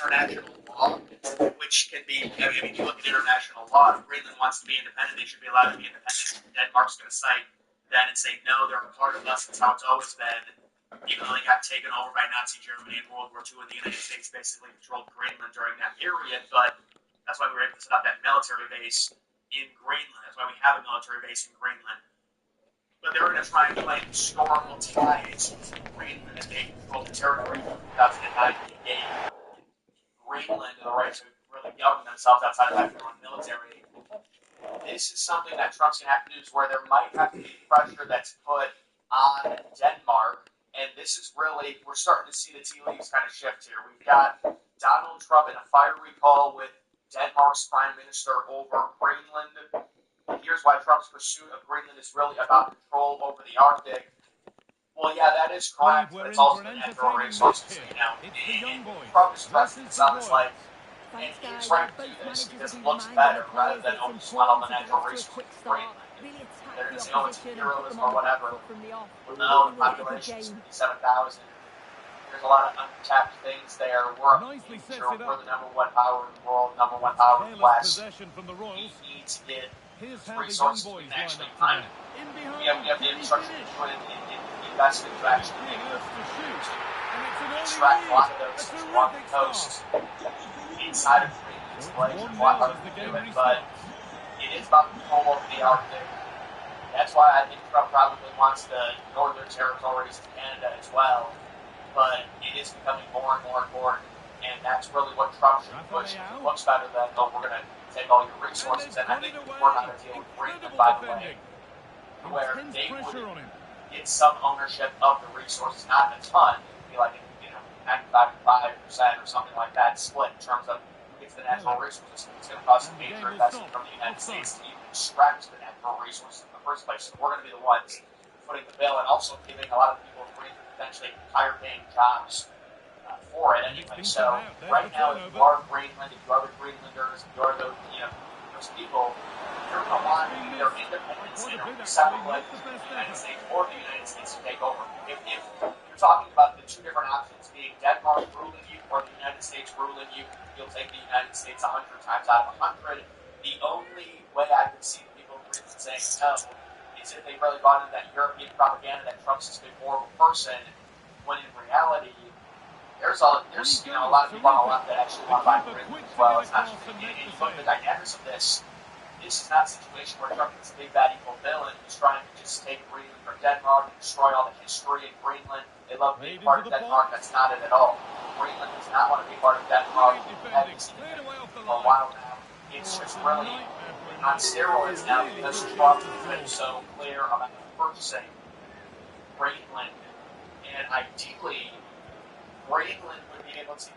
international law, which can be, I mean, if you look at international law, if Greenland wants to be independent, they should be allowed to be independent. Denmark's going to cite that and say, no, they're a part of us. That's how it's always been. Even though they got taken over by Nazi Germany in World War II, and the United States basically controlled Greenland during that period, but that's why we were able to set up that military base in Greenland. That's why we have a military base in Greenland. But they're going to try and claim historical ties to Greenland as they controlled the territory from 2009. They gave Greenland the right to really govern themselves outside of having their own military. This is something that Trump's going to have to do, is where there might have to be pressure that's put on Denmark. And this is really, we're starting to see the tea leaves kind of shift here. We've got Donald Trump in a fiery call with Denmark's prime minister over Greenland. And here's why Trump's pursuit of Greenland is really about control over the Arctic. Well, yeah, that is correct, but it's also the natural resources. You know, Trump is stressing, it sounds like, and he's right to do this because it looks better rather than only swallow the natural resources of Greenland. They're going to say, oh, it's imperialism or whatever. Well, no, the population is 57,000. There's a lot of untapped things there. We're the number one power in the world, number one power in the West. We need to get resources we can actually find. We have the infrastructure to put in investment to actually make them extract a lot of those along the coast inside of Greenland. It's a lot harder to do it, but it is about control over the Arctic. That's why I think Trump probably wants the northern territories of Canada as well. But it is becoming more and more important. And that's really what Trump should push. It looks better than, oh, we're going to take all your resources. And I think we're not going to deal with Greenland, by the way, where they would get some ownership of the resources, not a ton. It would be like, 95% or something like that split in terms of who gets the natural resources. It's going to cost a major investment from the United States to even extract the natural resources in the first place. So we're going to be the ones footing the bill and also giving a lot of people potentially higher paying jobs for it anyway. So right now, if you are Greenland, if you are the Greenlanders, if you are those people, you're going to want either independence and settle like the United States or the United States to take over. If you're talking about the two different options being Denmark ruling you or the United States ruling you, you'll take the United States 100 times out of 100. The only way I can see people saying no is if they really bought into that European propaganda that Trump's this big horrible person, when in reality, there's a lot of people on the left that actually want to buy Greenland as well. It's not just, and you look at the dynamics of this. This is not a situation where Trump is a big bad evil villain who's trying to just take Greenland from Denmark and destroy all the history in Greenland. They love being part of Denmark. That's not it at all. Greenland does not want to be part of Denmark. Having seen it for a while now. It's just really on steroids now because Trump has been so clear about purchasing Greenland. And ideally, Greenland would be able to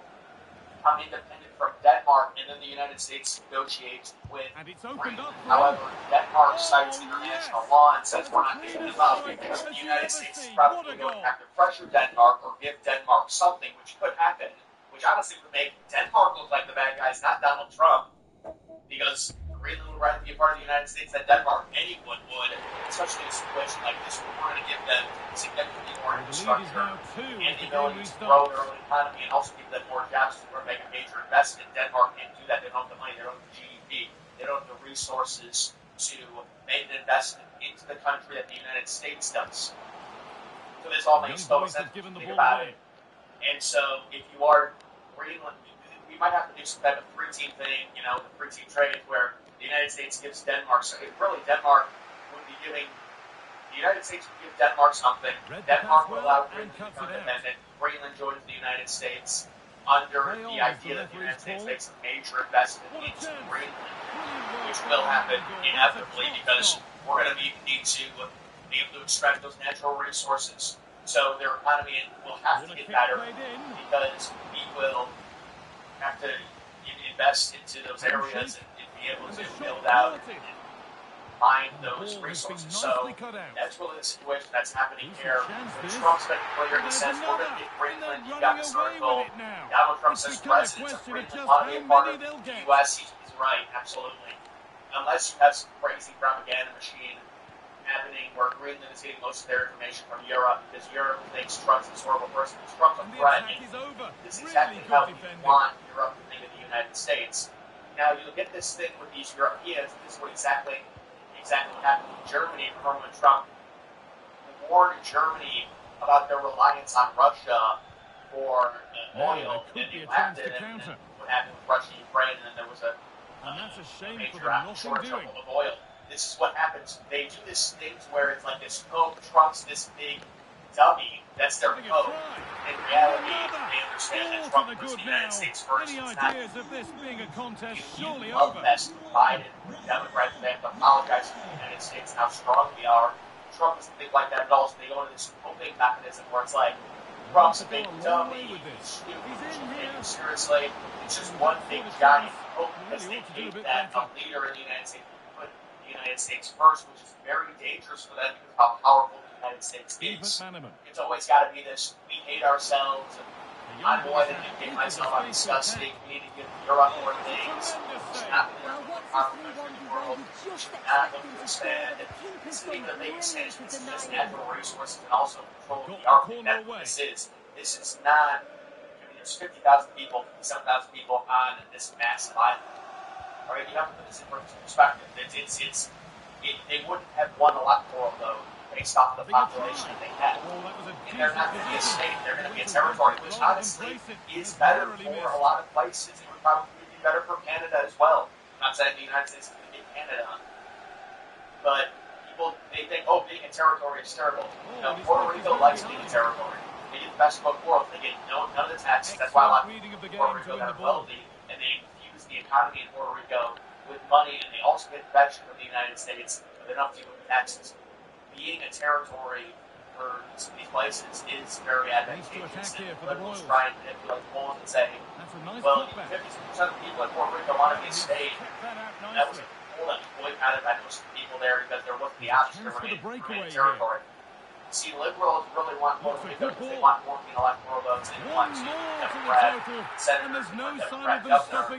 become independent from Denmark, and then the United States negotiates with Greenland. However, Denmark cites international law and says we're not giving them up because the United States is probably going to have to pressure Denmark or give Denmark something, which could happen, which honestly would make Denmark look like the bad guys, not Donald Trump, because Greenland would rather be a part of the United States than Denmark. Anyone would, especially in a situation like this where we're going to give them significantly more infrastructure and the ability to grow their own economy and also give them more jobs to make a major investment. Denmark can't do that. They don't have the money. They don't have the GDP. They don't have the resources to make an investment into the country that the United States does. So this all makes total sense to think about it. And so if you are Greenland, we might have to do some type of three-team thing, the three-team trade where the United States gives Denmark. So if really Denmark would be giving, the United States would give Denmark something. Denmark would allow Greenland to become independent. Greenland joins the United States under the idea that the United States makes a major investment into Greenland, which will happen inevitably because we're going to need to be able to extract those natural resources. So their economy will have to get better because we will have to invest into those areas and be able to build out and mine those resources. So that's really the situation that's happening here. Trump's been clear. He says we're going to get Greenland. You got this article. Donald Trump says residents of Greenland want to be a part of the U.S. He's right, absolutely. Unless you have some crazy propaganda machine happening where Greenland is getting most of their information from Europe because Europe thinks Trump's this horrible person. Trump's a threat. This is exactly how you want Europe to think of the United States. Now you'll get this thing with these Europeans. This is what exactly what happened in Germany. Remember when Trump warned Germany about their reliance on Russia for oil, and they laughed at it, and then what happened with Russia and Ukraine, and then there was a major shortage of oil. This is what happens. They do this thing where it's like this, oh, Trump's this big dummy. That's their code. In reality, they understand that Trump puts the United States first. It's not love fest with Biden, Democrats. They have to apologize to the United States and how strong we are. Trump doesn't think like that at all, so they go into this coping mechanism where it's like, Trump's a big dummy, he's stupid, you should take him seriously. It's just one big giant hope because they hate that a leader in the United States put the United States first, which is very dangerous for them because of how powerful the United States is. It's always got to be this, we hate ourselves, and I'm more than I hate myself, I'm disgusting, we need to give Europe more things. We should not be the powerful country in the world. We should not look to expand. Sitting the biggest stage, this is natural resources and also control the Arctic. That's what this is. This is not, there's 50,000 people, 57,000 people on this massive island. All right, you have to put this in perspective. They wouldn't have won electoral vote based off the population that they had. And they're not going to be a state, they're going to be a territory, which honestly is better for a lot of places. It would probably be better for Canada as well. I'm not saying the United States is going to get Canada, but people, they think, oh, being a territory is terrible. You know, Puerto Rico likes being a territory. They get the best of both worlds. They get none of the taxes. That's why a lot of people in Puerto Rico that are wealthy, and they infuse the economy in Puerto Rico with money, and they also get protection from the United States, but they don't have to deal with taxes. Being a territory for some of these places is very advantageous, and liberals try and manipulate polls and say, well, 50% of the people in Puerto Rico want to be a state. That was a poll that was boycotted by most of the people there because they're looking the option to remain a territory. See, liberals really want Puerto Rico because they want more electoral votes. They want to Democrat senators and Democrat governor.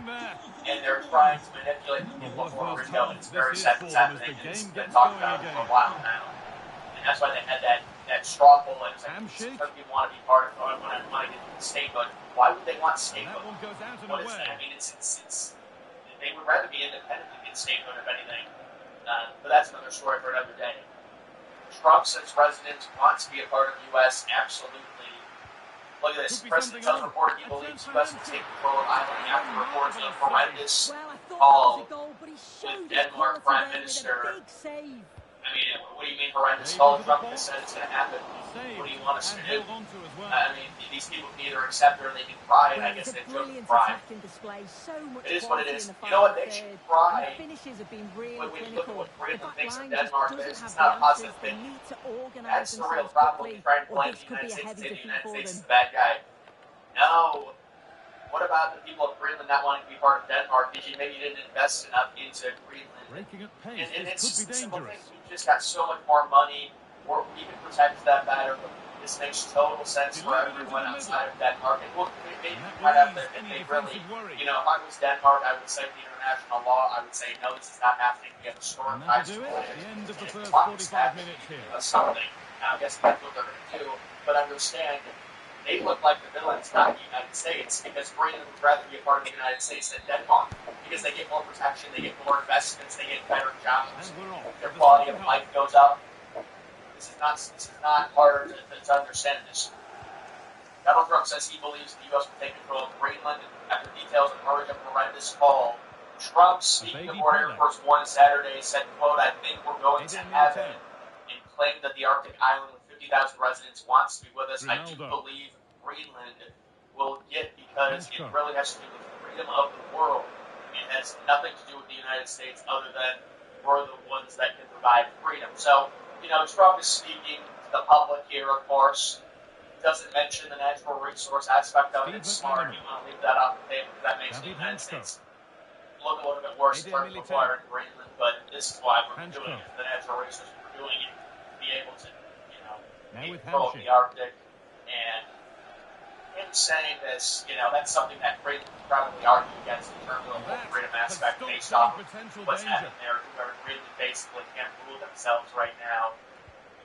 And they're trying to manipulate the people of Puerto Rico. It's very sad what's happening. It's been talked about for a while now. And that's why they had that straw poll. And it's like, because people want to be part of it, when I want to get the state vote. Why would they want state vote? What is that? I mean, it's they would rather be independent than get state vote, if anything. But that's another story for another day. Trump says residents want to be a part of the U.S. Absolutely. Look at this. President tells reporter he believes the U.S. will take control of Ireland after reports of a horrendous call with Denmark Prime Minister. I mean, what do you mean horrendous call? Trump has said it's going to happen. What do you want us to do? I mean, these people can either accept it or they can cry, and I guess they've chosen to cry. It is what it is. You know what? They should cry when we look at what Greenland thinks of Denmark. It's not a positive thing. That's the real problem. You try to blame the United States and say the United States is the bad guy. No. What about the people of Greenland not wanting to be part of Denmark? Maybe you didn't invest enough into Greenland. And it's just a simple thing. We just got so much more money. We can protect them better. This makes total sense for everyone outside of Denmark. And maybe right after, if they really, you know, if I was Denmark, I would cite the international law. I would say, no, this is not happening. We have a storm times to it. If Trump's happening, something. Now, I guess that's what they're going to do. But understand, they look like the villains, not the United States, because Greenland would rather be a part of the United States than Denmark, because they get more protection, they get more investments, they get better jobs, their quality of life goes up. This is not hard to understand this. Donald Trump says he believes the U.S. will take control of Greenland after details emerge of a horrendous call. Trump, speaking aboard Air Force One Saturday, said, quote, I think we're going to heaven, and claimed that the Arctic island with 50,000 residents wants to be with us. I do believe Greenland will get, because it really has to do with the freedom of the world. It has nothing to do with the United States other than we're the ones that can provide freedom. So, you know, Trump is speaking to the public here, of course. Doesn't mention the natural resource aspect of it. It's smart. You want to leave that off the table because that makes the United States look a little bit worse in terms of water in Greenland. But this is why we're doing it. The natural resources we're doing it. Be able to, you know, be control of the Arctic. And him saying this, that's something that Greenland would probably argue against in terms of the whole freedom aspect based off of what's happening there, where Greenland basically can't rule themselves right now.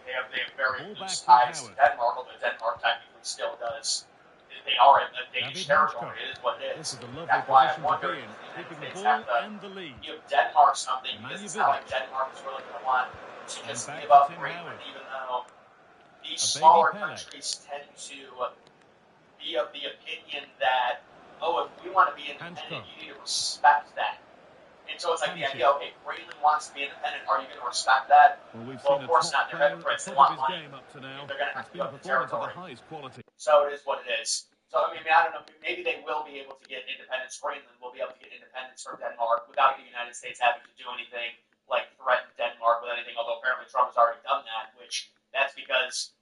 They have very loose ties to Denmark, although Denmark technically still does. They are a Danish territory. It is what it is. That's why I wonder if the United States have to give Denmark something, because it's not like Denmark is really going to want to just give up Greenland, even though these smaller countries tend to be of the opinion that, if we want to be independent, you need to respect that. And so it's like the idea, okay, Greenland wants to be independent, are you going to respect that? Well, of course not. They're hypocrites. They want money. They're going to have to give up the territory. So it is what it is. So, I don't know. Maybe they will be able to get independence. Greenland will be able to get independence from Denmark without the United States having to do anything like threaten Denmark with anything, although apparently Trump has already done that, which that's because,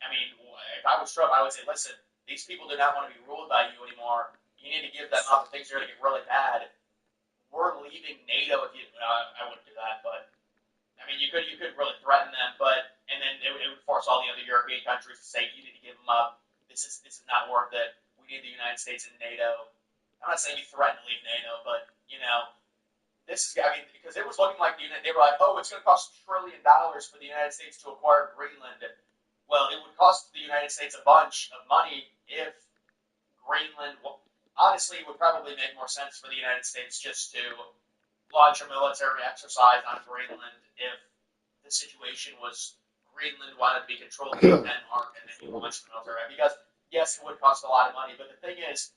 if I was Trump, I would say, listen, these people do not want to be ruled by you anymore. You need to give them up. Things are going to get really bad. We're leaving NATO. If you, I wouldn't do that, but you could really threaten them, and then it would force all the other European countries to say you need to give them up. This is not worth it. We need the United States in NATO. I'm not saying you threaten to leave NATO, but this is because it was looking like they were like, it's going to cost $1 trillion for the United States to acquire Greenland. Well, it would cost the United States a bunch of money if Greenland. Honestly, it would probably make more sense for the United States just to launch a military exercise on Greenland if the situation was Greenland wanted to be controlled by Denmark and then you launched the military. Because, yes, it would cost a lot of money, but the thing is,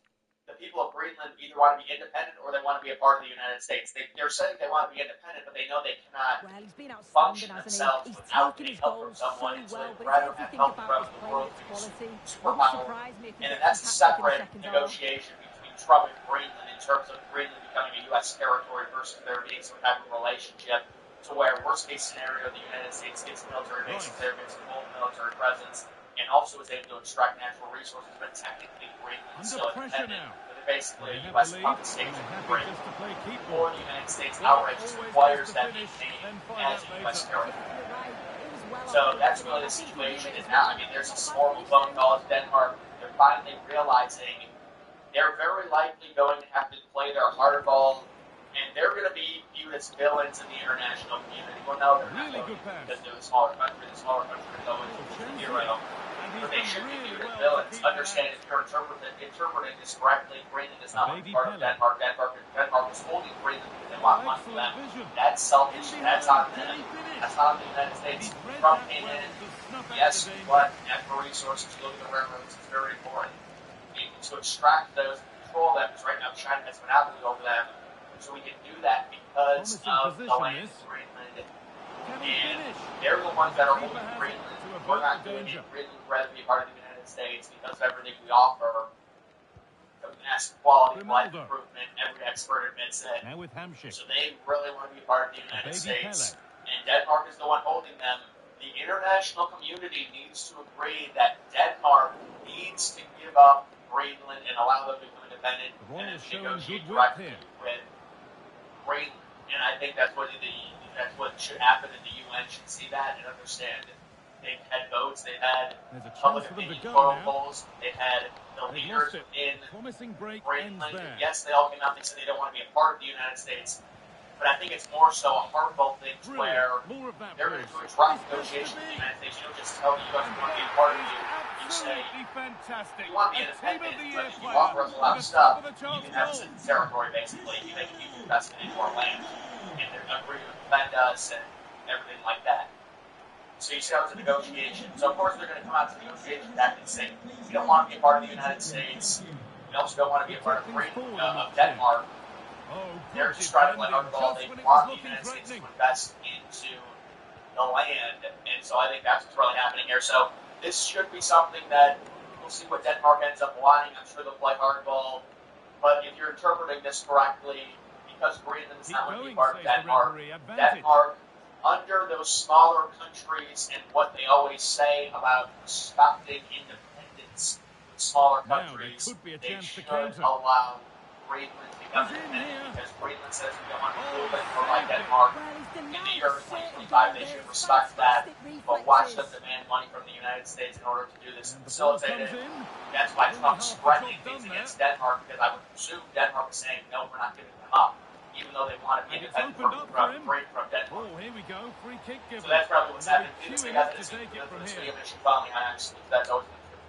the people of Greenland either want to be independent or they want to be a part of the United States. They're saying they want to be independent, but they know they cannot function themselves without getting help from someone, and so they'd rather have help from the world superpower. And then that's a separate negotiation between Trump and Greenland in terms of Greenland becoming a U.S. territory versus there being some type of relationship to where, worst case scenario, the United States gets military bases there, gets a full military presence, and also is able to extract natural resources, but technically Greenland is still independent. But basically a U.S. puppet state to Greenland, or the United States outright just requires that maintained as a U.S. territory. So that's really the situation. And now, there's a horrible phone call to Denmark. They're finally realizing they're very likely going to have to play their hardball, and they're going to be viewed as villains in the international community. Well, no, they're not going to, because they're the smaller country. The smaller country is always a hero. But they should be viewed as villains. Understand, if you're interpreting this correctly, Greenland is not part of Denmark. Denmark is holding Greenland because they want money from them. That's selfish. That's on them. That's not on the United States. Trump came in, yes, but natural resources, look at the railroads, it's very important. To extract those and control them, because right now China has monopoly over them. So we can do that because of the land of Greenland. And they're the ones that are holding Greenland. We're not doing it. Greenland would rather be a part of the United States because of everything we offer. The massive quality of life improvement, every expert admits it. So they really want to be a part of the United States. And Denmark is the one holding them. The international community needs to agree that Denmark needs to give up Greenland and allow them to become independent and negotiate directly with Greenland. And I think that's what should happen, and the UN should see that and understand. They've had votes, they've had public opinion polls, they've had the leaders in Greenland. Yes, they all came out and said they don't want to be a part of the United States. But I think it's more so a hardball thing where they're going to do a direct negotiation with the United States. You don't just tell the U.S. we want to be a part of you. You say, you want to be independent, but if you offer us a lot of stuff, you can have some territory, basically. You make a huge investment into our land. And they're agree to defend us and everything like that. So you see how it's a negotiation. So of course they're going to come out to the negotiation back and say, we don't want to be a part of the United States. We also don't want to be a part of Denmark. They're just trying to play hardball. They want the United States to invest into the land. And so I think that's what's really happening here. So this should be something that we'll see what Denmark ends up wanting. I'm sure they'll play hardball. But if you're interpreting this correctly, because Greenland is not going to be part of Denmark, under those smaller countries and what they always say about respecting independence with smaller countries, they should allow Greenland becomes independent because Greenland says we don't want to be ruled anymore by Denmark. In the year 2025, they should respect that, but watch them demand money from the United States in order to do this and facilitate it. That's why Trump's threatening things against Denmark, because I would presume Denmark is saying, no, we're not giving them up, even though they want to be independent from Denmark. Oh, here we go, free kick given. So that's probably what's happening. This thing hasn't seen for this video mission following on actually, that's always been true.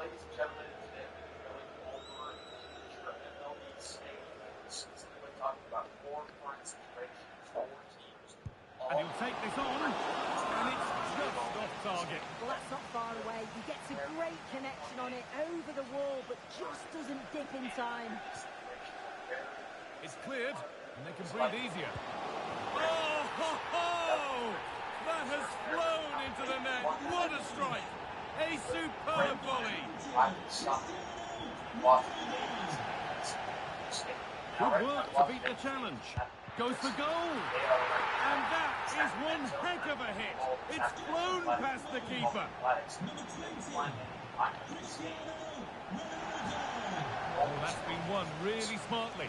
Ladies and gentlemen, today we're going over MLB stadiums, specifically talking about 4 current situations, 4 teams. And he'll take this on, and it's just off target. Well, that's not far away. He gets a great connection on it, over the wall, but just doesn't dip in time. It's cleared, and they can breathe easier. Oh, ho, ho! That has flown into the net. What a strike! A superb volley. Good work to beat the challenge. Goes for goal. And that is one heck of a hit. It's flown past the keeper. Oh, that's been won really smartly.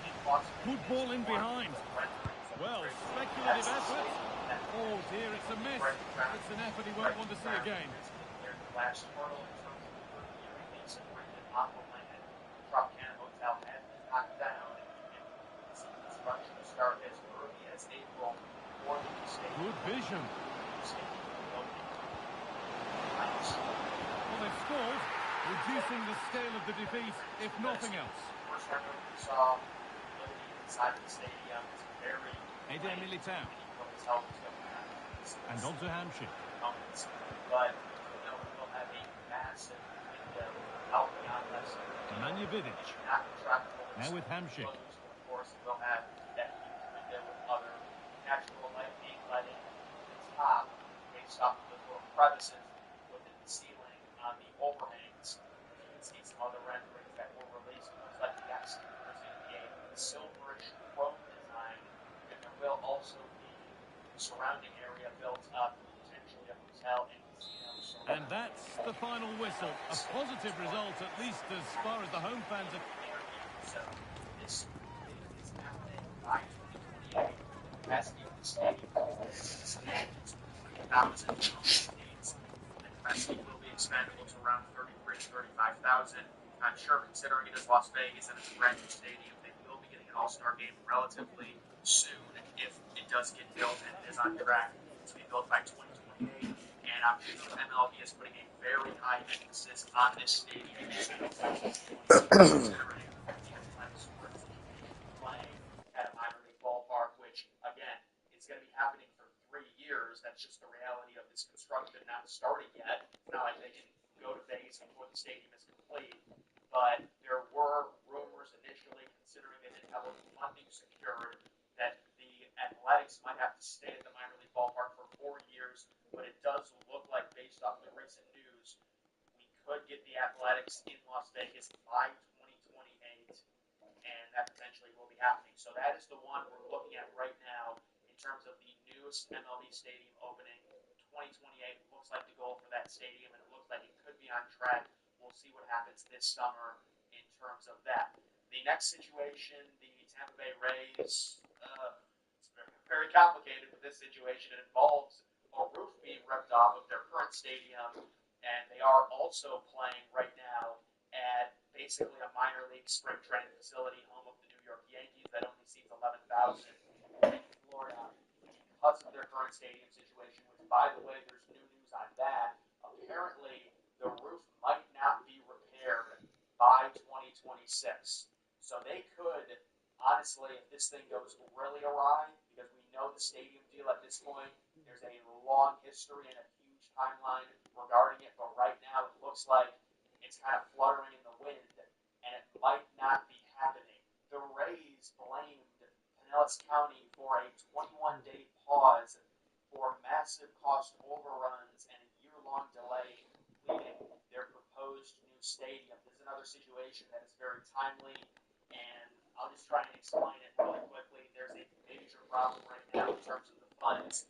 Good ball in behind. Well, speculative effort. Oh dear, it's a miss. It's an effort he won't want to see again. Last hurdle in terms of the release of Brendan Aqualand, Tropicana Hotel had been knocked down, and construction start as early as April for the state. Good vision. Well, they've scored, reducing the scale of the defeat, if nothing else. First time we saw inside the stadium, it's very Eder Militao. And on to Hampshire. But we'll have a massive window out beyond us. Nemanja Vidic. Now with Hampshire. Of course, we'll have that huge window with other natural light being let in the top based off of the little crevices within the ceiling on the overhangs. You can see some other renderings that were released. It looks like the exterior is going to be a silverish chrome design, and there will also be surrounding area built up, potentially a hotel and casino. And that's the final whistle. A positive result, at least as far as the home fans are. So this is happening by 2028. Capacity of the stadium is 3,000 seats. The capacity will be expandable to around 33,000 to 35,000. I'm sure, considering it is Las Vegas and it's a brand new stadium, they will be getting an all-star game relatively soon if it does get built and it is on track to be built by 2028. And I'm sure MLB is putting a very high emphasis on this stadium. Considering playing at a minor league ballpark, which again is going to be happening for 3 years. That's just the reality of this construction not starting yet. It's not like they can go to Vegas before the stadium is complete. But there were rumors initially, considering they didn't have funding secured, that the Athletics might have to stay at the minor league ballpark for 4 years. But it does look like, based off the recent news, we could get the Athletics in Las Vegas by 2028, and that potentially will be happening. So that is the one we're looking at right now in terms of the newest MLB stadium opening. 2028 looks like the goal for that stadium, and it looks like it could be on track. We'll see what happens this summer in terms of that. The next situation, the Tampa Bay Rays, it's very complicated with this situation. It involves a roof being ripped off of their current stadium, and they are also playing right now at basically a minor league spring training facility, home of the New York Yankees, that only seats 11,000 in Florida because of their current stadium situation, which, by the way, there's new news on that. Apparently, the roof might not be repaired by 2026. So they could, honestly, if this thing goes really awry, because we know the stadium deal at this point, there's a long history and a huge timeline regarding it, but right now it looks like it's kind of fluttering in the wind, and it might not be happening. The Rays blamed Pinellas County for a 21-day pause for massive cost overruns and a year-long delay completing their proposed new stadium. This is another situation that is very timely, and I'll just try and explain it really quickly. There's a major problem right now in terms of the funds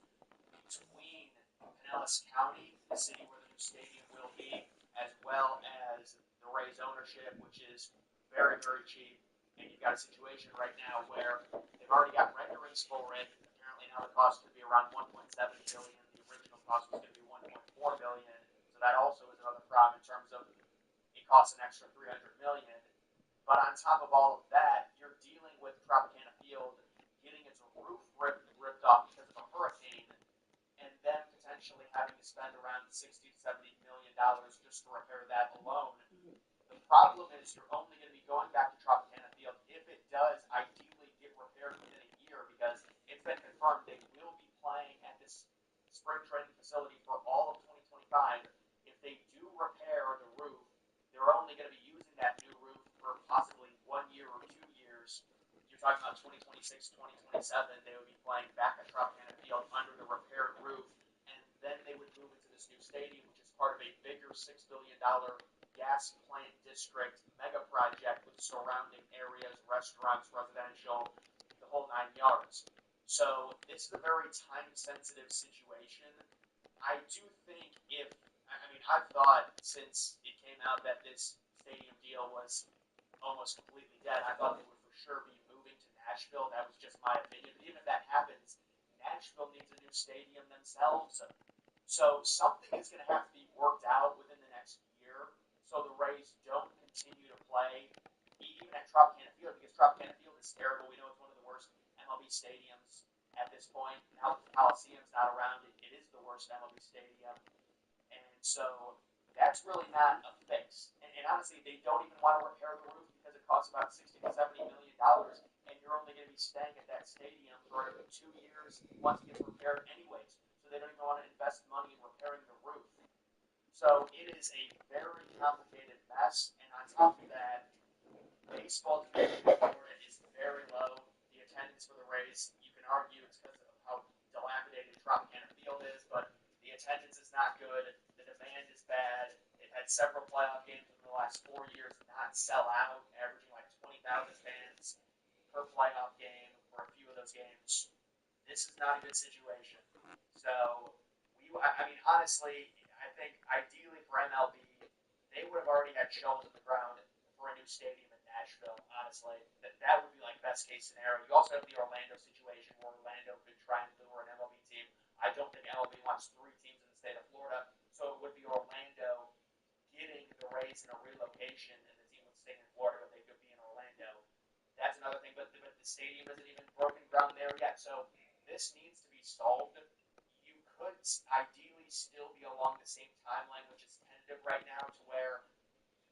between Pinellas County, the city where the new stadium will be, as well as the Rays ownership, which is very, very cheap, and you've got a situation right now where they've already got renderings for it. Apparently now the cost could be around 1.7 billion. The original cost was going to be 1.4 billion. So that also is another problem in terms of it costs an extra 300 million. But on top of all of that, you're dealing with Tropicana Field getting its roof ripped off because of a hurricane, and then potentially having to spend around 60 to 70 million dollars just to repair that alone. The problem is you're only going to be going back to Tropicana Field if it does ideally get repaired within a year, because it's been confirmed they will be playing at this spring training facility for all of 2025. If they do repair the roof, they're only going to be using that new roof for possibly 1 year or 2 years. You're talking about 2026, 2027, they would be playing back at Tropicana Field under the repaired roof, and then they would move into this new stadium, which is part of a bigger $6 billion gas plant district mega project with surrounding areas, restaurants, residential, the whole 9 yards. So this is a very time-sensitive situation. I do think I've thought since it came out that this stadium deal was almost completely dead, I thought they would for sure be moving to Nashville. That was just my opinion. But even if that happens, Nashville needs a new stadium themselves. So something is going to have to be worked out within the next year so the Rays don't continue to play even at Tropicana Field, because Tropicana Field is terrible. We know it's one of the worst MLB stadiums at this point. Now that the Coliseum's not around, it is the worst MLB stadium. And so that's really not a fix. And honestly, they don't even want to repair the roof because it costs about 60 to 70 million dollars, and you're only going to be staying at that stadium for 2 years once it gets repaired anyways. So they don't even want to invest money in repairing the roof. So it is a very complicated mess, and on top of that, baseball demand in Florida is very low. The attendance for the Rays, you can argue it's because of how dilapidated Tropicana Field is, but the attendance is not good. The demand is bad. They've had several playoff games in the last 4 years not sell out, averaging like 20,000 fans per playoff game for a few of those games. This is not a good situation. So, honestly, I think ideally for MLB, they would have already had shovels in the ground for a new stadium in Nashville, honestly. That would be like best case scenario. You also have the Orlando situation where Orlando could try and lure an MLB team. I don't think MLB wants 3 teams in the state of Florida, so it would be Orlando getting the Rays in a relocation, and the team would stay in Florida, but they could be in Orlando. That's another thing, but the stadium isn't even broken ground there yet, so this needs to be solved. You could ideally still be along the same timeline, which is tentative right now, to where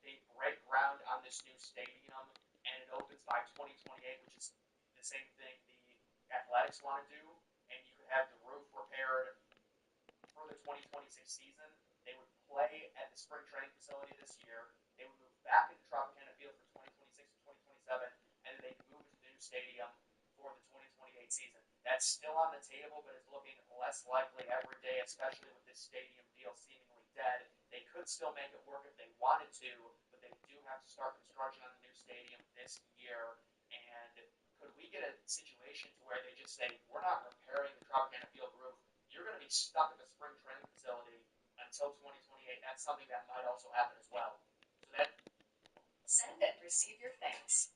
they break ground on this new stadium and it opens by 2028, which is the same thing the Athletics want to do, and you could have the roof repaired for the 2026 season. They would play at the spring training facility this year. They would move back into Tropicana Field for 2026 and 2027, and then they move into the new stadium for the 2028 season. That's still on the table, but it's looking less likely every day, especially with this stadium deal seemingly dead. They could still make it work if they wanted to, but they do have to start construction on the new stadium this year. And could we get a situation to where they just say, we're not repairing the Tropicana Field roof, you're going to be stuck at the spring training facility until 2028. That's something that might also happen as well. So that Send and receive your thanks.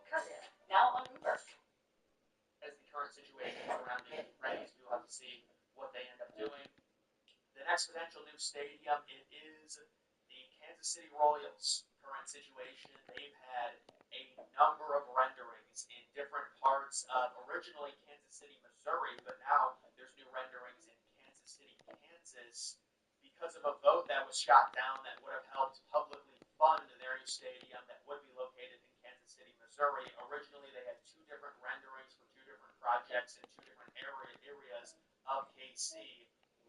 Courier, now on Uber. as the current situation surrounding the Rays, we'll have to see what they end up doing. The next potential new stadium, it is the Kansas City Royals' current situation. They've had a number of renderings in different parts of originally Kansas City, Missouri, but now there's new renderings in Kansas City, Kansas, because of a vote that was shot down that would have helped publicly fund their new stadium that would be located in Kansas City, Missouri. Originally, they had 2 different renderings for 2 different projects in 2 different areas of KC.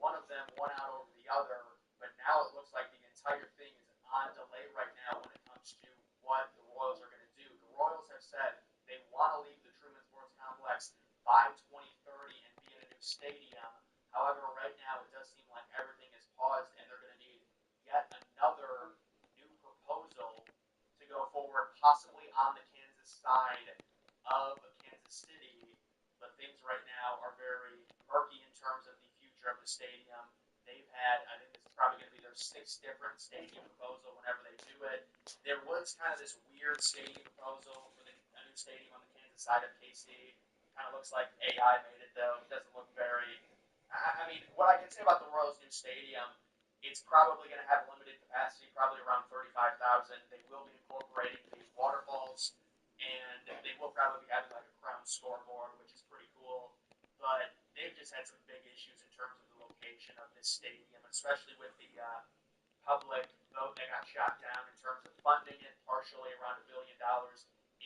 One of them won out over the other, but now it looks like the entire thing is on delay right now when it comes to what the Royals are going to do. The Royals have said they want to leave the Truman Sports Complex by 2030 and be in a new stadium. However, right now it does seem like everything is paused, and they're going to need yet another new proposal to go forward, possibly on the Kansas side of Kansas City. But things right now are very murky in terms of the future of the stadium. They've had, I think this is probably going to be their 6th different stadium proposal whenever they do it. There was kind of this weird stadium proposal for a new stadium on the Kansas side of KC. Kind of looks like AI made it, though. It doesn't look very... I mean, what I can say about the Royals' new stadium, it's probably going to have limited capacity, probably around 35,000. They will be incorporating the waterfalls, and they will probably be having like a crown scoreboard, which is pretty cool. But they've just had some big issues in terms of the location of this stadium, especially with the public vote that got shot down in terms of funding it, partially around $1 billion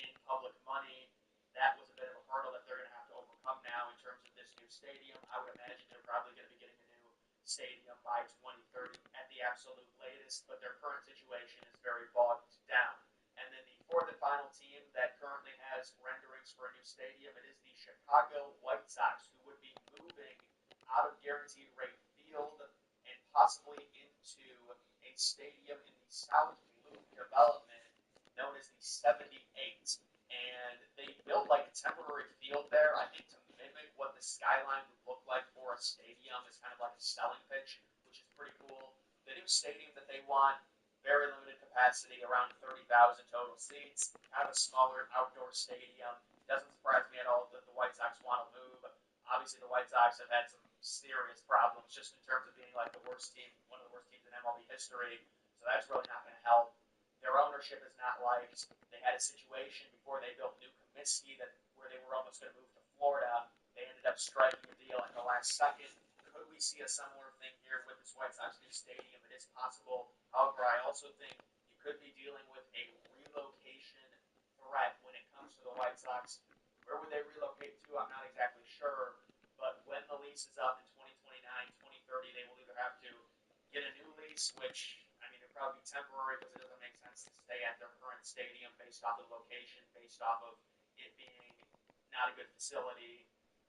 in public money. That was a bit of a hurdle that they're going to have to overcome now in terms of this new stadium. I would imagine they're probably going to be getting a new stadium by 2030 at the absolute latest, but their current situation is very bogged down. And then the 4th and final team that currently has renderings for a new stadium, it is the Chicago White Sox, who would be moving out of Guaranteed Rate Field and possibly into a stadium in the South Loop development known as the 78. And they built like a temporary field there, I think, to mimic what the skyline would look like for a stadium. It's kind of like a selling pitch, which is pretty cool. The new stadium that they want, very limited capacity, around 30,000 total seats, kind of a smaller outdoor stadium. Doesn't surprise me at all that the White Sox want to move. Obviously, the White Sox have had some serious problems just in terms of being like the worst team, one of the worst teams in MLB history. So that's really not going to help. Their ownership is not liked. They had a situation before they built New Comiskey where they were almost going to move to Florida. They ended up striking a deal at the last second. Could we see a similar thing here with this White Sox new stadium? It is possible. However, I also think you could be dealing with a relocation threat when it comes to the White Sox. Where would they relocate to? I'm not exactly sure. But when the lease is up in 2029, 2030, they will either have to get a new lease, which, I mean, it'll probably be temporary because it doesn't make sense to stay at their current stadium based off of the location, based off of it being not a good facility.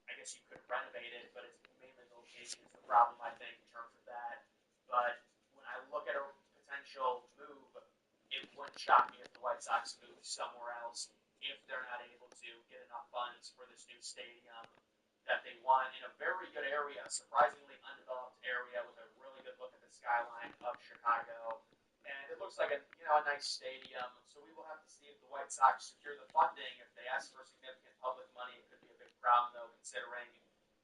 I guess you could renovate it, but it's mainly the location is the problem, I think, in terms of that. But when I look at a potential move, it wouldn't shock me if the White Sox move somewhere else if they're not able to get enough funds for this new stadium that they want in a very good area, surprisingly undeveloped area with a really good look at the skyline of Chicago. And it looks like a nice stadium. So we will have to see if the White Sox secure the funding. If they ask for significant public money, it could be a big problem, though, considering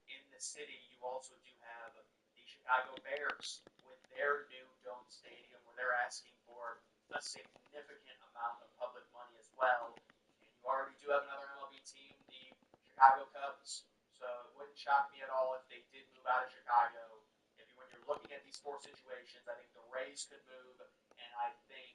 in the city you also do have the Chicago Bears with their new dome stadium where they're asking for a significant amount of public money as well. And you already do have another MLB team, the Chicago Cubs. So it wouldn't shock me at all if they did move out of Chicago. When you're looking at these 4 situations, I think the Rays could move, and I think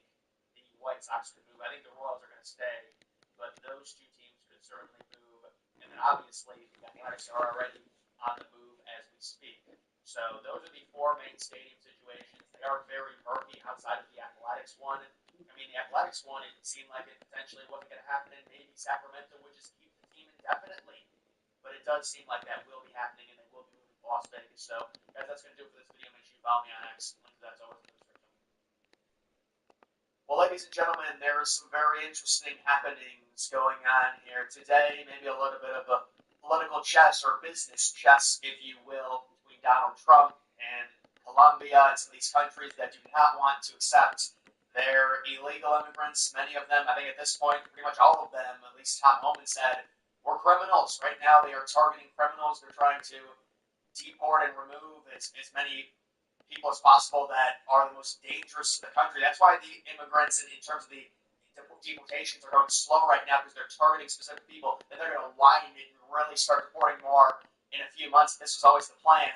the White Sox could move. I think the Royals are going to stay, but those 2 teams could certainly move. And then obviously the Athletics are already on the move as we speak. So those are the 4 main stadium situations. They are very murky outside of the Athletics one. I mean, the Athletics one, it seemed like it potentially wasn't going to happen, and maybe Sacramento would just keep the team indefinitely. But it does seem like that will be happening, and they will be moving to Las Vegas. So, guys, that's going to do it for this video. Make sure you follow me on X. Link to that's always in the description. Well, ladies and gentlemen, there are some very interesting happenings going on here today. Maybe a little bit of a political chess or business chess, if you will, between Donald Trump and Colombia and some of these countries that do not want to accept their illegal immigrants. Many of them, I think at this point, pretty much all of them, at least Tom Homan said, were criminals. Right now, they are targeting criminals. They're trying to deport and remove as many people as possible that are the most dangerous to the country. That's why the immigrants, in terms of the deportations, are going slow right now, because they're targeting specific people. Then they're going to widen it and really start deporting more in a few months. This was always the plan.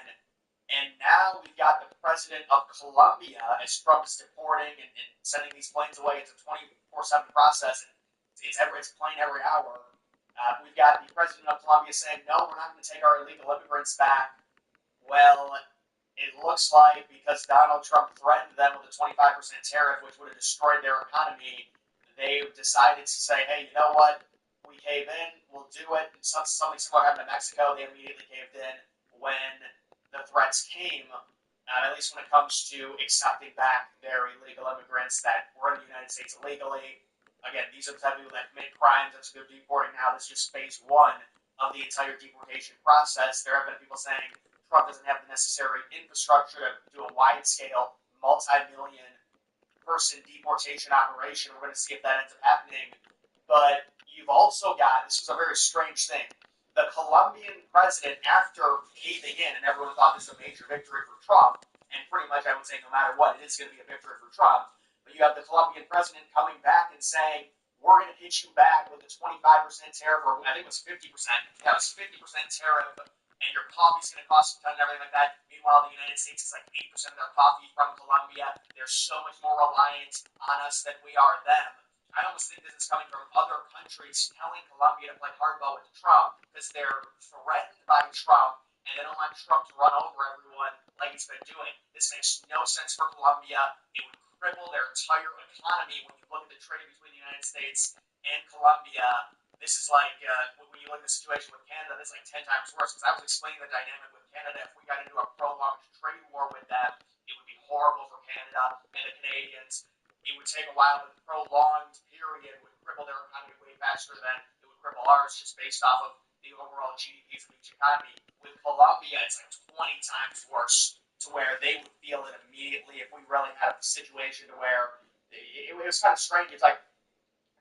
And now we've got the president of Colombia, as Trump is deporting and sending these planes away. It's a 24/7 process. And it's plane every hour. We've got the president of Colombia saying, no, we're not going to take our illegal immigrants back. Well, it looks like because Donald Trump threatened them with a 25% tariff, which would have destroyed their economy, they've decided to say, hey, you know what? We cave in. We'll do it. And something similar happened to Mexico. They immediately caved in when the threats came, at least when it comes to accepting back their illegal immigrants that were in the United States illegally. Again, these are the type of people that commit crimes. That's who they're deporting now. This is just phase 1 of the entire deportation process. There have been people saying Trump doesn't have the necessary infrastructure to do a wide-scale multi-million person deportation operation. We're going to see if that ends up happening. But you've also got, this was a very strange thing, the Colombian president, after caving in, and everyone thought this was a major victory for Trump, and pretty much I would say no matter what, it is going to be a victory for Trump, but you have the Colombian president coming back and saying, we're going to hit you back with a 25% tariff, or I think it was 50%. Yeah, it was 50% tariff, and your coffee's going to cost a ton and everything like that. Meanwhile, the United States is like 8% of their coffee from Colombia. They're so much more reliant on us than we are them. I almost think this is coming from other countries telling Colombia to play hardball with Trump because they're threatened by Trump and they don't want Trump to run over everyone like he's been doing. This makes no sense for Colombia. It would cripple their entire economy when you look at the trade between the United States and Colombia. This is like, when you look at the situation with Canada, this is like 10 times worse because I was explaining the dynamic with Canada. If we got into a prolonged trade war with them, it would be horrible for Canada and the Canadians. It would take a while, but the prolonged period would cripple their economy way faster than it would cripple ours just based off of the overall GDPs of each economy. With Colombia, it's like 20 times worse to where they would feel it immediately if we really had a situation to where it was kind of strange. It's like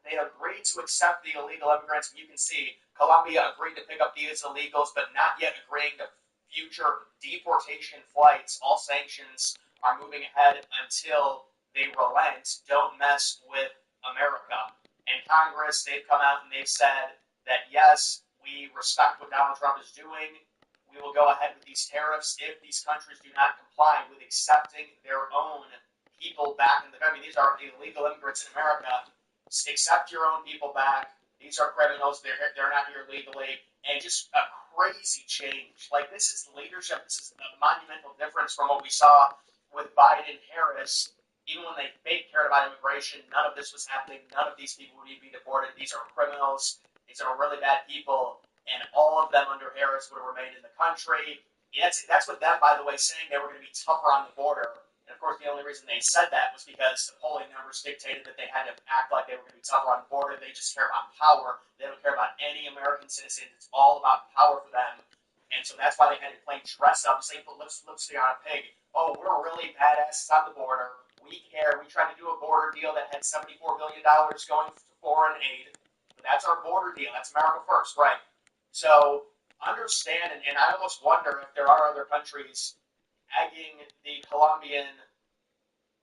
they agreed to accept the illegal immigrants. You can see Colombia agreed to pick up these illegals, but not yet agreeing to future deportation flights. All sanctions are moving ahead until they relent. Don't mess with America. And Congress, they've come out and they've said that, yes, we respect what Donald Trump is doing. We will go ahead with these tariffs if these countries do not comply with accepting their own people back in the country. These are illegal immigrants in America. Accept your own people back. These are criminals. They're not here legally. And just a crazy change. Like, this is leadership. This is a monumental difference from what we saw with Biden and Harris. Even when they fake cared about immigration, none of this was happening. None of these people would even be deported. These are criminals. These are really bad people. And all of them under Harris would have remained in the country. That's what them, by the way, saying they were going to be tougher on the border. And, of course, the only reason they said that was because the polling numbers dictated that they had to act like they were going to be tougher on the border. They just care about power. They don't care about any American citizen. It's all about power for them. And so that's why they had to plain dress up and say, put lipstick on a pig. Oh, we're really badasses on the border. We care. We tried to do a border deal that had $74 billion going to foreign aid. But that's our border deal. That's America first, right? So understand, and I almost wonder if there are other countries egging the Colombian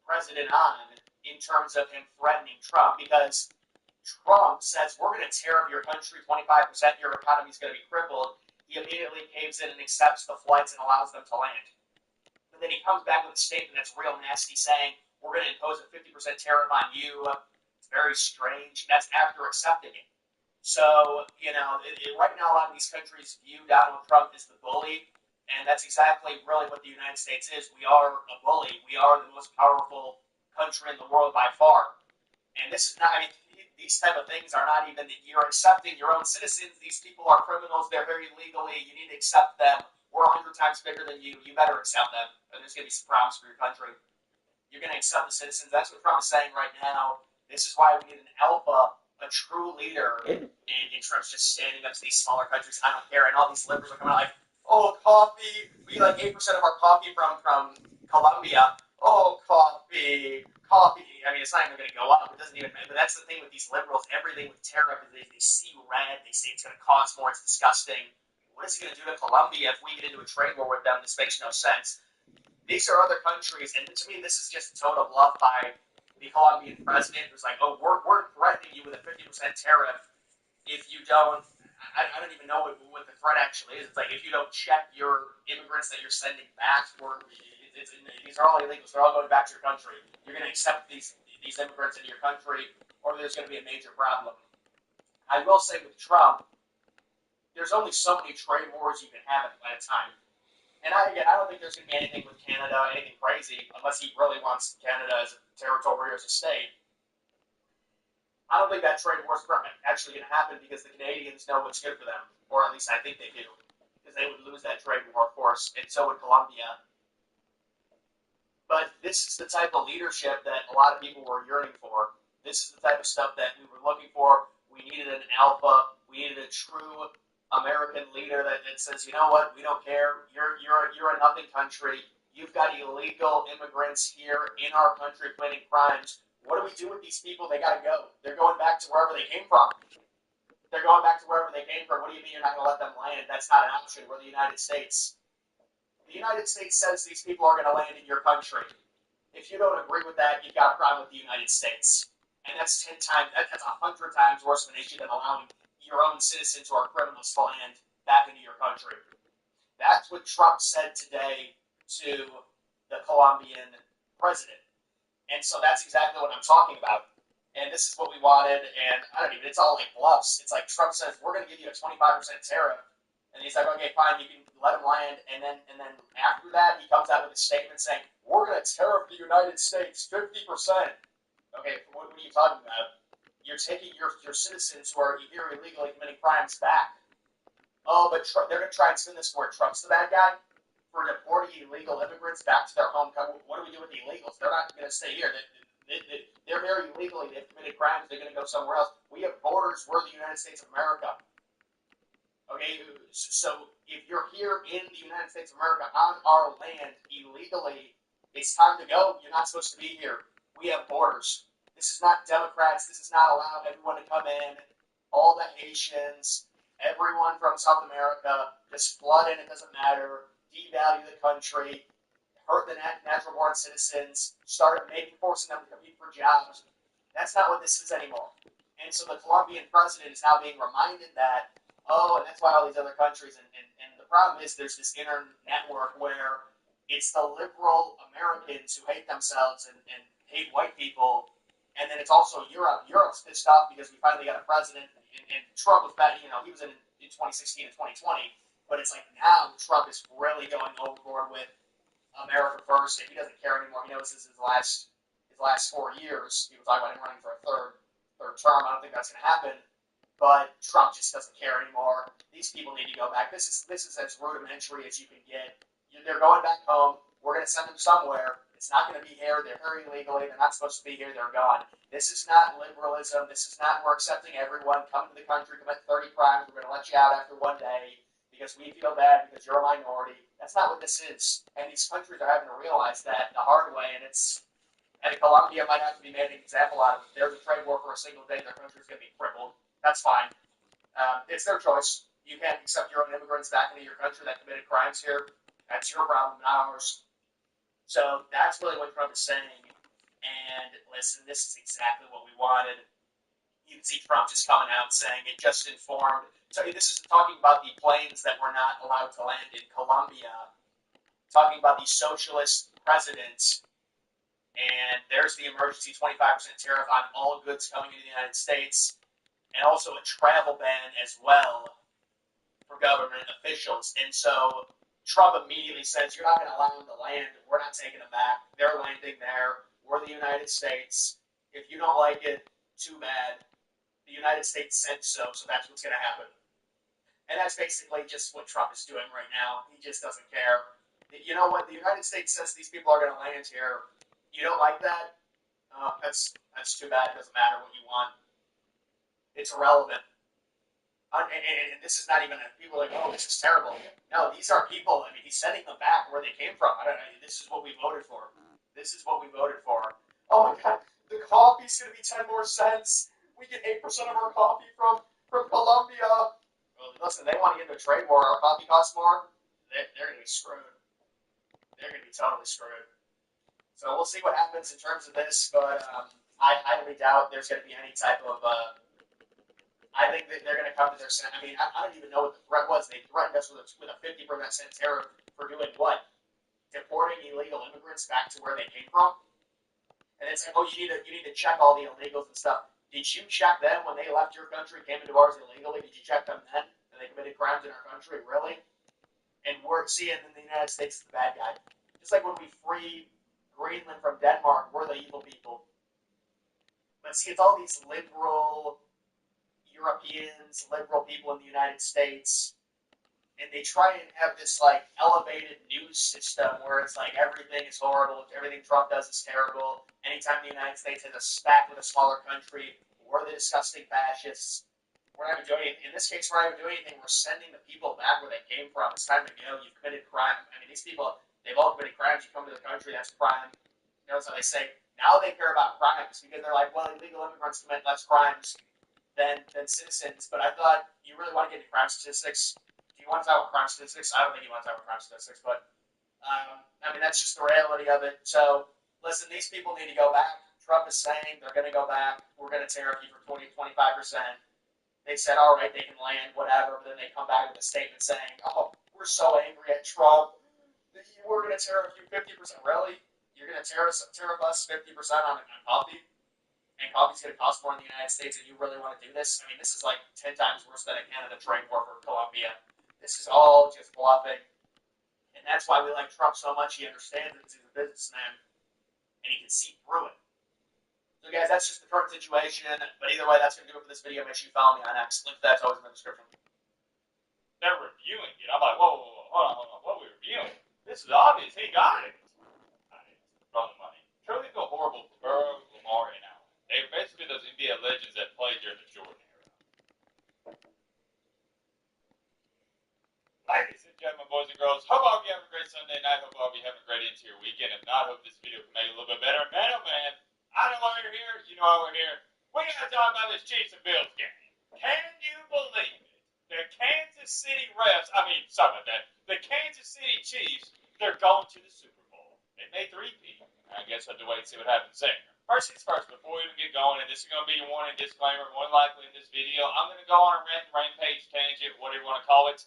president on in terms of him threatening Trump, because Trump says, we're going to tear up your country 25%, your economy is going to be crippled. He immediately caves in and accepts the flights and allows them to land. And then he comes back with a statement that's real nasty saying, we're going to impose a 50% tariff on you. It's very strange. That's after accepting it. So, right now a lot of these countries view Donald Trump as the bully, and that's exactly really what the United States is. We are a bully. We are the most powerful country in the world by far. And this is not, these type of things are not even that you're accepting your own citizens. These people are criminals. They're here illegally. You need to accept them. We're 100 times bigger than you. You better accept them. Or there's going to be some problems for your country. You're going to accept the citizens. That's what Trump is saying right now. This is why we need an alpha, a true leader. And Trump's just standing up to these smaller countries. I don't care. And all these liberals are coming out like, oh, coffee. We get like 8% of our coffee from Colombia. Oh, coffee. It's not even going to go up. It doesn't even matter. But that's the thing with these liberals. Everything with tariff is they see red. They say it's going to cost more. It's disgusting. What is it going to do to Colombia if we get into a trade war with them? This makes no sense. These are other countries, and to me, this is just total bluff by the Colombian president, who's like, oh, we're threatening you with a 50% tariff if you don't, I don't even know what the threat actually is. It's like, if you don't check your immigrants that you're sending back, these are all illegals, they're all going back to your country. You're going to accept these immigrants into your country, or there's going to be a major problem. I will say with Trump, there's only so many trade wars you can have at a time. And I don't think there's going to be anything with Canada, anything crazy, unless he really wants Canada as a territory or as a state. I don't think that trade war is actually going to happen because the Canadians know what's good for them, or at least I think they do, because they would lose that trade war, of course, and so would Colombia. But this is the type of leadership that a lot of people were yearning for. This is the type of stuff that we were looking for. We needed an alpha. We needed a true American leader that says, you know what, we don't care. You're a nothing country. You've got illegal immigrants here in our country committing crimes. What do we do with these people? They got to go. They're going back to wherever they came from. They're going back to wherever they came from. What do you mean you're not going to let them land? That's not an option. We're the United States. The United States says these people are going to land in your country. If you don't agree with that, you've got a problem with the United States. And that's 10 times, that's 100 times worse of an issue than allowing your own citizens who are criminals to land back into your country. That's what Trump said today to the Colombian president. And so that's exactly what I'm talking about. And this is what we wanted, and I don't even, it's all like bluffs. It's like Trump says, we're going to give you a 25% tariff. And he's like, okay, fine, you can let him land. And then after that, he comes out with a statement saying, we're going to tariff the United States 50%. Okay, what are you talking about? You're taking your citizens who are here illegally committing crimes back. Oh, but they're going to try and spin this where Trump's the bad guy for deporting illegal immigrants back to their home country. What do we do with the illegals? They're not going to stay here. They're here illegally. They've committed crimes. They're going to go somewhere else. We have borders. We're the United States of America. Okay, so if you're here in the United States of America on our land illegally, it's time to go. You're not supposed to be here. We have borders. This is not Democrats. This is not allowed everyone to come in. All the Haitians, everyone from South America, just flood in. It doesn't matter. Devalue the country. Hurt the natural-born citizens. Start forcing them to compete for jobs. That's not what this is anymore. And so the Colombian president is now being reminded that, oh, and that's why all these other countries, and the problem is there's this inner network where it's the liberal Americans who hate themselves and hate white people, and then it's also Europe. Europe's pissed off because we finally got a president, and Trump was bad, he was in 2016 and 2020, but it's like now Trump is really going overboard with America first, and he doesn't care anymore. He knows this is his last 4 years. People talk about him running for a third term. I don't think that's going to happen. But Trump just doesn't care anymore. These people need to go back. This is as rudimentary as you can get. They're going back home. We're going to send them somewhere. It's not going to be here. They're here illegally. They're not supposed to be here. They're gone. This is not liberalism. This is not we're accepting everyone. Come to the country, commit 30 crimes. We're going to let you out after one day because we feel bad because you're a minority. That's not what this is. And these countries are having to realize that the hard way. And Colombia might have to be made an example out of. There's a trade war for a single day. Their country's going to be crippled. That's fine. It's their choice. You can't accept your own immigrants back into your country that committed crimes here. That's your problem, not ours. So that's really what Trump is saying. And listen, this is exactly what we wanted. You can see Trump just coming out saying it just informed. So this is talking about the planes that were not allowed to land in Colombia. Talking about the socialist presidents. And there's the emergency 25% tariff on all goods coming into the United States. And also a travel ban as well for government officials. And so Trump immediately says, you're not going to allow them to land. We're not taking them back. They're landing there. We're the United States. If you don't like it, too bad. The United States said so that's what's going to happen. And that's basically just what Trump is doing right now. He just doesn't care. You know what? The United States says these people are going to land here. You don't like that? That's too bad. It doesn't matter what you want. It's irrelevant. And this is not even, people are like, oh, this is terrible. No, these are people, he's sending them back where they came from. I don't know, this is what we voted for. This is what we voted for. Oh my God, the coffee's going to be 10 more cents. We get 8% of our coffee from Colombia. Well, listen, they want to get into a trade war. Our coffee costs more. They're going to be screwed. They're going to be totally screwed. So we'll see what happens in terms of this, but I highly doubt there's going to be any type of... I think that they're going to come to their sense. I don't even know what the threat was. They threatened us with a 50% tariff for doing what? Deporting illegal immigrants back to where they came from? And it's like, oh, you need to check all the illegals and stuff. Did you check them when they left your country, came into ours illegally? Did you check them then? And they committed crimes in our country? Really? And we're seeing in the United States the bad guy. Just like when we freed Greenland from Denmark, we're the evil people. But see, it's all these liberal Europeans, liberal people in the United States, and they try and have this like elevated news system where it's like everything is horrible, everything Trump does is terrible. Anytime the United States has a spat with a smaller country, we're the disgusting fascists. We're not doing anything. In this case, we're not even doing anything. We're sending the people back where they came from. It's time to go. You've committed crime. These people, They've all committed crimes. You come to the country, that's crime. You know, so they say now they care about crimes because they're like, well, illegal immigrants commit less crimes than citizens. But I thought you really want to get into crime statistics. Do you want to talk about crime statistics? I don't think you want to talk about crime statistics, but I mean that's just the reality of it. So listen, these people need to go back. Trump is saying they're going to go back. We're going to tariff you for 20-25%. They said, all right, they can land, whatever, but then they come back with a statement saying, oh, we're so angry at Trump. We're going to tariff you 50%. Really? You're going to tariff us 50% on coffee? And coffee's going to cost more in the United States, and you really want to do this? I mean, this is like 10 times worse than a Canada trade war for Colombia. This is all just bluffing. And that's why we like Trump so much. He understands it because he's a businessman, and he can see through it. So guys, that's just the current situation. But either way, that's going to do it for this video. Make sure you follow me on X. Link to that's always in the description. They're reviewing it. I'm like, whoa, hold on. What are we reviewing? This is obvious. He got it. From the money. Truly feel horrible for Burrow, Lamar, and Allen. They were basically those NBA legends that played during the Jordan era. Ladies and gentlemen, boys and girls, hope all of you have a great Sunday night. Hope all of you have a great into your weekend. If not, hope this video can make it a little bit better. Man, oh man. I know why we're here. You know why we're here. We're going to talk about this Chiefs and Bills game. Can you believe it? The Kansas City refs, sorry about that. The Kansas City Chiefs, they're going to the Super Bowl. They made 3-peat. I guess we'll have to wait and see what happens there. First things first, before we even get going, and this is going to be your warning disclaimer, more than likely in this video, I'm going to go on a rampage, tangent, whatever you want to call it.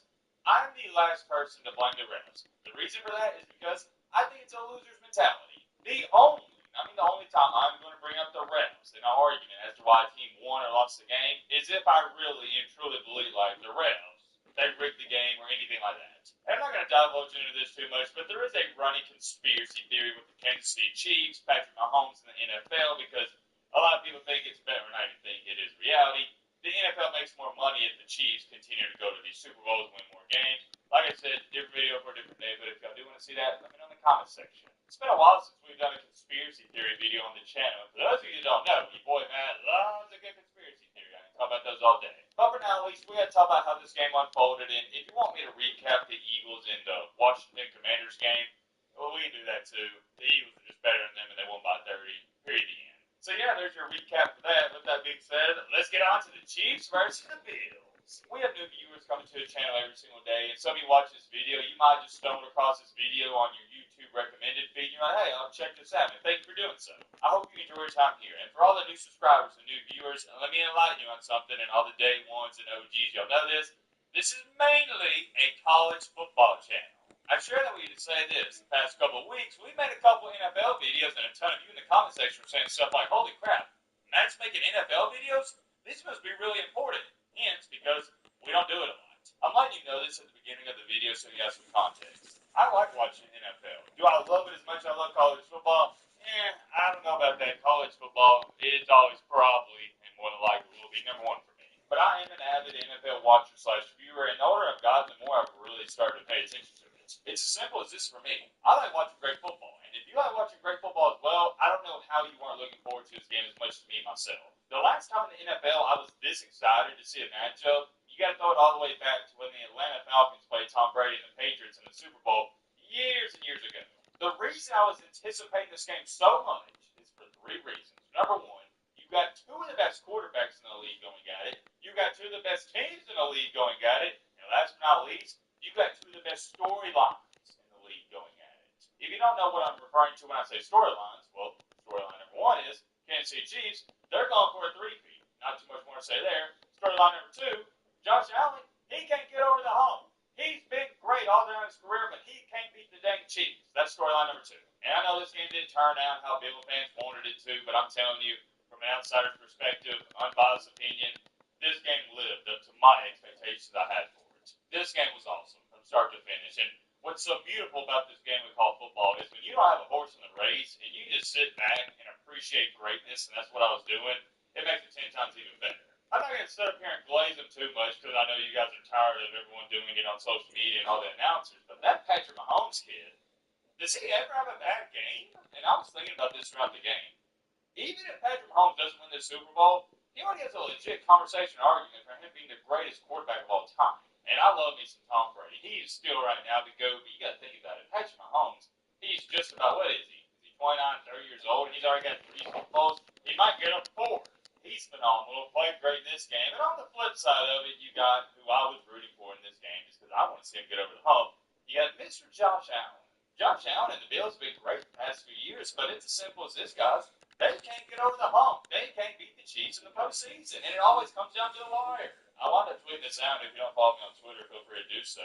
I'm the last person to blame the refs. The reason for that is because I think it's a loser's mentality. The only time I'm going to bring up the refs in an argument as to why a team won or lost the game is if I really and truly believe, like, the refs, they rigged the game or anything like that. And I'm not going to divulge into this too much, but there is a running conspiracy theory with the Kansas City Chiefs, Patrick Mahomes, and the NFL, because a lot of people think it's better, and I even think it is reality. The NFL makes more money if the Chiefs continue to go to these Super Bowls and win more games. Like I said, different video for a different day, but if y'all do want to see that, let me know in the comment section. It's been a while since we've done a conspiracy theory video on the channel. For those of you who don't know, your boy Matt loves a good conspiracy theory. I can talk about those all day. But for now, at least, we got to talk about how this game unfolded. And if you want me to recap the Eagles and the Washington Commanders game, well, we can do that too. The Eagles are just better than them, and they won by 30. Period. The end. So yeah, there's your recap for that. With that being said, let's get on to the Chiefs versus the Bills. We have new viewers coming to the channel every single day, and some of you watch this video, you might just stumble across this video on your YouTube recommended feed. You're like, hey, I'll check this out, and thank you for doing so. I hope you enjoy your time here. And for all the new subscribers and new viewers, let me enlighten you on something, and all the day ones and OGs, y'all know this. This is mainly a college football channel. I'm sure that we need to say this. The past couple of weeks, we made a couple NFL videos, and a ton of you in the comment section were saying stuff like, holy crap, Matt's making NFL videos? These must be really important. Hence, because we don't do it a lot. I'm letting you know this at the beginning of the video so you have some context. I like watching NFL. Do I love it as much as I love college football? I don't know about that. College football is always probably, and more than likely will be, number one for me. But I am an avid NFL watcher / viewer, and the older I've gotten, the more I've really started to pay attention to it. It's as simple as this for me. I like watching great football, and if you like watching great football as well, I don't know how you weren't looking forward to this game as much as me myself. The last time in the NFL I was this excited to see a matchup, you got to throw it all the way back to when the Atlanta Falcons played Tom Brady and the Patriots in the Super Bowl years and years ago. The reason I was anticipating this game so much is for 3 reasons. Number one, you got 2 of the best quarterbacks in the league going at it. You got 2 of the best teams in the league going at it. And last but not least, you got 2 of the best storylines in the league going at it. If you don't know what I'm referring to when I say storylines, well, storyline number 1 is Kansas City Chiefs. They're going for a 3-peat. Not too much more to say there. Storyline number 2, Josh Allen, he can't get over the hump. He's been great all throughout his career, but he can't beat the dang Chiefs. That's storyline number 2. And I know this game didn't turn out how Bill fans wanted it to, but I'm telling you, from an outsider's perspective, unbiased opinion, this game lived up to my expectations I had for it. This game was awesome from start to finish. And what's so beautiful about this game we call football is when you don't have a horse in the race and you just sit back and appreciate greatness, and that's what I was doing, it makes it 10 times even better. I'm not going to sit up here and glaze them too much because I know you guys are tired of everyone doing it on social media and all the announcers, but that Patrick Mahomes kid, does he ever have a bad game? And I was thinking about this throughout the game. Even if Patrick Mahomes doesn't win this Super Bowl, he already has a legit conversation argument for him being the greatest quarterback of all time. And I love me some Tom Brady. He's still right now the GOAT, but you got to think about it. Patrick Mahomes, he's just about, what is he? Is he 29, 30 years old? He's already got 3 Super Bowls. He might get up 4. He's phenomenal, played great in this game. And on the flip side of it, you got who I was rooting for in this game, just because I want to see him get over the hump. You got Mr. Josh Allen. Josh Allen and the Bills have been great the past few years, but it's as simple as this, guys. They can't get over the hump. They can't beat the Chiefs in the postseason, and it always comes down to the wire. I want to tweet this out. If you don't follow me on Twitter, feel free to do so.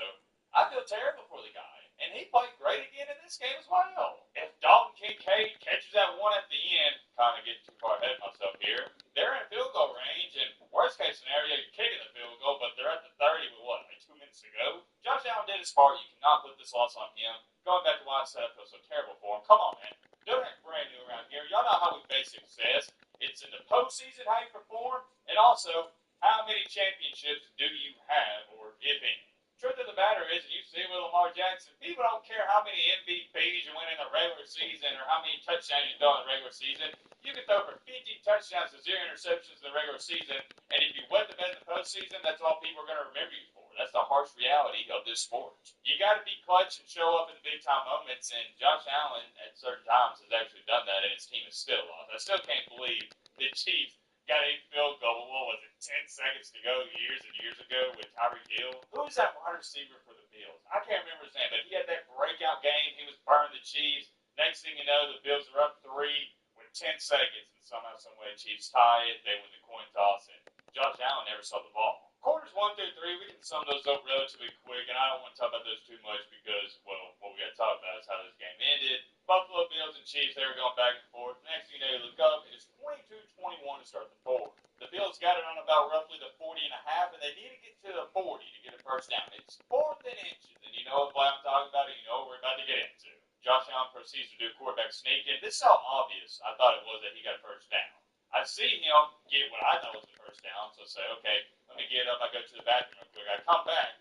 I feel terrible for the guy, and he played great again in this game as well. If Dalton Kincaid catches that one at the end, kind of getting too far ahead of myself here, they're in field goal range, and worst case scenario, you're kicking the field goal, but they're at the 30 with what, like 2 minutes to go? Josh Allen did his part. You cannot put this loss on him. Going back to why I said I feel so terrible for him. Come on, man. Doing it brand new around here. Y'all know how we base success. It's in the postseason how you perform, and also how many championships do you have, or if any. Truth of the matter is, you see with Lamar Jackson, people don't care how many MVPs you win in the regular season or how many touchdowns you throw in the regular season. You can throw for 50 touchdowns to 0 interceptions in the regular season, and if you wet the bed in the postseason, that's all people are going to remember you for. That's the harsh reality of this sport. You got to be clutch and show up in the big time moments, and Josh Allen at certain times has actually done that, and his team is still lost. I still can't believe the Chiefs got a field goal, what was it, 10 seconds to go years and years ago with Tyreek Hill. Who was that wide receiver for the Bills? I can't remember his name, but he had that breakout game. He was burning the Chiefs. Next thing you know, the Bills are up 3 with 10 seconds, and somehow, some way, Chiefs tie it. They win the coin toss, and Josh Allen never saw the ball. Quarters 1 through 3, we can sum those up relatively quick, and I don't want to talk about those too much because, well, what we got to talk about is how this game ended. Buffalo Bills and Chiefs, they were going back and forth. Next thing you know, you look up, it's 22-21 to start the 4th. The Bills got it on about roughly the 40 and a half, and they need to get to the 40 to get a first down. It's 4th and inches, and you know what play I'm talking about, and you know what we're about to get into. Josh Allen proceeds to do a quarterback sneak, and this is how obvious I thought it was that he got a first down. I see him get what I thought was the first down, so I say, okay, let me get up. I go to the bathroom real quick. I come back,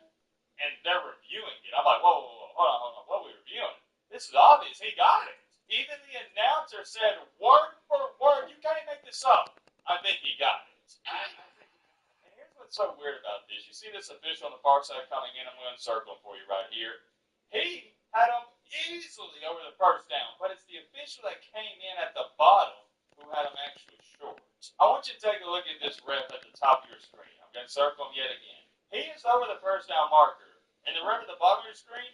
and they're reviewing it. I'm like, whoa, hold on, what are we reviewing? This is obvious. He got it. Even the announcer said, word for word, you can't make this up. I think he got it. And here's what's so weird about this. You see this official on the far side coming in. I'm going to circle him for you right here. He had him easily over the first down, but it's the official that came in at the bottom who had him actually short. I want you to take a look at this ref at the top of your screen. I'm going to circle him yet again. He is over the first down marker, and the ref at the bottom of your screen,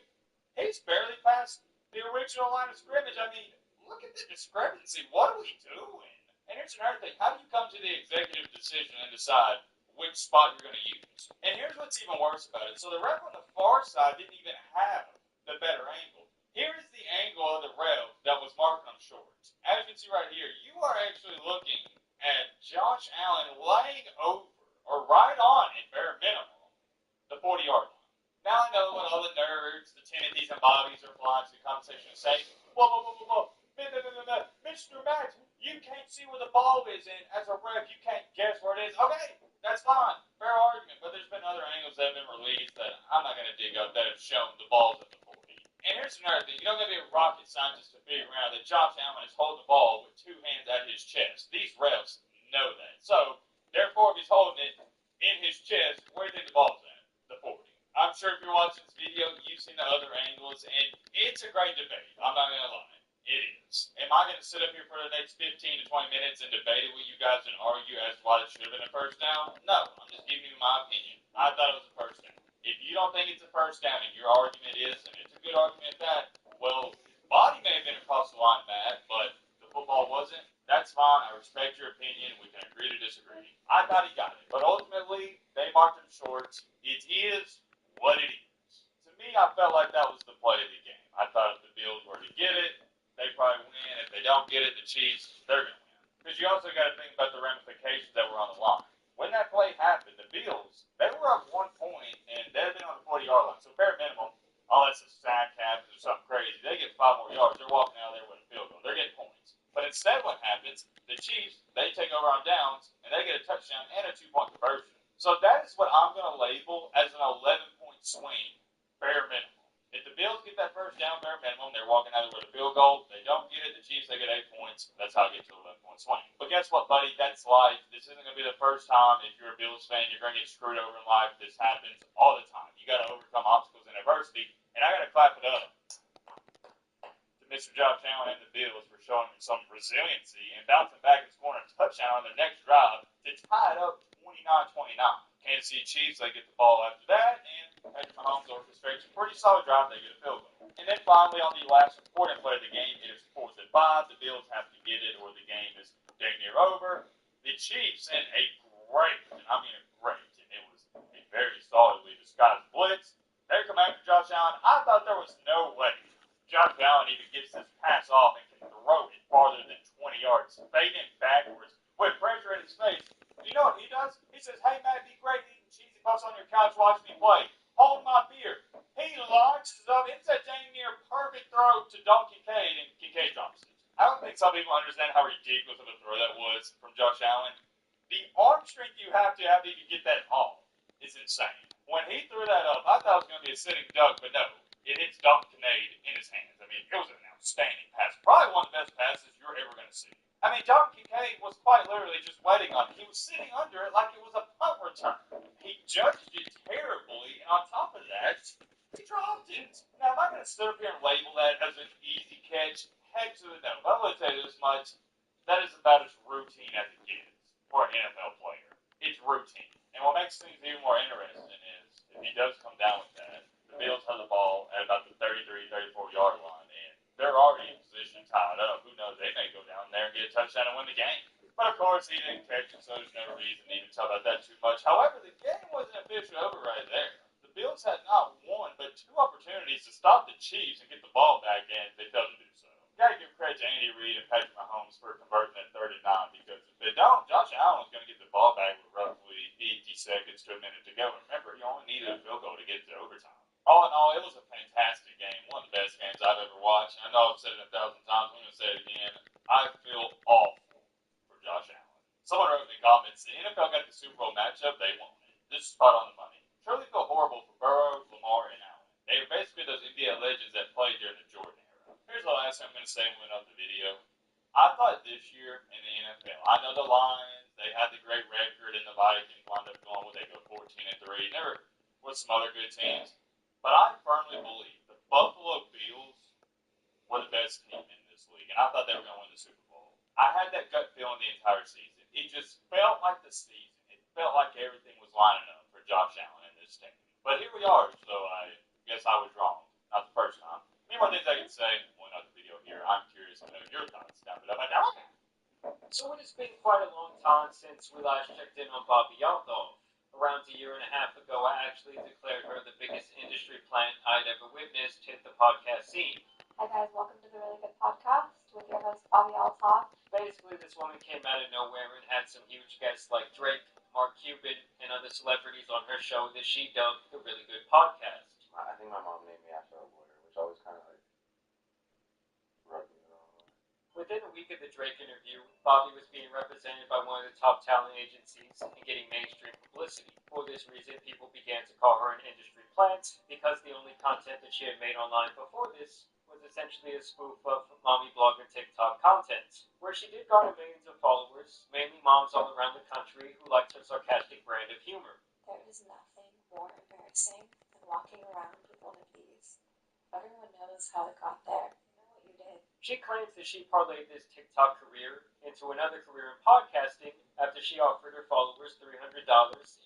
he's barely past the original line of scrimmage. I mean, look at the discrepancy. What are we doing? And here's another thing. How do you come to the executive decision and decide which spot you're going to use? And here's what's even worse about it. So the ref on the far side didn't even have the better angle. Here's the angle of the ref that was marking him short. As you can see right here, you are actually looking at Josh Allen laying over, or right on, at bare minimum, the 40-yard line. Now I know what all the nerds, the Timothys and Bobbies are flying to the conversation and say, whoa, Mr. Max, you can't see where the ball is, and as a ref, you can't guess where it is. Okay, that's fine. Fair argument, but there's been other angles that have been released that I'm not going to dig up that have shown the ball's at the 40. And here's another thing. You don't got to be a rocket scientist to figure out that Josh Allen is holding the ball with 2 hands at his chest. These refs know that. So, therefore, if he's holding it in his chest, where do you think the ball's at? The 40. I'm sure if you're watching this video, you've seen the other angles, and it's a great debate. I'm not going to lie. It is. Am I going to sit up here for the next 15 to 20 minutes and debate it with you guys and argue as to why it should have been a first down? No. I'm just giving you my opinion. I thought it was a first down. If you don't think it's a first down and your argument is, and it's a good argument at that, well, his body may have been across the line bad, but the football wasn't. That's fine. I respect your opinion. We can agree to disagree. I thought he got it. But ultimately, they marked him short. It is what it is. To me, I felt like that was the play of the game. I thought if the Bills were to get it, they probably win. If they don't get it, the Chiefs, they're going to win. Because you also got to think about the ramifications that were on the line. When that play happened, the Bills, they were up 1 point, and they'd been on the 40-yard line. So, bare minimum, unless a sack happens or something crazy, they get 5 more yards. They're walking out of there with a field goal. They're getting points. But instead what happens, the Chiefs, they take over on downs, and they get a touchdown and a 2-point conversion. So that is what I'm going to label as an 11-point swing, bare minimum. If the Bills get that first down bare minimum, they're walking out of with a field goal. They don't get it, the Chiefs, they get 8 points. That's how I get to 11-point swing. But guess what, buddy? That's life. This isn't going to be the first time. If you're a Bills fan, you're going to get screwed over in life. This happens all the time. You got to overcome obstacles and adversity. And I got to clap it up to Mr. Josh Allen and the Bills for showing them some resiliency and bouncing back and scoring a touchdown on their next drive to tie it up 29-29. Kansas City Chiefs, they get the ball after that, and Patrick Mahomes orchestrates a pretty solid drive. They get a field goal. And then finally, on the last important play of the game, it is 4th and 5. The Bills have to get it, or the game is dang near over. The Chiefs sent a great, and I mean a great, and it was a very solidly disguised blitz. They come after Josh Allen. I thought there was no way Josh Allen even gets this pass off and can throw it farther than 20 yards, fading backwards with pressure in his face. You know what he does? He says, "Hey, man, be great eating cheesy puffs on your couch watching me play. Hold my beer." He launches up. It's a dang near perfect throw to Don Kincaid, and Kincaid drops it. I don't think some people understand how ridiculous of a throw that was from Josh Allen. The arm strength you have to even get that off is insane. When he threw that up, I thought it was going to be a sitting duck, but no. It hits Don Kincaid in his hands. I mean, it was an outstanding pass. Probably one of the best passes you're ever going to see. I mean, Don Kincaid was quite literally just waiting on it. He was sitting under it like it was a punt return. He judged it terribly, and on top of that, he dropped it. Now, am I going to sit up here and label that as an easy catch? Heck to the no. But I'm going to tell you this much. That is about as routine as it gets for an NFL player. It's routine. And what makes things even more interesting is, if he does come down with that, the Bills have the ball at about the 33, 34-yard line, and they're already in position tied up. Who knows? They may go down there and get a touchdown and win the game. But, of course, he didn't catch it, so there's no reason to even talk about that too much. However, the game wasn't officially over right there. The Bills had not one, but 2 opportunities to stop the Chiefs and get the ball back, and they failed to do so. Got to give credit to Andy Reid and Patrick Mahomes for converting that 3rd and 9, because if they don't, Josh Allen was going to get the ball back with roughly 50 seconds to a minute to go. Remember, you only needed a field goal to get to overtime. All in all, it was a fantastic game. One of the best games I've ever watched. I know I've said it 1,000 times. I'm going to say it again. I feel awful for Josh Allen. Someone wrote in the comments, the NFL got the Super Bowl matchup. They won it. This is spot on the money. Truly feel horrible for Burrow, Lamar, and Allen. They are basically those NBA legends that played during the Jordan era. Here's the last thing I'm going to say when we went up the video. I thought this year in the NFL, I know the Lions, they had the great record, and the Vikings wound up going where they go 14-3. There was some other good teams. But I firmly believe the Buffalo Bills were the best team in this league, and I thought they were going to win the Super Bowl. I had that gut feeling the entire season. It just felt like the season. It felt like everything was lining up for Josh Allen and this team. But here we are, so I guess I was wrong. Not the first time. Many more things I can say when another video here. I'm curious to know your thoughts down below. So it has been quite a long time since we last checked in on Bobby Althoff. Around a year and a half ago, I actually declared her the biggest industry plant I'd ever witnessed hit the podcast scene. Hi guys, welcome to the Really Good Podcast with your host Bobby Althoff. Basically, this woman came out of nowhere and had some huge guests like Drake, Mark Cuban, and other celebrities on her show that she dubbed the Really Good Podcast. I think my mom named me after a lawyer, which always kind of like rubbed me the wrong way. Within a week of the Drake interview, Bobby was being represented by one of the top talent agencies and getting mainstream publicity. For this reason, people began to call her an industry plant because the only content that she had made online before this was essentially a spoof of mommy blog and TikTok content, where she did garner millions of followers, mainly moms all around the country who liked her sarcastic brand of humor. There is nothing more embarrassing than walking around with one of these. Everyone knows how it got there. You know what you did. She claims that she parlayed this TikTok career into another career in podcasting after she offered her followers $300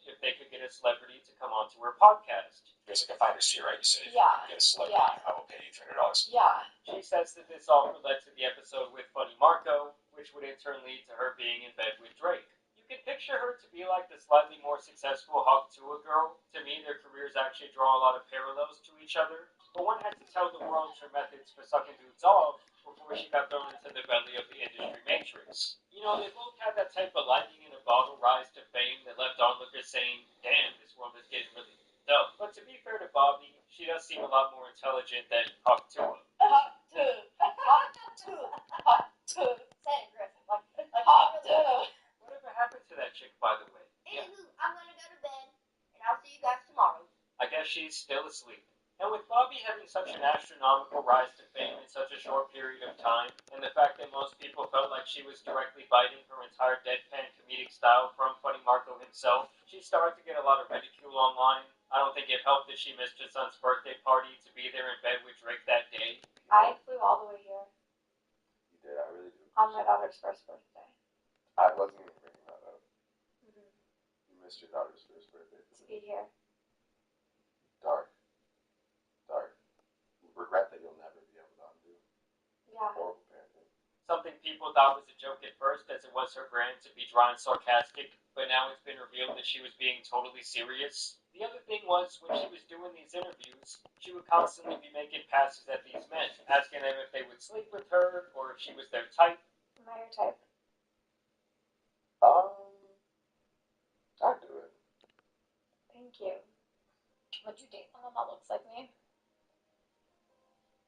if they could get a celebrity to come onto her podcast. There's like a finder's fee, right? You say if Yeah, you get a celebrity, yeah. I will pay you $300. Yeah. She says that this offer led to the episode with Funny Marco, which would in turn lead to her being in bed with Drake. You can picture her to be like the slightly more successful Hawk Tuah girl. To me, their careers actually draw a lot of parallels to each other, but one had to tell the world her methods for sucking dudes off before she got thrown into the belly of the industry matrix. You know, they both had that type of lightning in a bottle rise to fame that left onlookers saying, damn, this world is getting really dope. But to be fair to Bobby, she does seem a lot more intelligent than Hawk Tuah. Hot too. Hot too. Hot too. Say it, Griffin. Like hot too. Whatever happened to that chick, by the way? Anywho, I'm gonna go to bed, and I'll see you guys tomorrow. I guess she's still asleep. And with Bobby having such an astronomical rise to fame in such a short period of time, and the fact that most people felt like she was directly biting her entire deadpan comedic style from Funny Marco himself, she started to get a lot of ridicule online. I don't think it helped that she missed her son's birthday party to be there in bed with Drake that day. I flew all the way here You did, I really do. on my daughter's first birthday. I wasn't even bringing that up. You missed your daughter's first birthday. To be here. Dark. Dark. Regret that you'll never be able to undo. Yeah. Horrible parenting. Something people thought was a joke at first, as it was her brand to be dry and sarcastic, but now it's been revealed that she was being totally serious. The other thing was, when she was doing these interviews, she would constantly be making passes at these men, asking them if they would sleep with her, or if she was their type. Am I your type? I'd do it. Thank you. Would you date someone that looks like me?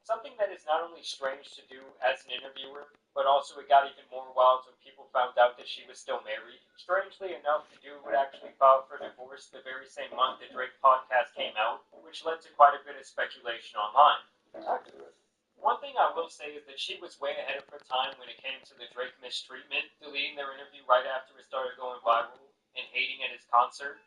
Something that is not only strange to do as an interviewer, but also it got even more wild when people found out that she was still married. Strangely enough, the dude would actually file for divorce the very same month the Drake podcast came out, which led to quite a bit of speculation online. I'd do it. One thing I will say is that she was way ahead of her time when it came to the Drake mistreatment, deleting their interview right after it started going viral, and hating at his concert.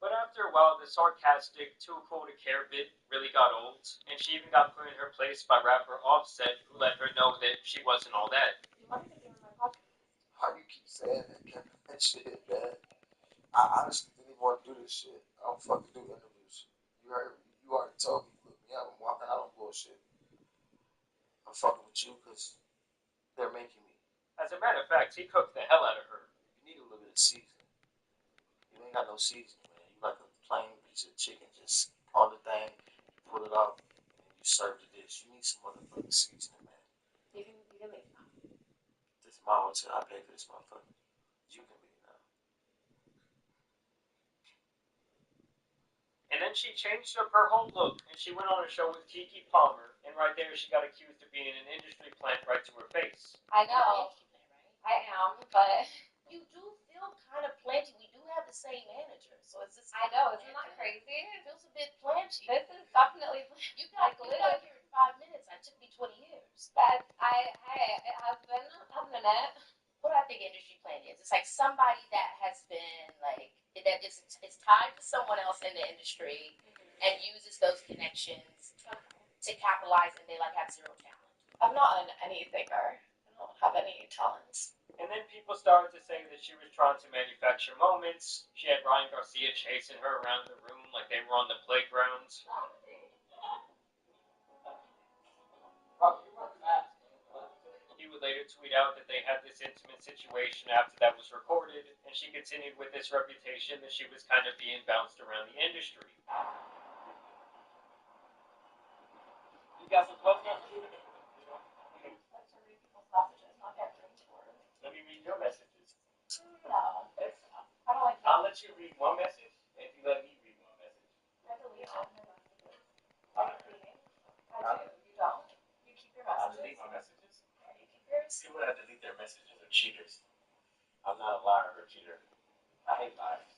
But after a while, the sarcastic, too cool to care bit really got old, and she even got put in her place by rapper Offset, who let her know that she wasn't all that. You want me to be on my podcast? How you keep saying that shit, man? I honestly didn't even want to do this shit. I don't fucking do interviews. You already told me. Look me up. I'm walking out on bullshit. I'm fucking with you because they're making me. As a matter of fact, he cooked the hell out of her. You need a little bit of seasoning. You ain't got no seasoning, man. You like a plain piece of chicken. Just on the thing, pull it out, and you serve the dish. You need some motherfucking seasoning, man. You can leave now. This is my hotel. I pay for this motherfucker. You can be now. And then she changed up her whole look, and she went on a show with Keke Palmer, and right there she got accused of being an industry plant right to her face. I know. I am, but You do feel kind of planty. We do have the same manager, so it's just. I know, isn't that crazy? It feels a bit planty. This is definitely You got here in 5 minutes. It took me 20 years. but it has been a minute. What do I think industry plant is? It's like somebody that has been like that is it's tied to someone else in the industry and uses those connections to capitalize, and they like have zero talent. I'm not any thinker. I don't have any talents. And then people started to say that she was trying to manufacture moments. She had Ryan Garcia chasing her around the room like they were on the playground. He would later tweet out that they had this intimate situation after that was recorded, and she continued with this reputation that she was kind of being bounced around the industry. You got some questions? Let's read people's messages, not get cringe-worthy. Let me read your messages. No. I don't like I'll let you read one message if you let me read one message. I delete all my messages. Are you reading? I do. You don't. You keep your I'll messages. delete my messages. You keep yours. People that delete their messages are cheaters. I'm not a liar or a cheater. I hate liars.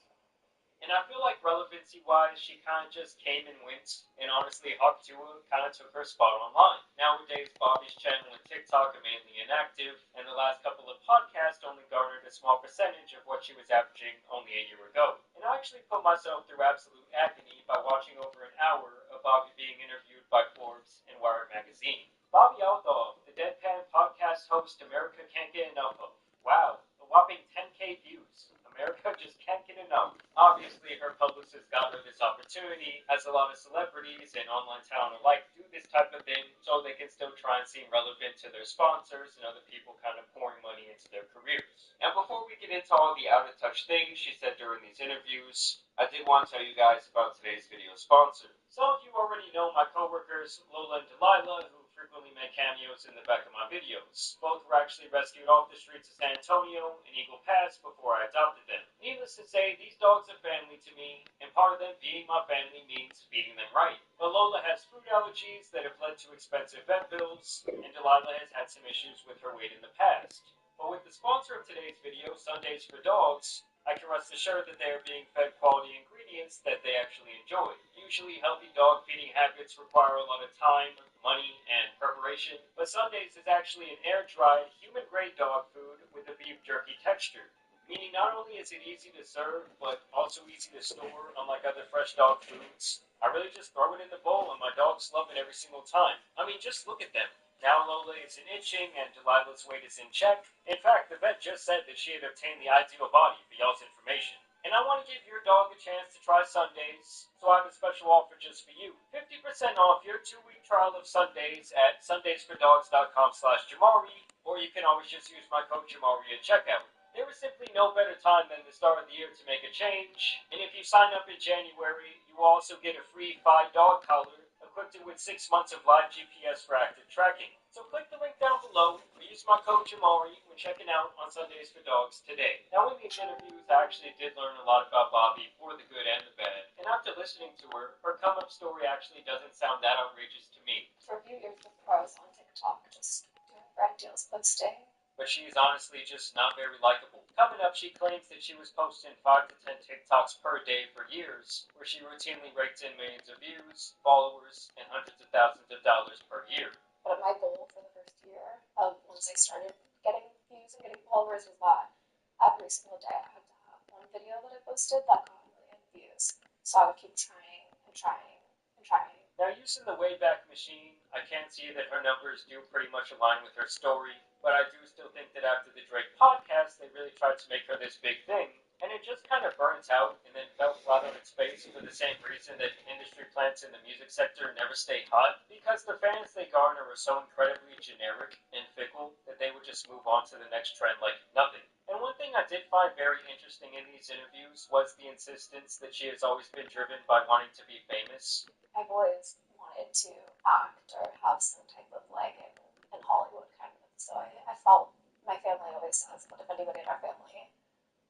And I feel like relevancy-wise, she kind of just came and went, and honestly, Hawk Tua kind of took her spot online. Nowadays, Bobby's channel and TikTok are mainly inactive, and the last couple of podcasts only garnered a small percentage of what she was averaging only a year ago. And I actually put myself through absolute agony by watching over an hour of Bobby being interviewed by Forbes and Wired magazine. Bobby Outlaw, the deadpan podcast host America can't get enough of. Wow, a whopping 10K views. America just can't get enough. Obviously, her publicist got her this opportunity, as a lot of celebrities and online talent alike do this type of thing, so they can still try and seem relevant to their sponsors and other people kind of pouring money into their careers. Now, before we get into all the out-of-touch things she said during these interviews, I did want to tell you guys about today's video sponsor. Some of you already know my coworkers, Lola and Delilah, who frequently make cameos in the back of my videos. Both were actually rescued off the streets of San Antonio and Eagle Pass before I adopted them. Needless to say, these dogs are family to me, and part of them being my family means feeding them right. But Lola has food allergies that have led to expensive vet bills, and Delilah has had some issues with her weight in the past. But with the sponsor of today's video, Sundays for Dogs, I can rest assured that they are being fed quality ingredients that they actually enjoy. Usually, healthy dog feeding habits require a lot of time, money, and preparation, but Sundays is actually an air-dried, human-grade dog food with a beef jerky texture. Meaning not only is it easy to serve, but also easy to store, unlike other fresh dog foods. I really just throw it in the bowl and my dogs love it every single time. I mean, just look at them. Now Lola isn't itching and Delilah's weight is in check. In fact, the vet just said that she had obtained the ideal body for y'all's information. And I want to give your dog a chance to try Sundays, so I have a special offer just for you. 50% off your 2-week trial of Sundays at sundaysfordogs.com/Jamari, or you can always just use my code Jamari at checkout. There is simply no better time than the start of the year to make a change, and if you sign up in January, you will also get a free 5 dog collar equipped with 6 months of live GPS for active tracking. So click the link down below or use my code Jamari when checking out on Sundays for Dogs today. Now in these interviews, I actually did learn a lot about Bobby for the good and the bad, and after listening to her, her come-up story actually doesn't sound that outrageous to me. For a few years before I was on TikTok, just doing brand deals, posting. But she is honestly just not very likable. Coming up, she claims that she was posting 5 to 10 TikToks per day for years, where she routinely raked in millions of views, followers, and hundreds of thousands of dollars per year. But my goal for the first year of once I started getting views and getting followers was that every single day I had to have one video that I posted that got a million views. So I would keep trying and trying and trying. Now, using the Wayback Machine, I can see that her numbers do pretty much align with her story, but I do still think that after the Drake podcast, they really tried to make her this big thing, and it just kind of burns out and then fell flat on its face for the same reason that industry plants in the music sector never stay hot, because the fans they garner are so incredibly generic and fickle that they would just move on to the next trend like nothing. And one thing I did find very interesting in these interviews was the insistence that she has always been driven by wanting to be famous. I've always wanted to act or have some type of leg in Hollywood kind of. So I felt, my family always says, but if anybody in our family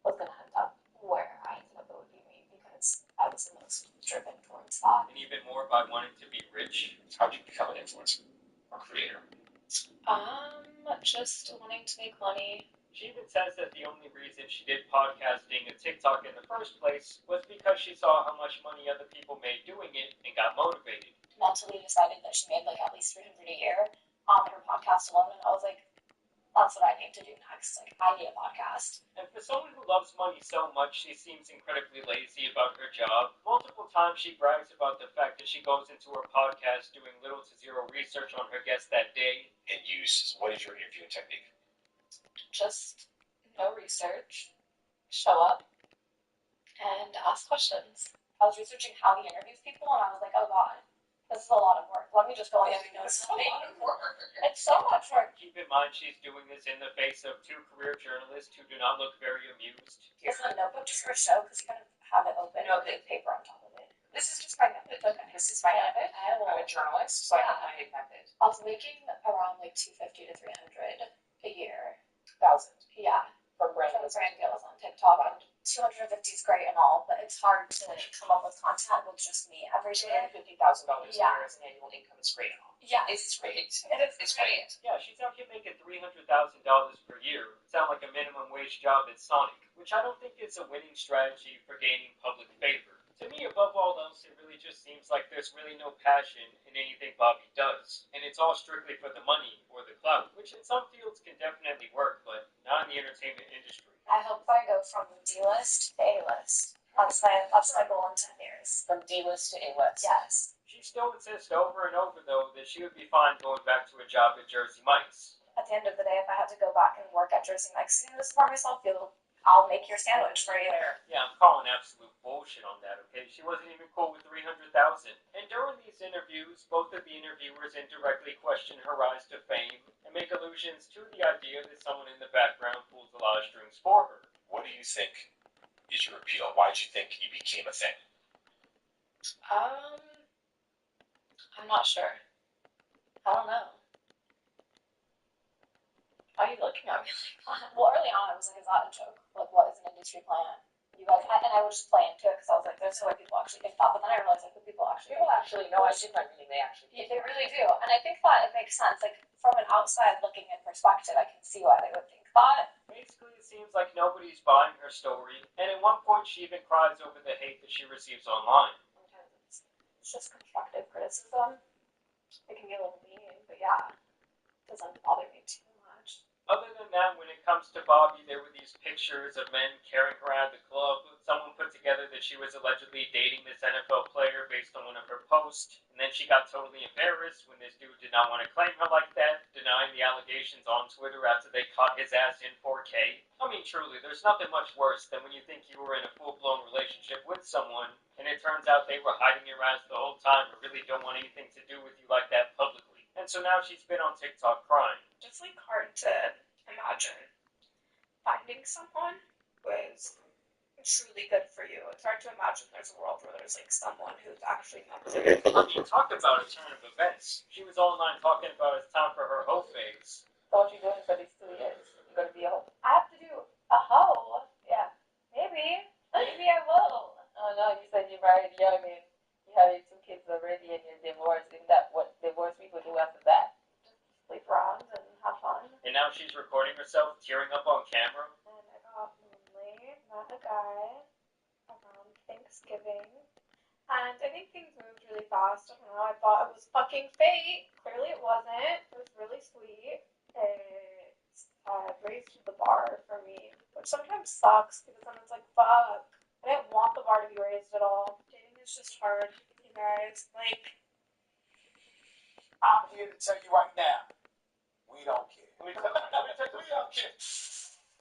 was going to end up where I ended up, it would be me, because I was the most driven towards that. And even more by wanting to be rich. How'd you become an influencer or creator? Just wanting to make money. She even says that the only reason she did podcasting and TikTok in the first place was because she saw how much money other people made doing it and got motivated. Mentally decided that she made like at least $300 a year on her podcast alone, and I was like, that's what I need to do next. Like, I need a podcast. And for someone who loves money so much, she seems incredibly lazy about her job. Multiple times she brags about the fact that she goes into her podcast doing little to zero research on her guest that day. And what is your interviewing technique? Just no research, show up, and ask questions. I was researching how he interviews people, and I was like, oh god, this is a lot of work. Let me just go ahead and notes. It's so much work. Keep in mind she's doing this in the face of 2 career journalists who do not look very amused. Is the notebook just for show? Because you kind of have it open with paper on top of it. This is just my method. Okay. This is my method. I'm a journalist, so I have my method. I was making around like $250 to $300 a year. 1,000. Yeah. From brand deals on TikTok. And 250 is great and all, but it's hard to come up with content with just me every day. $250,000 a year as an annual income is great and all. Yeah. It's great. It's great. Yeah, she's out here making $300,000 per year. Sound like a minimum wage job at Sonic, which I don't think is a winning strategy for gaining public favor. To me, above all else, it really just seems like there's really no passion in anything Bobby does. And it's all strictly for the money or the clout, which in some fields can definitely work, but not in the entertainment industry. I hope I go from D-list to A-list. That's my goal in 10 years. From D-list to A-list. Yes. She still insists over and over, though, that she would be fine going back to a job at Jersey Mike's. At the end of the day, if I had to go back and work at Jersey Mike's and just pour myself, I'll make your sandwich for you there. Yeah, I'm calling absolute bullshit on that, okay? She wasn't even cool with $300,000. And during these interviews, both of the interviewers indirectly question her rise to fame and make allusions to the idea that someone in the background pulls a lot of strings for her. What do you think is your appeal? Why did you think you became a thing? I'm not sure. I don't know. Why are you looking at me like that? Well, early on, I was like, is that a joke? Like, what is an industry plant? You guys, and I would just play into it because I was like, there's no way people actually think that. But then I realized, like, the people actually know. I did my reading. They actually Yeah, they really do. And I think that it makes sense. Like, from an outside looking in perspective, I can see why they would think But Basically, it seems like nobody's buying her story, and at one point she even cries over the hate that she receives online. sometimes it's just constructive criticism. It can be a little mean, but yeah, it doesn't bother me too much. Other than that, when it comes to Bobby, there were these pictures of men carrying her out of the club. Someone put together that she was allegedly dating this NFL player based on one of her posts, and then she got totally embarrassed when this dude did not want to claim her like that, denying the allegations on Twitter after they caught his ass in 4K. I mean, truly, there's nothing much worse than when you think you were in a full-blown relationship with someone, and it turns out they were hiding your ass the whole time or really don't want anything to do with you like that publicly. And so now she's been on TikTok crying. It's like hard to imagine finding someone who is truly good for you. It's hard to imagine there's a world where there's like someone who's actually meant to be. I mean, talk about a turn of events. She was online talking about it's time for her hoe phase. so what you doing for these 2 years? You gonna be a hoe? I have to do a hoe. Yeah, maybe. Maybe I will. Oh no, you said you're married young and you have your 2 kids already and you're divorced. Isn't that what divorced people do after that? Sleep around and have fun. And now she's recording herself tearing up on camera. And I got lonely, met a guy around Thanksgiving. And I think things moved really fast. I don't know, I thought it was fucking fate. Clearly it wasn't. It was really sweet. It raised the bar for me, which sometimes sucks because then it's like, fuck. I didn't want the bar to be raised at all. Dating is just hard, you guys. Like, I'm here to tell you right now, we don't care. We don't care.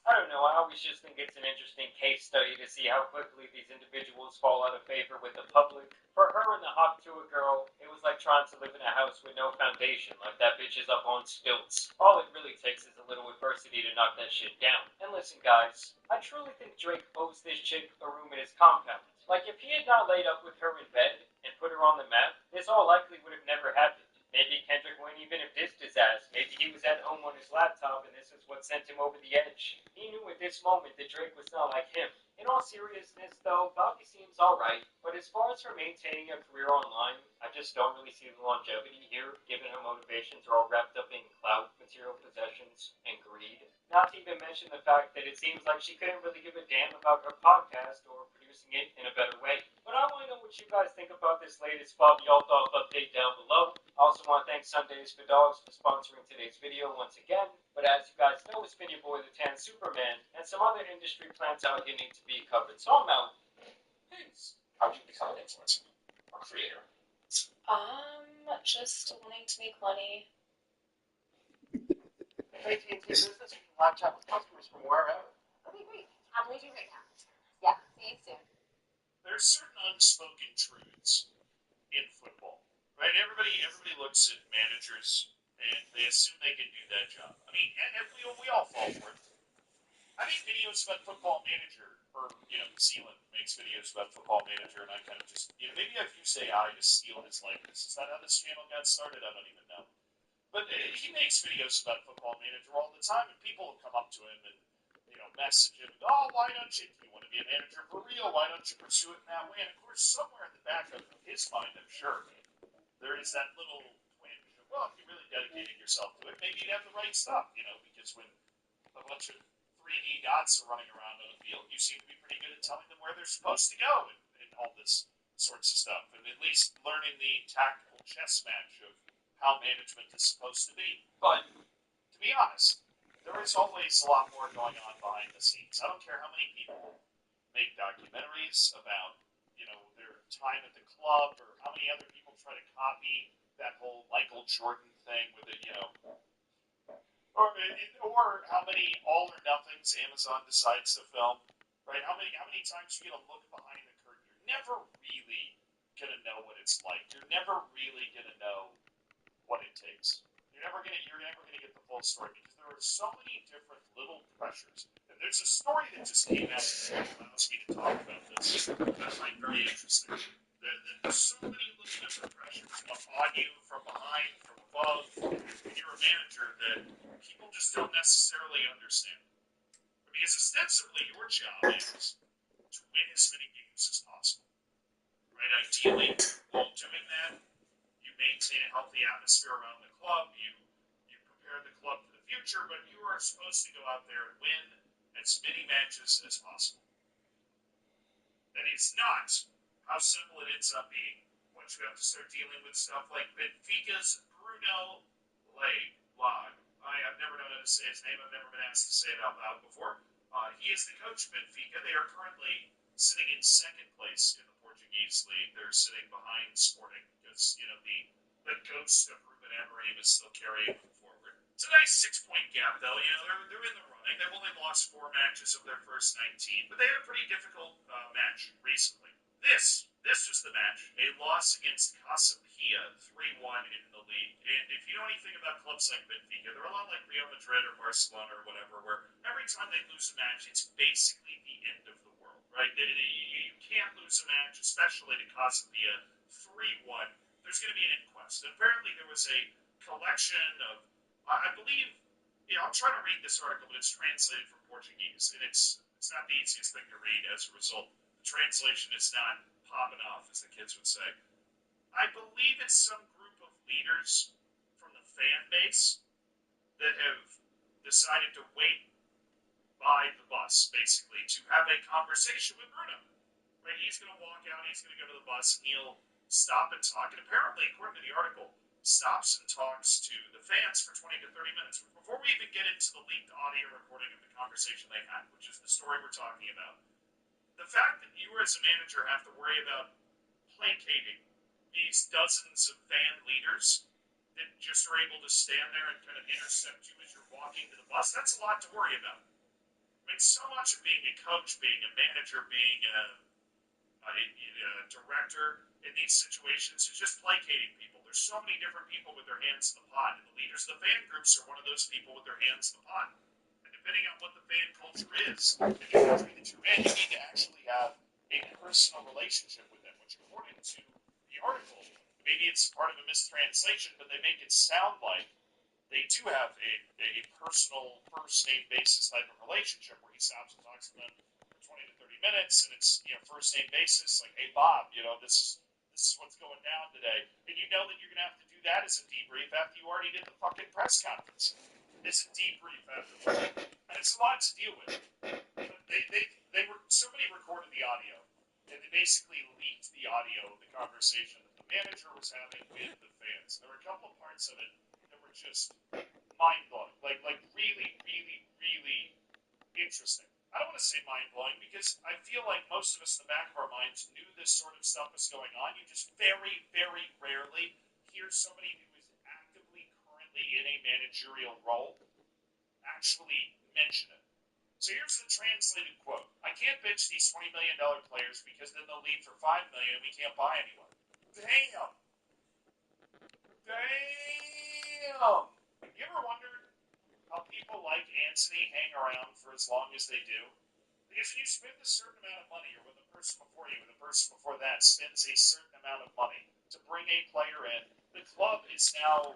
I don't know, I always just think it's an interesting case study to see how quickly these individuals fall out of favor with the public. For her and the Hawk Tuah girl, it was like trying to live in a house with no foundation, like that bitch is up on stilts. All it really takes is a little adversity to knock that shit down. And listen guys, I truly think Drake owes this chick a room in his compound. Like if he had not laid up with her in bed and put her on the map, this all likely would have never happened. Maybe Kendrick wouldn't even have dissed his ass. Maybe he was at home on his laptop and this is what sent him over the edge. He knew at this moment that Drake was not like him. In all seriousness though, Bobby seems alright, but as far as her maintaining a career online, I just don't really see the longevity here, given her motivations are all wrapped up in clout, material possessions, and greed. Not to even mention the fact that it seems like she couldn't really give a damn about her podcast or producing it in a better way. But I want to know what you guys think about this latest Bobby Althoff update down below. I also want to thank Sundays for Dogs for sponsoring today's video once again. But as you guys know, it's been your boy the Tan Superman, and some other industry plants out here need to be covered. So I'm out. Peace. How did you become an influencer or creator? just wanting to make money. AT&T business, you can live chat with customers from wherever. Okay, great. I'm leaving right now. Yeah, see you soon. There's certain unspoken truths in football, right? Everybody looks at managers and they assume they can do that job. I mean, and we all fall for it. I make videos about Football Manager, or Sealand makes videos about Football Manager, and I kind of just, maybe I've used AI to steal his likeness. Is that how this channel got started? I don't even know. But he makes videos about Football Manager all the time, and people will come up to him and message him, oh, why don't you want to be a manager for real? Why don't you pursue it in that way? And of course, somewhere in the back of his mind, I'm sure, there is that little twinge of, well, if you really dedicated yourself to it, maybe you'd have the right stuff, because when a bunch of 3D dots are running around on the field, you seem to be pretty good at telling them where they're supposed to go and all this sorts of stuff, and at least learning the tactical chess match of how management is supposed to be. But, to be honest, there is always a lot more going on behind the scenes. I don't care how many people make documentaries about, their time at the club, or how many other people try to copy that whole Michael Jordan thing with it, or how many All or Nothings Amazon decides to film, right? How many times you get a look behind the curtain? You're never really gonna know what it's like. You're never really gonna know what it takes. You're never gonna get the full story, because there are so many different little pressures. And there's a story that just came out that allows me to talk about this that I find very interesting. There's so many little different pressures on you from behind, from above, when you're a manager, that people just don't necessarily understand. Because ostensibly your job is to win as many games as possible. Right? Ideally, while doing that, you maintain a healthy atmosphere around the club, you prepare the club for the future, but you are supposed to go out there and win as many matches as possible. That is not how simple it ends up being once you have to start dealing with stuff like Benfica's Bruno Lage. I've never known how to say his name. I've never been asked to say it out loud before. He is the coach of Benfica. They are currently sitting in second place in the Portuguese league. They're sitting behind Sporting because, the ghost of Ruben Amorim is still carrying them forward. It's a nice 6-point gap, though. They're in the running. They've only lost 4 matches of their first 19, but they had a pretty difficult match recently. This was the match. A loss against Casapia, 3-1 in the league. And if you know anything about clubs like Benfica, they're a lot like Real Madrid or Barcelona or whatever, where every time they lose a match, it's basically the end of the world, right? You can't lose a match, especially to Casapia, 3-1. There's going to be an inquest. And apparently there was a collection of, I believe, I'll try to read this article, but it's translated from Portuguese, and it's not the easiest thing to read as a result. The translation is not popping off, as the kids would say. I believe it's some group of leaders from the fan base that have decided to wait by the bus, basically, to have a conversation with Bruno. Right? He's going to walk out, he's going to go to the bus, and he'll stop and talk. And apparently, according to the article, stops and talks to the fans for 20 to 30 minutes. Before we even get into the leaked audio recording of the conversation they had, which is the story we're talking about, the fact that you as a manager have to worry about placating these dozens of fan leaders that just are able to stand there and kind of intercept you as you're walking to the bus, that's a lot to worry about. I mean, so much of being a coach, being a manager, being a director in these situations is just placating people. There's so many different people with their hands in the pot, and the leaders of the fan groups are one of those people with their hands in the pot. And depending on what the fan culture is, in the country that you're in, you need to actually have a personal relationship with them, which according to the article, maybe it's part of a mistranslation, but they make it sound like they do have a personal, first-name basis type of relationship where he stops and talks to them for 20 to 30 minutes, and it's first-name basis, like, hey, Bob, this is what's going down today. And you know that you're going to have to do that as a debrief after you already did the fucking press conference. It's a debrief after. And it's a lot to deal with. Somebody recorded the audio, and they basically leaked the audio of the conversation that the manager was having with the fans. There were a couple of parts of it that were just mind-blowing. Like really, really, really interesting. I don't want to say mind-blowing because I feel like most of us in the back of our minds knew this sort of stuff was going on. You just very, very rarely hear somebody who is actively currently in a managerial role actually mention it. So here's the translated quote. I can't bench these $20 million players because then they'll leave for $5 million and we can't buy anyone. Damn! You ever wondered how people like Anthony hang around for as long as they do? Because when you spend a certain amount of money, or when the person before you, or the person before that spends a certain amount of money to bring a player in, the club is now,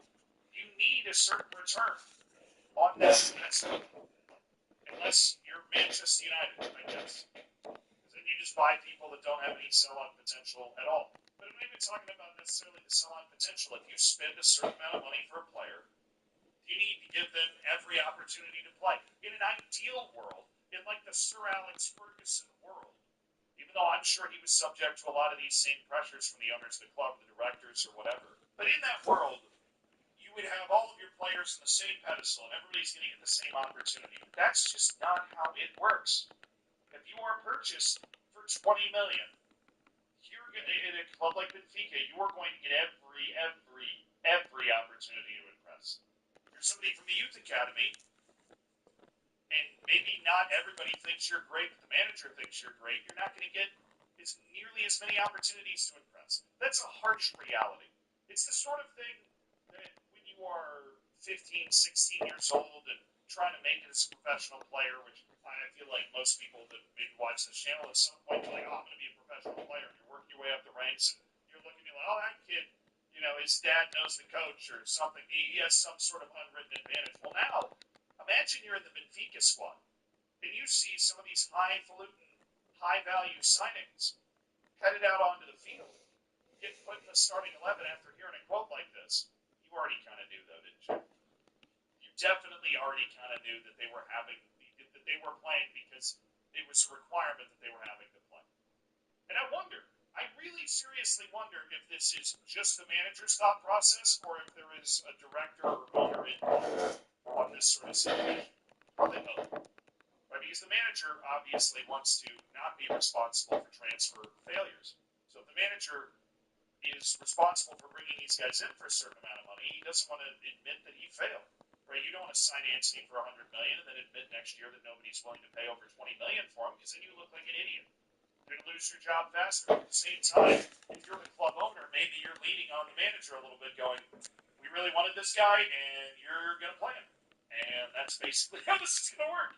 you need a certain return on that investment. Unless you're Manchester United, I guess. Because then you just buy people that don't have any sell-on potential at all. But I'm not even talking about necessarily the sell-on potential. If you spend a certain amount of money for a player, you need to give them every opportunity to play. In an ideal world, in like the Sir Alex Ferguson world, even though I'm sure he was subject to a lot of these same pressures from the owners of the club, the directors, or whatever, but in that world, you would have all of your players in the same pedestal, and everybody's going to get the same opportunity. That's just not how it works. If you are purchased for $20 million, you're going to, in a club like Benfica, you are going to get every opportunity to impress. If you're somebody from the youth academy, and maybe not everybody thinks you're great, but the manager thinks you're great, you're not going to get nearly as many opportunities to impress. That's a harsh reality. It's the sort of thing that when you are 15, 16 years old and trying to make it as a professional player, which I feel like most people that maybe watch this channel at some point are like, oh, I'm going to be a professional player. And you're working your way up the ranks, and you're looking at me like, oh, that kid, his dad knows the coach or something. He has some sort of unwritten advantage. Well, now, imagine you're in the Benfica squad, and you see some of these highfalutin, high-value signings headed out onto the field, get put in the starting 11 after hearing a quote like this. You already kind of knew, though, didn't you? You definitely already kind of knew that they were playing because it was a requirement that they were having to play. And I really seriously wonder if this is just the manager's thought process or if there is a director or owner involved on this sort of situation. Probably both. Right? Because the manager obviously wants to not be responsible for transfer failures. So if the manager is responsible for bringing these guys in for a certain amount of money, he doesn't want to admit that he failed. Right? You don't want to sign Anthony for $100 million and then admit next year that nobody's willing to pay over $20 million for him, because then you look like an idiot. You're going to lose your job faster. At the same time, if you're the club owner, maybe you're leaning on the manager a little bit, going, "We really wanted this guy, and you're going to play him." And that's basically how this is going to work.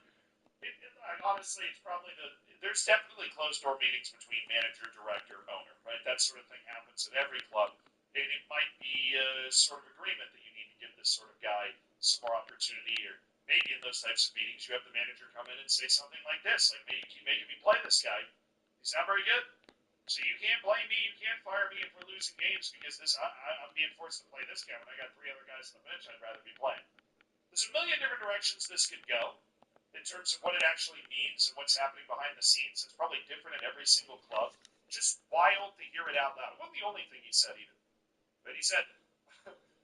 Honestly, it's probably there's definitely closed-door meetings between manager, director, owner, right? That sort of thing happens at every club. And it might be a sort of agreement that you need to give this sort of guy some more opportunity, or maybe in those types of meetings, you have the manager come in and say something like this, like, "Maybe you keep making me play this guy. He's not very good. So you can't play me, you can't fire me if we're losing games because I'm being forced to play this guy when I got 3 other guys on the bench I'd rather be playing." There's a million different directions this could go in terms of what it actually means and what's happening behind the scenes. It's probably different at every single club. Just wild to hear it out loud. It wasn't the only thing he said either. But he said,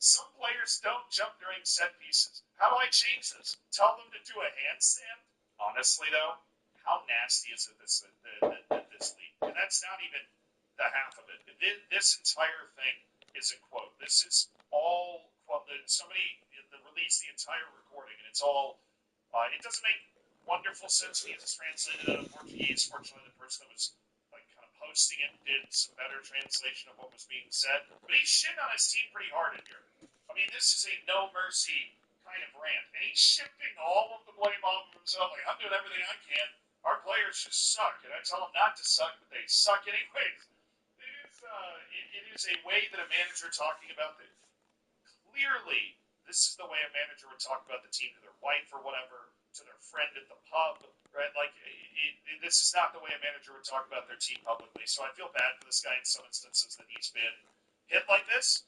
"Some players don't jump during set pieces. How do I change this? Tell them to do a handstand?" Honestly, though, how nasty is it this league? And that's not even the half of it. This entire thing is a quote. This is all quote. Somebody released the entire recording, and it's all. It doesn't make wonderful sense because it's translated out of Portuguese. Fortunately, the person that was kind of posting it did some better translation of what was being said. But he's shitting on his team pretty hard in here. I mean, this is a no mercy kind of rant, and he's shifting all of the blame off of himself. Like, "I'm doing everything I can. Our players just suck, and I tell them not to suck, but they suck anyways." It is a way that a manager talking about this. Clearly, this is the way a manager would talk about the team to their wife or whatever, to their friend at the pub, right? Like, this is not the way a manager would talk about their team publicly. So I feel bad for this guy in some instances that he's been hit like this.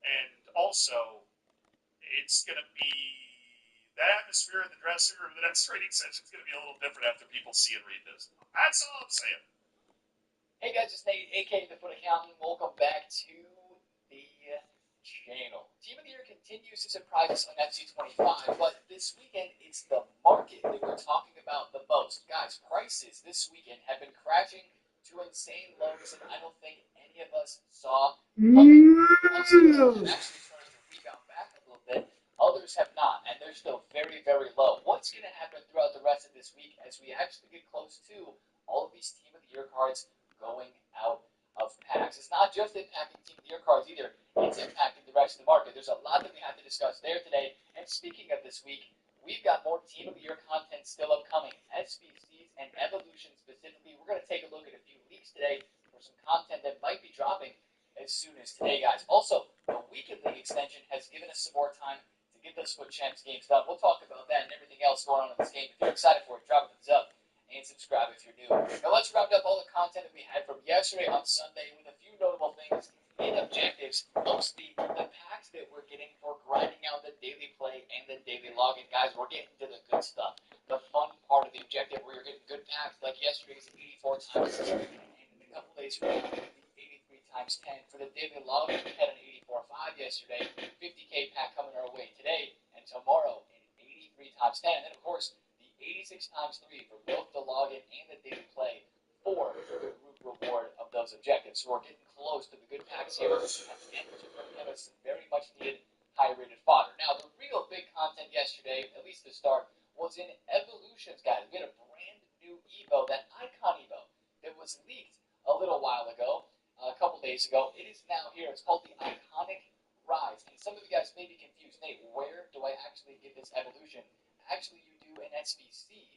And also, it's going to be that atmosphere in the dressing room, the next training session is going to be a little different after people see and read this. That's all I'm saying. Hey guys, it's Nate, aka The Foot Accountant. Welcome back to the channel. Team of the Year continues to surprise us on FC25, but this weekend it's the market that we're talking about the most. Guys, prices this weekend have been crashing to insane lows, and I don't think any of us saw coming. Some have actually started to rebound back a little bit. Others have not, and they're still very, very low. What's going to happen throughout the rest of this week as we actually get close to all of these Team of the Year cards going out of packs? It's not just impacting Team of the Year cards either. It's impacting the rest of the market. There's a lot that we have to discuss there today. And speaking of this week, we've got more Team of the Year content still upcoming. SBCs and Evolution specifically. We're going to take a look at a few leaks today for some content that might be dropping as soon as today, guys. Also, the Weekend League extension has given us some more time to get those Foot Champs games done. We'll talk about that and everything else going on in this game. If you're excited for it, drop a thumbs up and subscribe if you're new. Now let's round up all the content that we had from yesterday on Sunday with a few notable things in objectives. Mostly the packs that we're getting for grinding out the daily play and the daily login. Guys, we're getting to the good stuff. The fun part of the objective where you're getting good packs like yesterday's 84 times 10, and in a couple days we're going to the 83 times 10. For the daily login, we had an 84.5 yesterday, 50k pack coming our way today, and tomorrow an 83 times 10. And then of course, 86 times 3 for both the login and the daily play for the group reward of those objectives. So we're getting close to the good packs here at the end to give us very much needed high-rated fodder. Now, the real big content yesterday, at least to start, was in Evolutions, guys. We had a brand new Evo, that Icon Evo, that was leaked a little while ago, a couple days ago. It is now here. It's called the Iconic Rise. And some of you guys may be confused. Nate, where do I actually get this Evolution? Actually, you do an SBC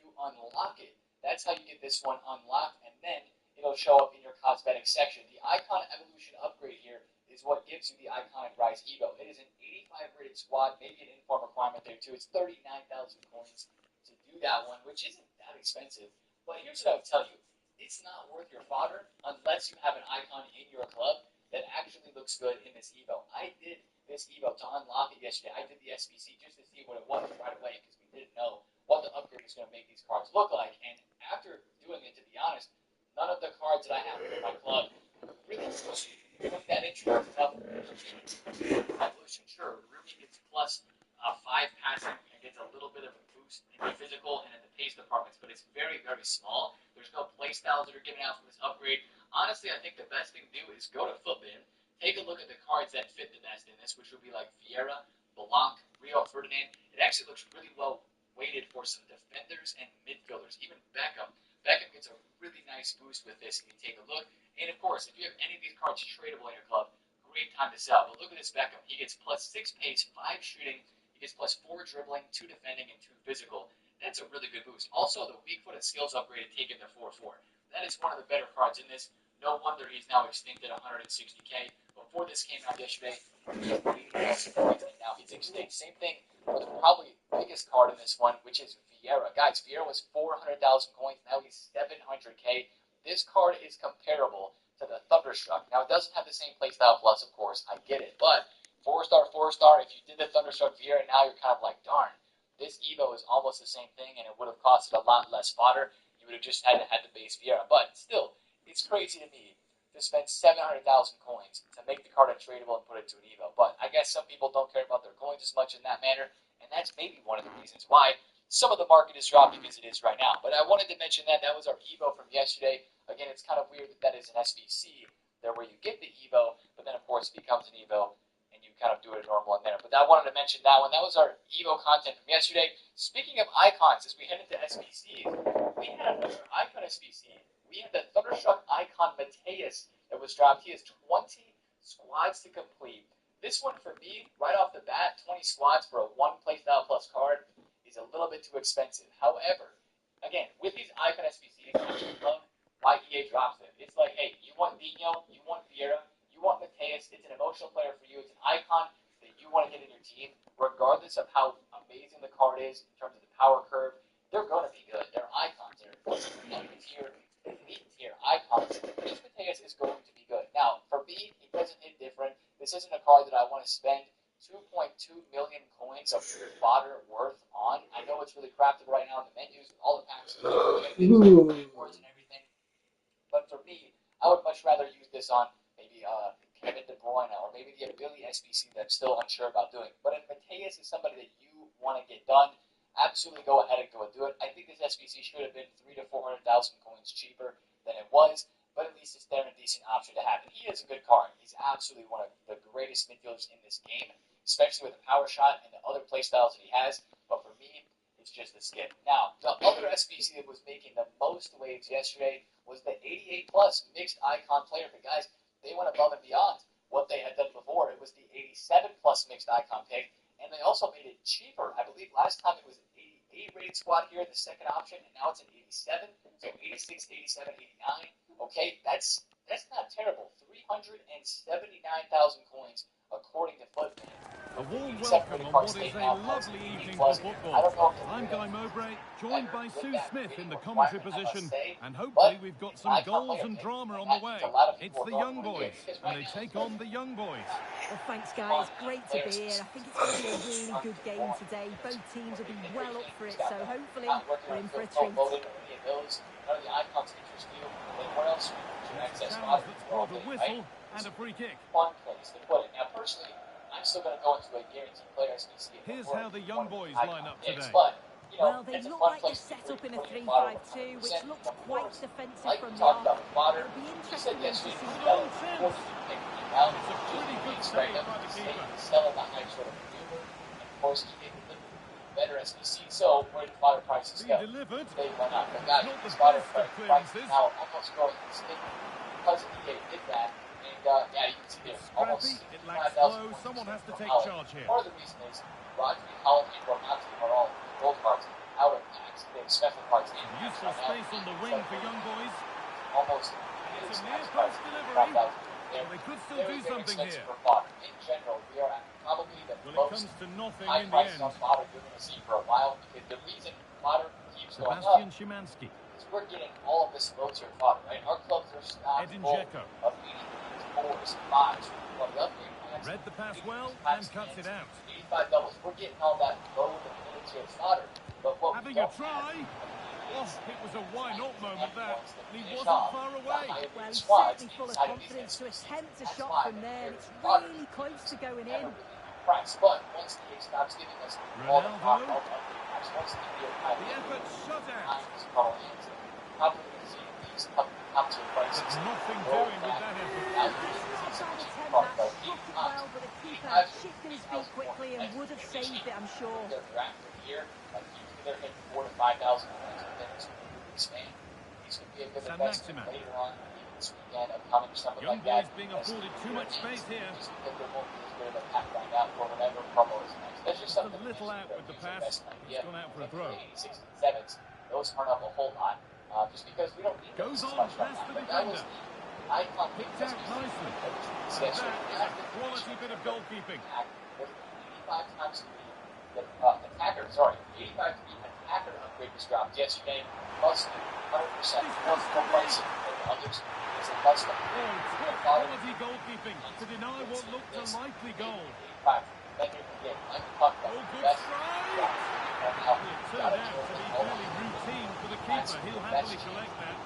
to unlock it. That's how you get this one unlocked, and then it'll show up in your cosmetic section. The Icon Evolution upgrade here is what gives you the Iconic Rise Evo. It is an 85 rated squad, maybe an inform requirement there too. It's 39,000 coins to do that one, which isn't that expensive. But here's what I would tell you. It's not worth your fodder unless you have an icon in your club that actually looks good in this Evo. I did this Evo to unlock it yesterday. I did the SBC just to see what it was right away because we didn't know what the upgrade was going to make these cards look like. And after doing it, to be honest, none of the cards that I have in my club really weren't that interesting enough. Evolution, sure, Rumi gets plus 5 passing and gets a little bit of a boost in the physical and in the pace departments, but it's very, very small. There's no play styles that are given out from this upgrade. Honestly, I think the best thing to do is go to Footbin, take a look at the cards that fit the best in this, which would be like Vieira, Blanc, Rio Ferdinand. It actually looks really well weighted for some defenders and midfielders, even Beckham. Beckham gets a really nice boost with this if you take a look. And of course, if you have any of these cards tradable in your club, great time to sell. But look at this Beckham. He gets plus 6 pace, 5 shooting. He gets plus 4 dribbling, 2 defending, and 2 physical. That's a really good boost. Also, the weak foot and skills upgrade taken to 4-4. That is one of the better cards in this. No wonder he's now extinct at 160k. Before this came out yesterday, he had 80,000 points, and now he's extinct. Same thing for the probably biggest card in this one, which is Vieira. Guys, Vieira was 400,000 coins. Now he's 700k. This card is comparable to the Thunderstruck. Now, it doesn't have the same playstyle plus, of course. I get it. But 4-star, 4-star, if you did the Thunderstruck Vieira, now you're kind of like, darn, this Evo is almost the same thing, and it would have costed a lot less fodder. You would have just had the base Vieira. But still, it's crazy to me to spend 700,000 coins to make the card untradeable and put it to an Evo. But I guess some people don't care about their coins as much in that manner, and that's maybe one of the reasons why some of the market is dropping as it is right now. But I wanted to mention that. That was our Evo from yesterday. Again, it's kind of weird that that is an SBC there where you get the Evo, but then, of course, it becomes an Evo, and you kind of do it normal in there. But I wanted to mention that one. That was our Evo content from yesterday. Speaking of icons, as we head into SBCs, we had another icon SBC. We had the Thunderstruck icon Mateus that was dropped. He has 20 squads to complete. This one, for me, right off the bat, 20 squads for a 1 playstyle plus card is a little bit too expensive. However, again, with these icon SBCs, I love why EA drops them. It's like, hey, you want Dino, you want Vieira, you want Mateus. It's an emotional player for you. It's an icon that you want to get in your team, regardless of how amazing the card is in terms of the power curve. They're going to be good. They're icons. They're tier, elite tier icons. This Mateus is going to be good. Now, for me, it doesn't hit different. This isn't a card that I want to spend 2.2 million coins of fodder worth on. I know it's really crafted right now in the menus with all the packs and rewards and everything. But for me, I would much rather use this on maybe Kevin De Bruyne or maybe the Billy SBC that I'm still unsure about doing. But if Mateus is somebody that you want to get done, absolutely go ahead and go and do it. I think this SBC should have been 300,000 to 400,000 coins cheaper than it was, but at least it's there a decent option to have. And he is a good card. He's absolutely one of the greatest midfielders in this game, especially with the power shot and the other playstyles that he has. But for me, it's just a skip. Now, the other SBC that was making the most waves yesterday was the 88 plus mixed icon player. But guys, they went above and beyond what they had done before. It was the 87 plus mixed icon pick, and they also made it cheaper. I believe last time it was an 88 rated squad here in the second option, and now it's an 87. So 86, 87, 89. Okay, that's not terrible. 379,000 coins according to Footman. A warm welcome on what is a lovely evening for football. I'm Guy Mowbray, joined by Sue Smith in the commentary position, and hopefully we've got some goals and drama on the way. It's the Young Boys, and they take on the Young Boys. Well, thanks, guys. Great to be here. I think it's going to be a really good game today. Both teams will be well up for it, so hopefully we're in for a treat. None of the icons interest you, then where else would you access That's brought a whistle and a free kick. Fun place to put it. Now, personally, I'm still going to go into a guaranteed player SBC. Here's how the Young Boys line up today. But, you know, well, they it's a look fun like they're place set to up in a be 3-5-2, which looks quite defensive like from we the talked off. about fodder. It'll be You interesting said to see. yesterday, It's a pretty good save by the keeper. Selling the high sort of maneuver, and of course, he did deliver better SBC. So, where did fodder prices go? Delivered. They went up. But guys, Not the fodder best of prices clearances. now almost going extinct because EA did that. And yeah, you can see there almost Scrappy, it lacks 5,000 flow. points Someone has to take Holland. charge here. Part of the reason is Rodri, Holland, and Romati are all gold cards out of packs. They have special cards in packs Useful right now. space on the wing for Young Boys. Almost It's a max near cards post in delivery. 5,000. Well, they could still do something here. For fodder. In general, we are at probably the Well, it most comes to nothing high in the prices end. on fodder you're going to see for a while, because the reason fodder keeps going up Sebastian Szymanski. is we're getting all of this low-tier fodder, right? Our clubs are stocked Edin full Dzeko. of 80s, 4s, 5s, from the upgrade. We next Read the pass well and cuts it out. 85 doubles. We're getting all that low military slaughter. But what Having we a don't try. have Oh, it was a why not moment that. And he finish wasn't off far the away. higher Well, rated he's squads certainly full of inside of these confidence to SECs. attempt a That's shot why from there. their It's slaughter really close to going have a in. really good price. But once the stops giving us all the Ronaldo. once the The effort shut out. probably going to see these top tier prices. But nothing doing with that effort. Not a bad attempt, that struck it well, but the keeper shifted his feet quickly and would have saved it, I'm sure. Their draft of the year, like usually they're hitting 4,000 to 5,000 points, and then it's going to expand. These could be a good San investment Maximin. later on, even this weekend, upcoming, something Young like that. boys being afforded too much space here. Just because there won't be as good of a pack right now for whatever promo is next. That's just Just something a little out with the pass. It's gone out for a throw. 60s and 70s, those aren't up a whole lot, just because we don't need Goes those on much right past now. the But that was defender. the icon Picked out nicely. So That is a quality bit of goalkeeping. 85 times the attacker, 85 to the attacker upgrade was dropped yesterday. Must do 100%. More pricing than others. It's a must. Top quality goalkeeping to deny what looked a likely goal. 85. Then you can get, like we talked about, Oh, good best strike! drop. Well, it turned out to be fairly routine for the keeper. He'll happily collect that.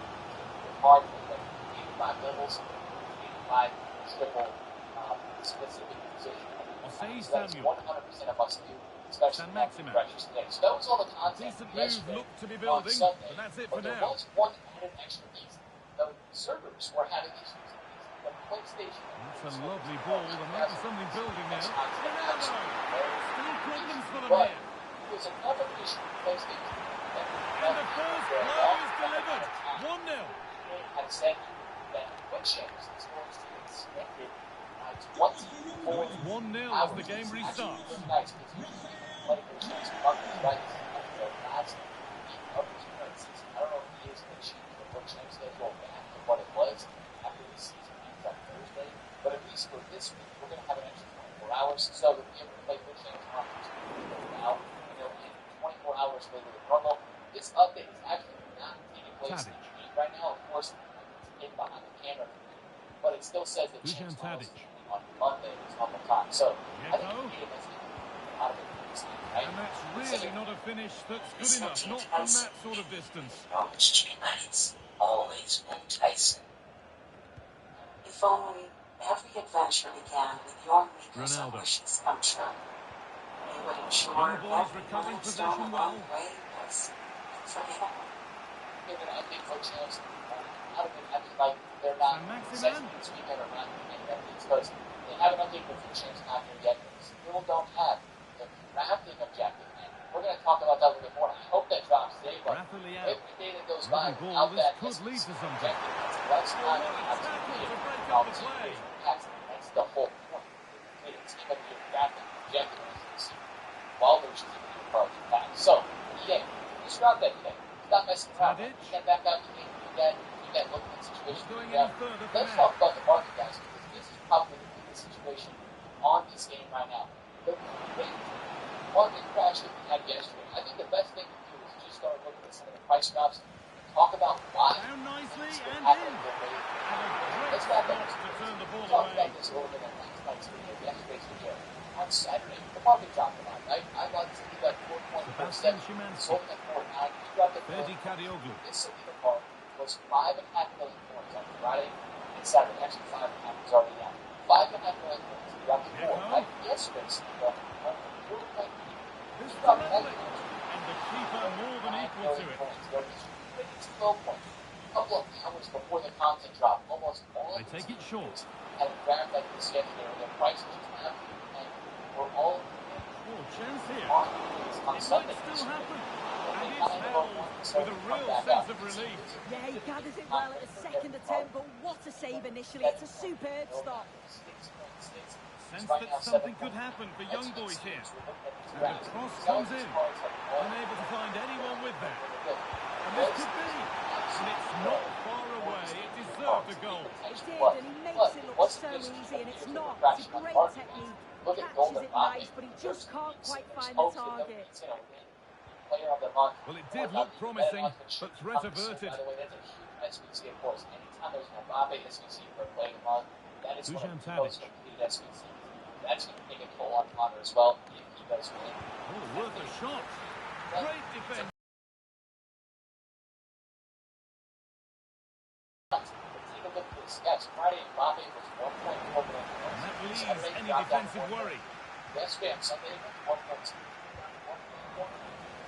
Hard with 85 levels, 85 triple specific position. Osei So that's Samuel. 100% of us do, especially San on Maximin. pressures today. So that was all the content Decent move yesterday looked to be on building, Sunday. but that's it But for there now. was one added extra piece. The servers were having issues. The PlayStation. That's a lovely ball. There might be something building now. Ronaldo. Still problems for them But here. there's another issue with PlayStation. And the first blow is delivered. 1-0. Had said that quick shares is going to be extended by 24 It's 1-0 as the game restarts. Actually, really nice because you play the chance buckets right at the last week of his current season. I don't know if he is going to change the quick share schedule back to what it was after the season ends on Thursday. But at least for this week, we're going to have an extra 24 hours so that we able to play quick shares on now. And they'll end 24 hours later than normal. This update is actually not taking place right now. Of course, it's in behind the camera, but it still says that change files on Monday is on the clock. So I think the game has been out of it. Right? And that's really not a finish that's good enough. Not from that sort of distance. Knowledge teammates, always enticing. If only every adventure began with your makers and wishes come true. You would ensure Young boys every recovering milestone possession well. along the way was unforgettable. They're going to update coach channels out of it. I mean, like, they're not San Maximin. this weekend or not making updates because they haven't updated the food chains out there yet. They still don't have the drafting objective. And we're going to talk about that a little bit more. I hope that drops today, but every day that goes by without that could lead to something. it's less time to break up the play. That's the whole point. It's even your drafting objective is while there's your cards back. So, EA, just drop that today. Stop messing around. You get back out, you get looking at the situation. Let's talk about the market, guys, because this is probably the biggest situation on this game right now. The big market crash that we had yesterday, I think the best thing to do is just start looking at some of the price drops and talk about why. Down nicely and in. Let's talk about this. To turn the ball talk away. about this a little bit on last night's video, yesterday's video. On Saturday, the market dropped a lot, right? I got to leave at 4.47, sold at 4.9, he dropped at 4.9. This Saliba card was 5.5 million points on Friday and Saturday. Actually, 5.5 was already down. 5.5 million points. He dropped to 4. Like yesterday, Saliba, This dropped and the keeper more than equal to it. It's 12 points. A couple of hours before the content drop, almost all they take it short. Had a graph like this yesterday where their prices have and we're all chance here. It might still happen. And it's held with a real sense of relief. Yeah, he gathers it well at the second attempt, but what a save initially. It's a superb stop. Sense that something could happen for young boys here. And the cross comes in. Unable to find anyone with that. And this could be. And it's not far away. It deserved a goal. It did, and he makes it look so easy, and it's not. It's a great technique. Catches it nice, but he just can't quite find the target. Well, it did look promising, but threat averted. By the way, that's a huge SVC, of course. Anytime there's an Mbappe SVC for a player month, that is one of the most completed SVCs That's going to take a toll on Connor as well if he does win. Oh, worth a shot. Great defense. But take a look at the stats. Friday, Mbappe was 1.4 million points. That relieves Saturday, any dropped down defensive 1 worry. million. Yesterday on Sunday, 1.2.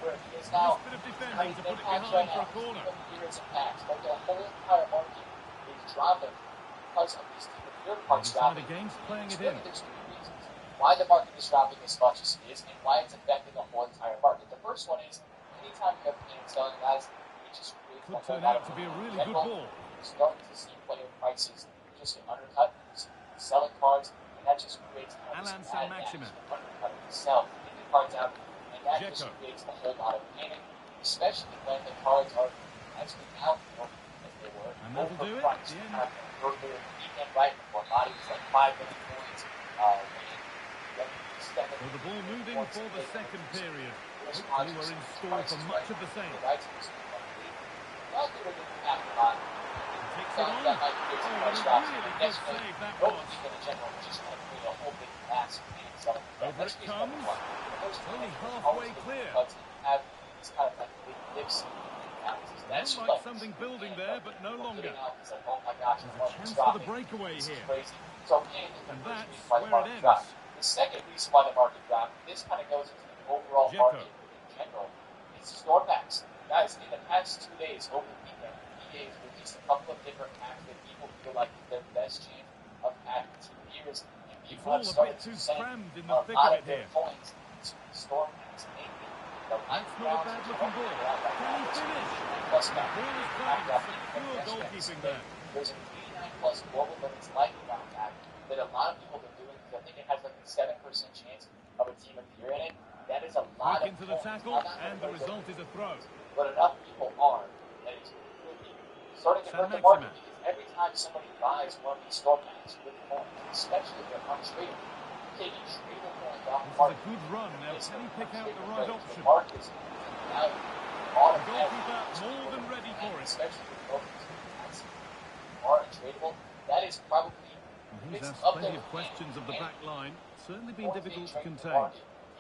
Where he is now, Nice bit of I defending mean, to put it impacts behind right for now, a corner. here is impacts, but the whole entire market is dropping because of these team of the year parts dropping. Against playing it Really, in. there's two reasons why the market is dropping as much as it is and why it's affecting the whole entire market. The first one is anytime you have pain selling guys, it just creates Could a whole turn lot out of to be a really good ball. You're starting to see player prices just get undercut, selling cards, and that just creates kind of this bad action, undercut, sell, get the cards out, and that just creates a whole lot of panic, especially when the cards are actually out, as they were, overpriced. Earlier in the weekend, right before Body was like 5 million points. So the ball moving for the second period. Hopefully we're in store for much of the same. Takes it on. Oh, really good save that was. Over it comes. It's only halfway clear. Looks like something building there, but no longer. There's a chance for the breakaway here. And that's where it ends. The second reason why the market dropped, this kind of goes into the overall market in general, is store packs. Guys, in the past 2 days, over the weekend, EA has released a couple of different packs that people feel like is their best chance of packing team years. And people have started to send a lot of their coins to the store packs. That's not a bad looking ball. Can he finish? The ball is playing. Secure goalkeeping there. There's an 89 plus global limits lightning round pack that a lot of people have been doing because I think it has like a 7% chance of a team of the year in it. That is a lot Back of into the tackle, and the result is a throw. But enough people are that it's really starting to hurt the market because every time somebody buys one of these store packs with coins, especially if they're untradeable, taking tradable coins off the market. This is a good run. Now, can he pick out the right option? The market is now the goalkeeper more than ready for it. Especially with goalkeepers are untradeable. That is probably he's asked plenty of questions of the back line. Certainly been difficult to contain.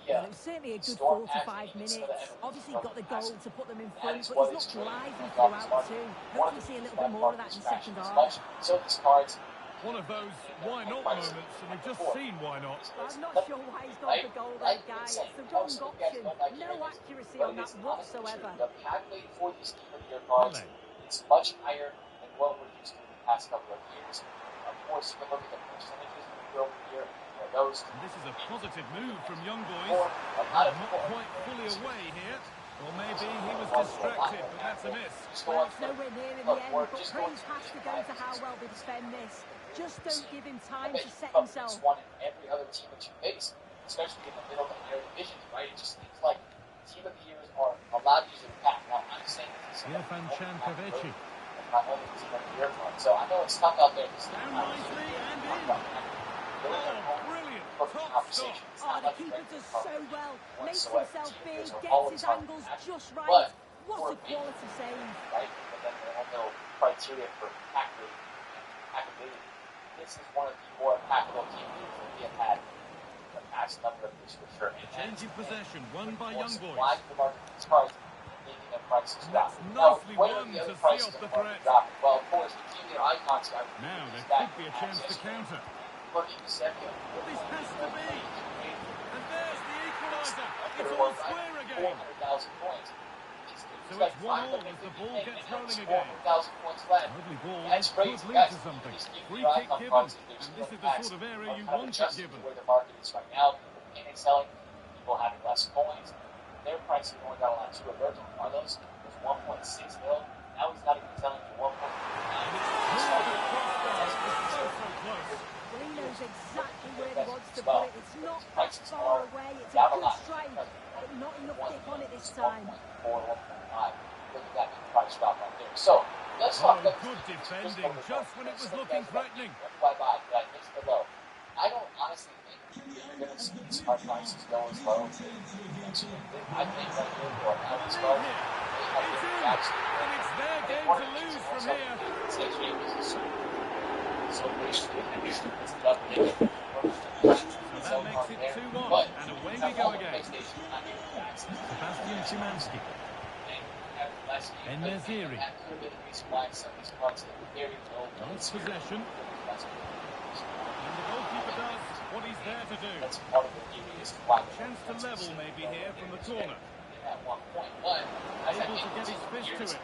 Well, it was certainly a good 4 to 5 minutes. Obviously got the goal to put them in front, but he's looked lively throughout too. Hopefully see a little bit more of that in the second half. So these cards, one of those why not moments, and we've just seen why not. I'm not sure why he's gone for goal there, Guy. It's the wrong option. No accuracy on that whatsoever. The pack rate for these team of the year cards is much higher than what we're used to in the past couple of years. Of course, you can look at the percentages year over year. Those. This is a positive move from young boys. Not quite fully away here. Or maybe he was distracted, but that's a miss. Well, it's nowhere near in the end, but praise has to go to how well they defend this. Just don't give him time to set himself. One in every other team that you face, especially in the middle of the air divisions, right? It just seems like team of the years are a lot easier to pack. Now, I'm saying this is not only team of the year card. So I know it's tough out there. Down nicely and in. Oh, brilliant. Top stop. Oh, the keeper does so well. Makes himself big, gets his angles just right. What a quality save. Right? But then there are no criteria for packability. This is one of the more packable teams that we have had in the past number of years for sure. Changing possession, won by young boys. Why the market is priced, making their prices drop. Nicely won to see off the threat. Well, of course, the team their icons are. Now there could be a chance to counter. This has to be. And there's the equaliser. It's all square again. So it's 1-1 as the ball gets rolling again. Lovely ball. Could lead to something. Free kick given. And this is the sort of area you want it given. Where the market is right now, people selling, people having less coins. Their price is going down a lot too. Roberto Carlos was 1.6 mil. Now he's not even selling for 1.9. Well, he knows exactly where he wants to put it. It's not that far away. It's a good strike, but not enough kick on it this time. 1.4, 1.5. Look at that price drop right there. So let's talk about good defending just when it was looking threatening. I don't honestly think you're going to see these card prices go as low. I think right here for an average card, and it's their game to lose from here. So basically, it's nothing. So that makes it 2-1, and away we go again. Sebastian Szymanski. And Naziri. Nice possession. And the goalkeeper does what he's there to do. Chance to level maybe here from the corner. Able to get his fist to it.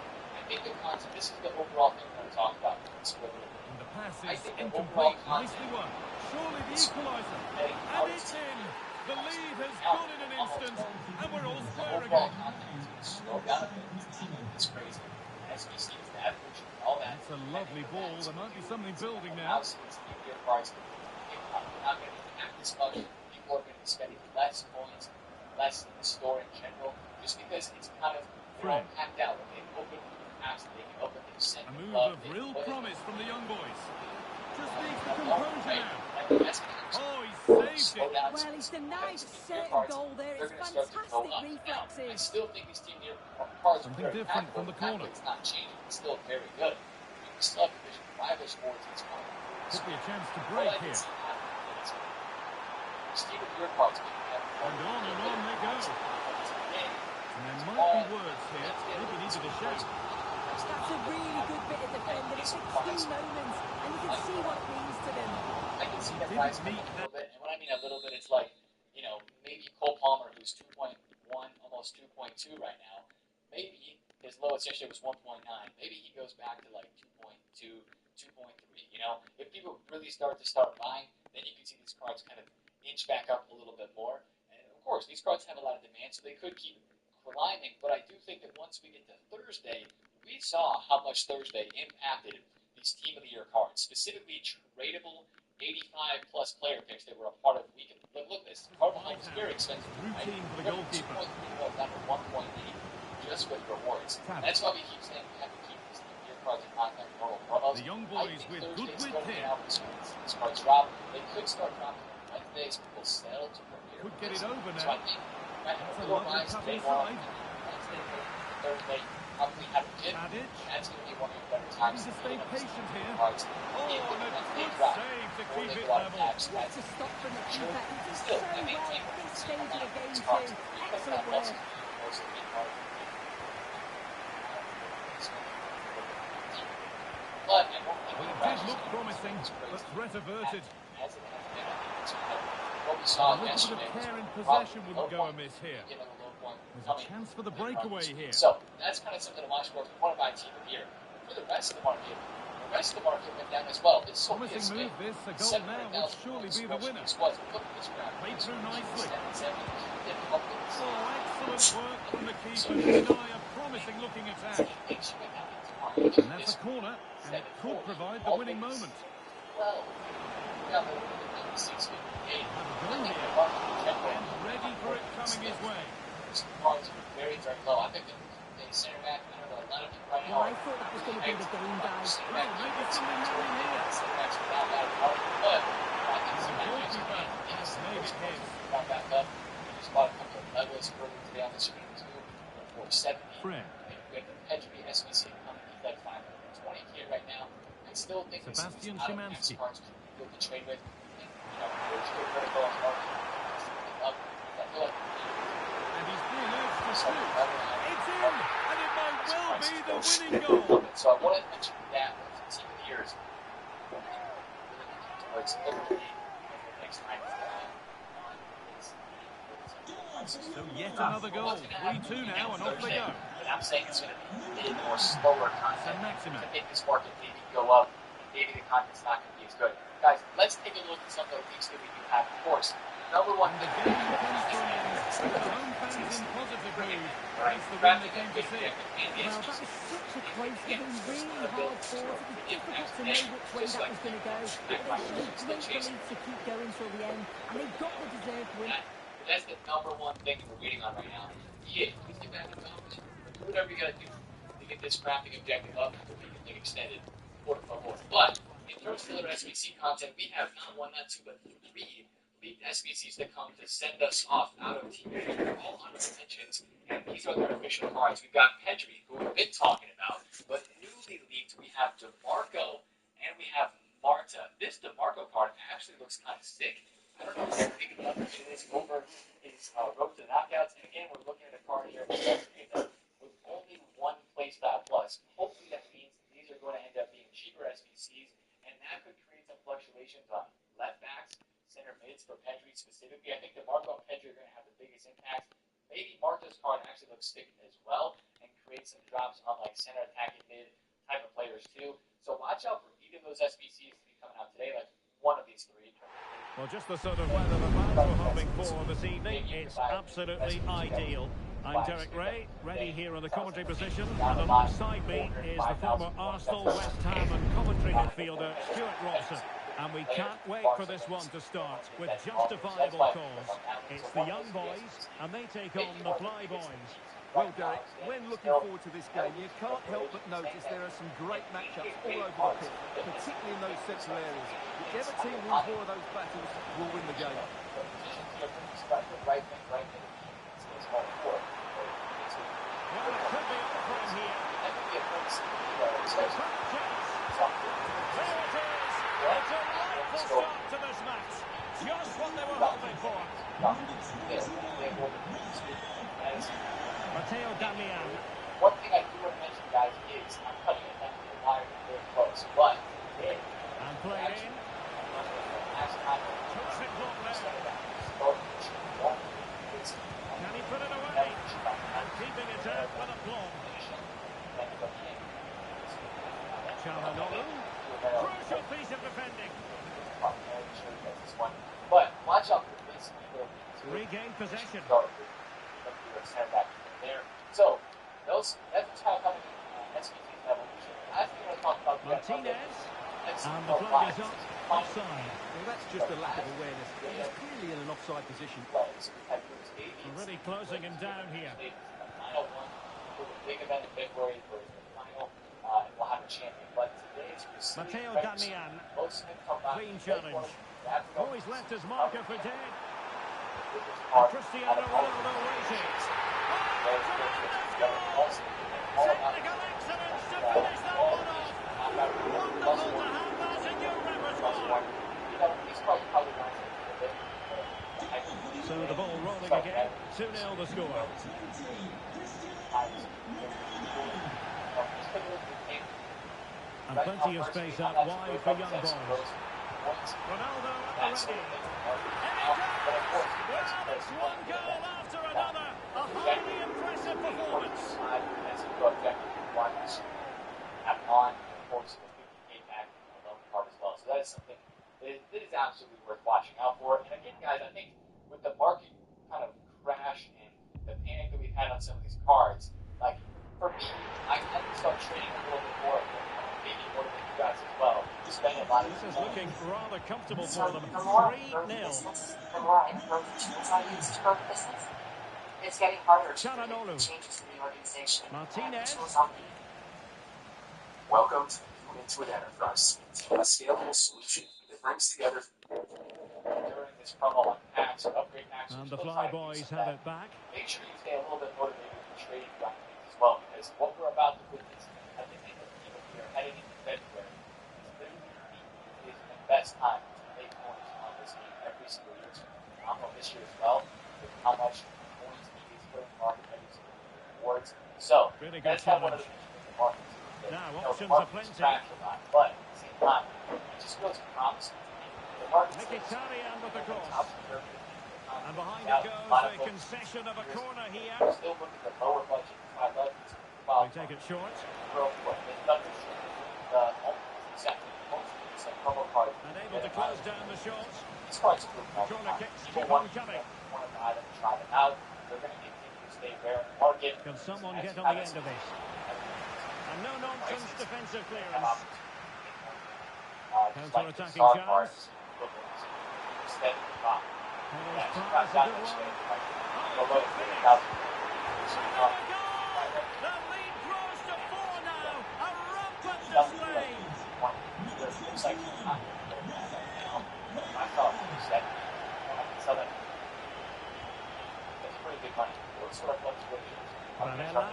This is the overall thing we're going to talk about. And the pass is incomplete. Nicely won. Surely the equaliser. And it's in. The lead has gone in an instant, and we're all square again. It's crazy. SBC is the average and all that. It's a lovely ball. There might be something building now. It's easier parts. You're not going to have this much. People are going to be spending less points, less in the store in general, just because it's kind of packed out. They open apps, they can open things. A move of real promise from the young boys. Just needs the composure now. Oh, he saved it. Well, he's denied a certain goal there. It's fantastic reflexes. I still think this team here are something different from the corner. It's not changing. It's still very good. We still have division rival sports. Could be a chance to break here. Steven, your part's and on they go. And there might be words here. Maybe needed a shout. That's a really good bit of defending. It's a key moment, and you can see what it means to them. I can see that price a little bit, and when I mean a little bit, it's like, you know, maybe Cole Palmer, who's 2.1, almost 2.2 right now, maybe his lowest yesterday was 1.9. Maybe he goes back to like 2.2, 2.3, you know? If people really start buying, then you can see these cards kind of inch back up a little bit more. And of course, these cards have a lot of demand, so they could keep climbing, but I do think that once we get to Thursday, we saw how much Thursday impacted these Team of the Year cards, specifically tradable 85-plus player picks that were a part of the weekend. Look at this. Cardinal Helm is very expensive. Routine for the goalkeeper. 2.3 down to 1.8 just with rewards. That's why we keep saying we have to keep these Team of the Year cards in contact normal promos. The young boys with good width here. These cards drop. They could start dropping on Wednesdays. People settle to premiere. Could get it over now. So I think that's a lovely cut inside. Wednesday, Thursday, probably have a dip. That's going to be one of your better times to stay patient here. Oh, and a good save to keep it level. What a stop from the keeper. He did so well at this stage of the game too. Excellent work. But it did look promising, but threat averted. What we saw a little bit of care in possession wouldn't go amiss here. There's a chance for the breakaway here. So that's kind of something to watch for. We want to buy a team of the year. For the rest of the market went down as well. It's so promising move this. A goal now would surely be the winner. Played through nicely. Oh, excellent work from the keeper to deny a promising looking attack. And that's a corner, and it could provide the winning moment. Well, have a goal here, and ready for it coming his way. Cards are very, very low. I think the center back, I don't know, a lot of people right now. Well, I thought that was going to be the game, guys. Well, maybe something happening here. Center backs are not that hard, but I think the goalkeeper has made it his. Got back up. Just bought a couple of nuggets earlier today on the screen, too. 470. Fred. We have the Pedri SBC coming. He's like 520 here right now. I still think Sebastian Szymanski. Cards good to trade with. You know, there's still critical on the market. I feel like and he's being urged to shoot. It's in, and it might well be the winning goal. So I want to mention that with the Team of the Years. Towards Liberty next time. So yet another goal. 3-2 now, and off they go. But I'm saying it's going to be a bit more slower content to make this market maybe go up. Maybe the content's not going to be as good. Guys, let's take a look at some of the leagues that we do have. Of course, number one. The game comes to an end. The home fans in positive mood. That's the win they came to see. Well, that was such a close game, really hard fought. It was difficult to know which way that was going to go. But they showed great belief to keep going till the end, and they got the deserved win. That's the number one thing we're waiting on right now. EA, please get back in competition. Do whatever you got to do to get this crafting objective up so we can get extended. But in terms of other SBC content, we have not one, not two, but 3 leaked SBCs that come to send us off out of TV. They're all honorable mentions, and these are their official cards. We've got Pedri, who we've been talking about, but newly leaked, we have DeMarco, and we have Marta. This DeMarco card actually looks kind of sick. I don't know if he's picking up it is over his road to the knockouts. And again, we're looking at a card here with only one playstyle plus. Hopefully that means these are going to end up being cheaper SBCs, and that could create some fluctuations on left backs, center mids for Pedri specifically. I think DeMarco and Pedri are going to have the biggest impact. Maybe Marta's card actually looks sick as well and create some drops on like center attacking mid type of players too. So watch out for either of those SBCs to be coming out today, like one of these three. Well, just the sort of weather the fans were hoping for this evening. It's absolutely ideal. I'm Derek Ray, ready here in the commentary position, and alongside me is the former Arsenal, West Ham and Coventry midfielder Stuart Robson. And we can't wait for this one to start with justifiable cause. It's the young boys, and they take on the Fly Boys. Well, Derek, when looking forward to this game, you can't help but notice there are some great matchups all over the pitch, particularly in those central areas. Whichever team wins more of those battles will win the game. Well, it could be on from here. There it is. A delightful start to this match. Just what they were hoping for. Matteo DamMan. One thing I do want to mention, guys, is I'm cutting it down to the wire very close, but and played in. Terrific block there. Can he put it away? And keeping it out with a block. GgNoRaGe. Crucial piece of defending. But watch out for this. Regain possession. There. So, that's how coming SBT's evolution. Last thing I want to talk about Martinez. And the flag is up. Offside. Well, that's just a lack of awareness. He's clearly in an offside position. Already closing him down here. The final one for the big event in February for the final, and we'll have a champion. But today it's Matteo DamMan. Clean challenge. Oh, he's left his marker for dead. Cristiano Ronaldo waiting. Technical excellence to finish that one off. Wonderful to have that in your repertoire. So the ball rolling again. 2-0 the score. And plenty of space out wide for young boys. Ronaldo at the ready. Well, it's one goal after another. A highly impressive performance. So that is something that is absolutely worth watching out for. And again, guys, I think with the market kind of crash and the panic that we've had on some of these cards, like for me, I tend to start trading a little bit more, maybe more than you guys as well. Spending a lot of this is looking rather comfortable for them. 3-0. The more I grow the tools I use to grow the business, it's getting harder to make changes in the organization. Martinez. Welcome to the Intuit Enterprise Suite, a scalable solution that brings together during this promo on packs or upgrade packs. And the Fly Boys have it back. Make sure you stay a little bit motivated with trading documents as well, because what we're about to witness, I think we are heading into February. Is the best time to make points on this game every single year. On this year as well, with how much points he is putting on every single year awards. So really that's how one of the things with the market. Now options are plenty. But at the same time, it just feels promising. Mkhitaryan with the cross. And behind it goes a concession of a corner here. Still looking at the lower budget. We take it short. And able to close down the shots. The corner kicks keep on coming. Can someone get on the end of this? And no nonsense defensive clearance. Counter-attacking chance. Prize, a good one. The lead grows to 4 now. A rampant display. Varela.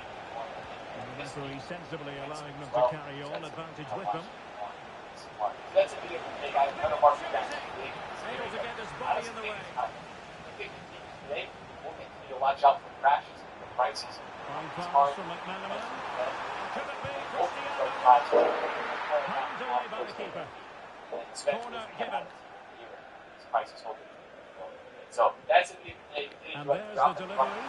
And the referee sensibly allowing them to carry on, advantage with them. Jackson Mark. So that's a big thing. I know Mark Jackson big. Able to get his body in the way. Today, we'll continue to watch out for crashes and the prices. Fine pass from McManaman. Could it be Cristiano Ronaldo? Home delay by the keeper. Corner given. His prices holding. So that's a big thing. And there's the delivery.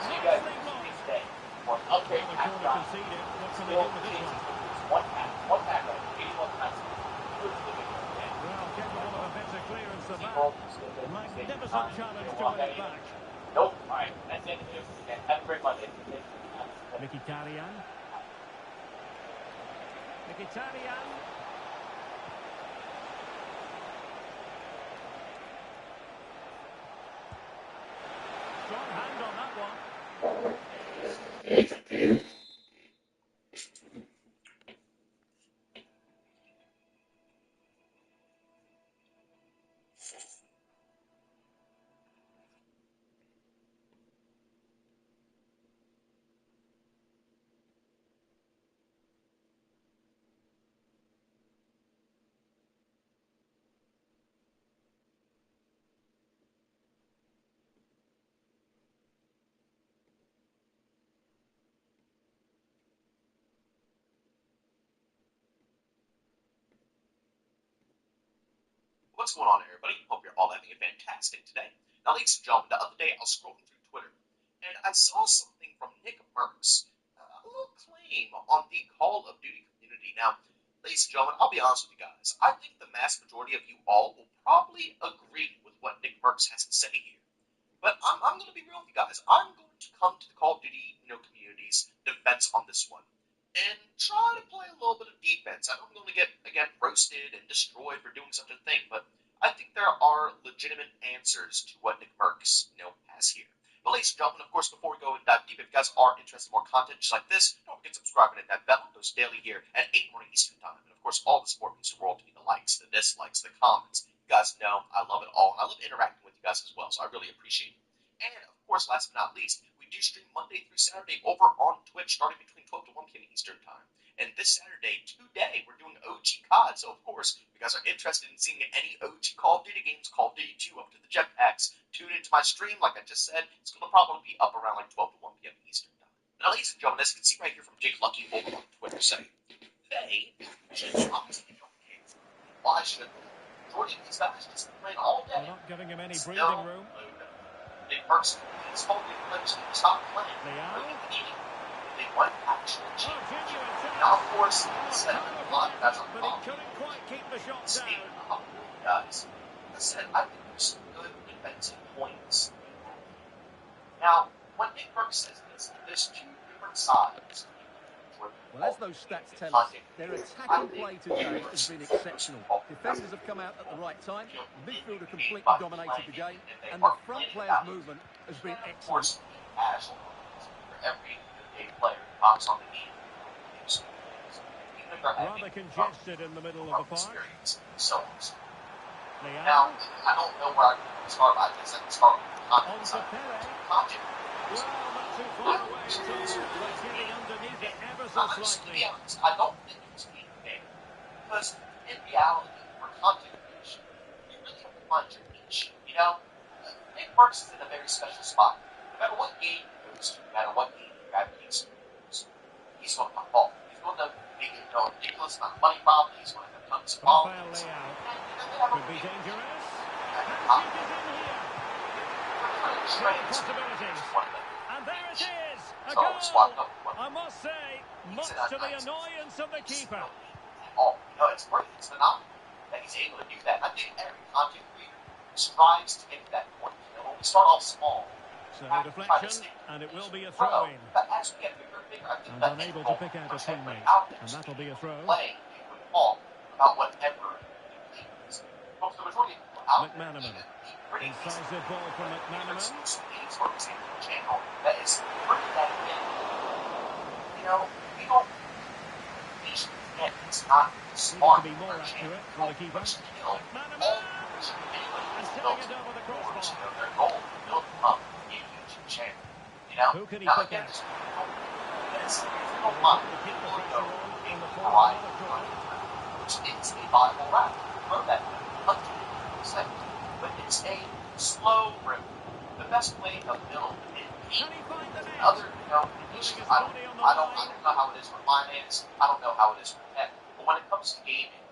So you guys today for an upgrade The corner conceded. What can they do with this one? one tackle, 81 times. Well, capable of a better clearance than that. Magnificent challenge to win it back. Nope. All right, that's it. Have a great Monday. Mkhitaryan. Mkhitaryan. Strong hand on that one. What's going on, everybody? Hope you're all having a fantastic day. Now, ladies and gentlemen, the other day I was scrolling through Twitter, and I saw something from Nick Merckx, a little claim on the Call of Duty community. Now, ladies and gentlemen, I'll be honest with you guys. I think the vast majority of you all will probably agree with what Nick Merckx has to say here. But I'm going to be real with you guys. I'm going to come to the Call of Duty community's defense on this one and try to play a little bit of defense. I know I'm going to get, again, roasted and destroyed for doing such a thing, but I think there are legitimate answers to what Nick Merckx, has here. But ladies and gentlemen, of course, before we go and dive deep, if you guys are interested in more content just like this, don't forget to subscribe and hit that bell. It goes daily here at 8 morning Eastern Time. And of course, all the support means the world to me, the likes, the dislikes, the comments. You guys know I love it all, and I love interacting with you guys as well, so I really appreciate it. And of course, last but not least, we do stream Monday through Saturday over on Twitch, starting between 12 to 1 p.m. Eastern Time. And this Saturday, today, we're doing OG COD. So, of course, if you guys are interested in seeing any OG Call of Duty games, Call of Duty 2 up to the jetpacks, tune into my stream. Like I just said, it's going to probably be up around like 12 to 1 p.m. Eastern Time. Now, ladies and gentlemen, as you can see right here from Jake Lucky over on Twitter saying, they should obviously don't care. Why should they? Majority of these guys just playing all day. They're not giving him any breathing room. Nick Merckx is hoping to stop playing. They want actual change. Now, of course, said a lot of guys are but he couldn't quite keep the shot down. Guys, I said I think there's some good defensive points. Now, when Nick Merckx says this, there's two different sides. Well, as those stats tell us, their attacking play today has been exceptional. Defenders have come out at the right time, the midfield have completely dominated the game, and the front player's movement has been excellent. Every good player pops on the knee. Rather congested in the middle of the park. So, now, I don't know where I can start. I guess I can start with the content. Well, not too far away at all. But getting underneath it ever so slightly. I don't think it's being fair. Because in reality, for content creation, you really have to find your niche. Nick Merckx is in a very special spot. No matter what game he goes to, no matter what game he gravitates towards, he's going to fall. He's going to make a ridiculous amount of money probably. He's going to have tons of followers. Could be dangerous. And she is in here. Possibilities. And there it is, a goal. I must say, much to the annoyance of the keeper. It's great. It's phenomenal that he's able to do that. I think every content creator strives to get to that point. When we start off small, so deflection, and it will be a throw-in. But as we get bigger and bigger, I think and unable to pick out a teammate, and that'll be a throw. Play would fall about whatever he pleads. But the majority of people out McManaman. Incisive ball from McManaman. Channel that is pretty that in. We don't. It's not smart. Need to be more accurate for the keeper. McManaman. And setting it over the crossbar. Their goal is to build up a YouTube channel. Who can he pick out? It's a lot. People go big variety which is a viable route. Throw that way. But it's a slow route. The best way to build other, conditions. I don't know how it is for finance. I don't know how it is for tech. But when it comes to gaming,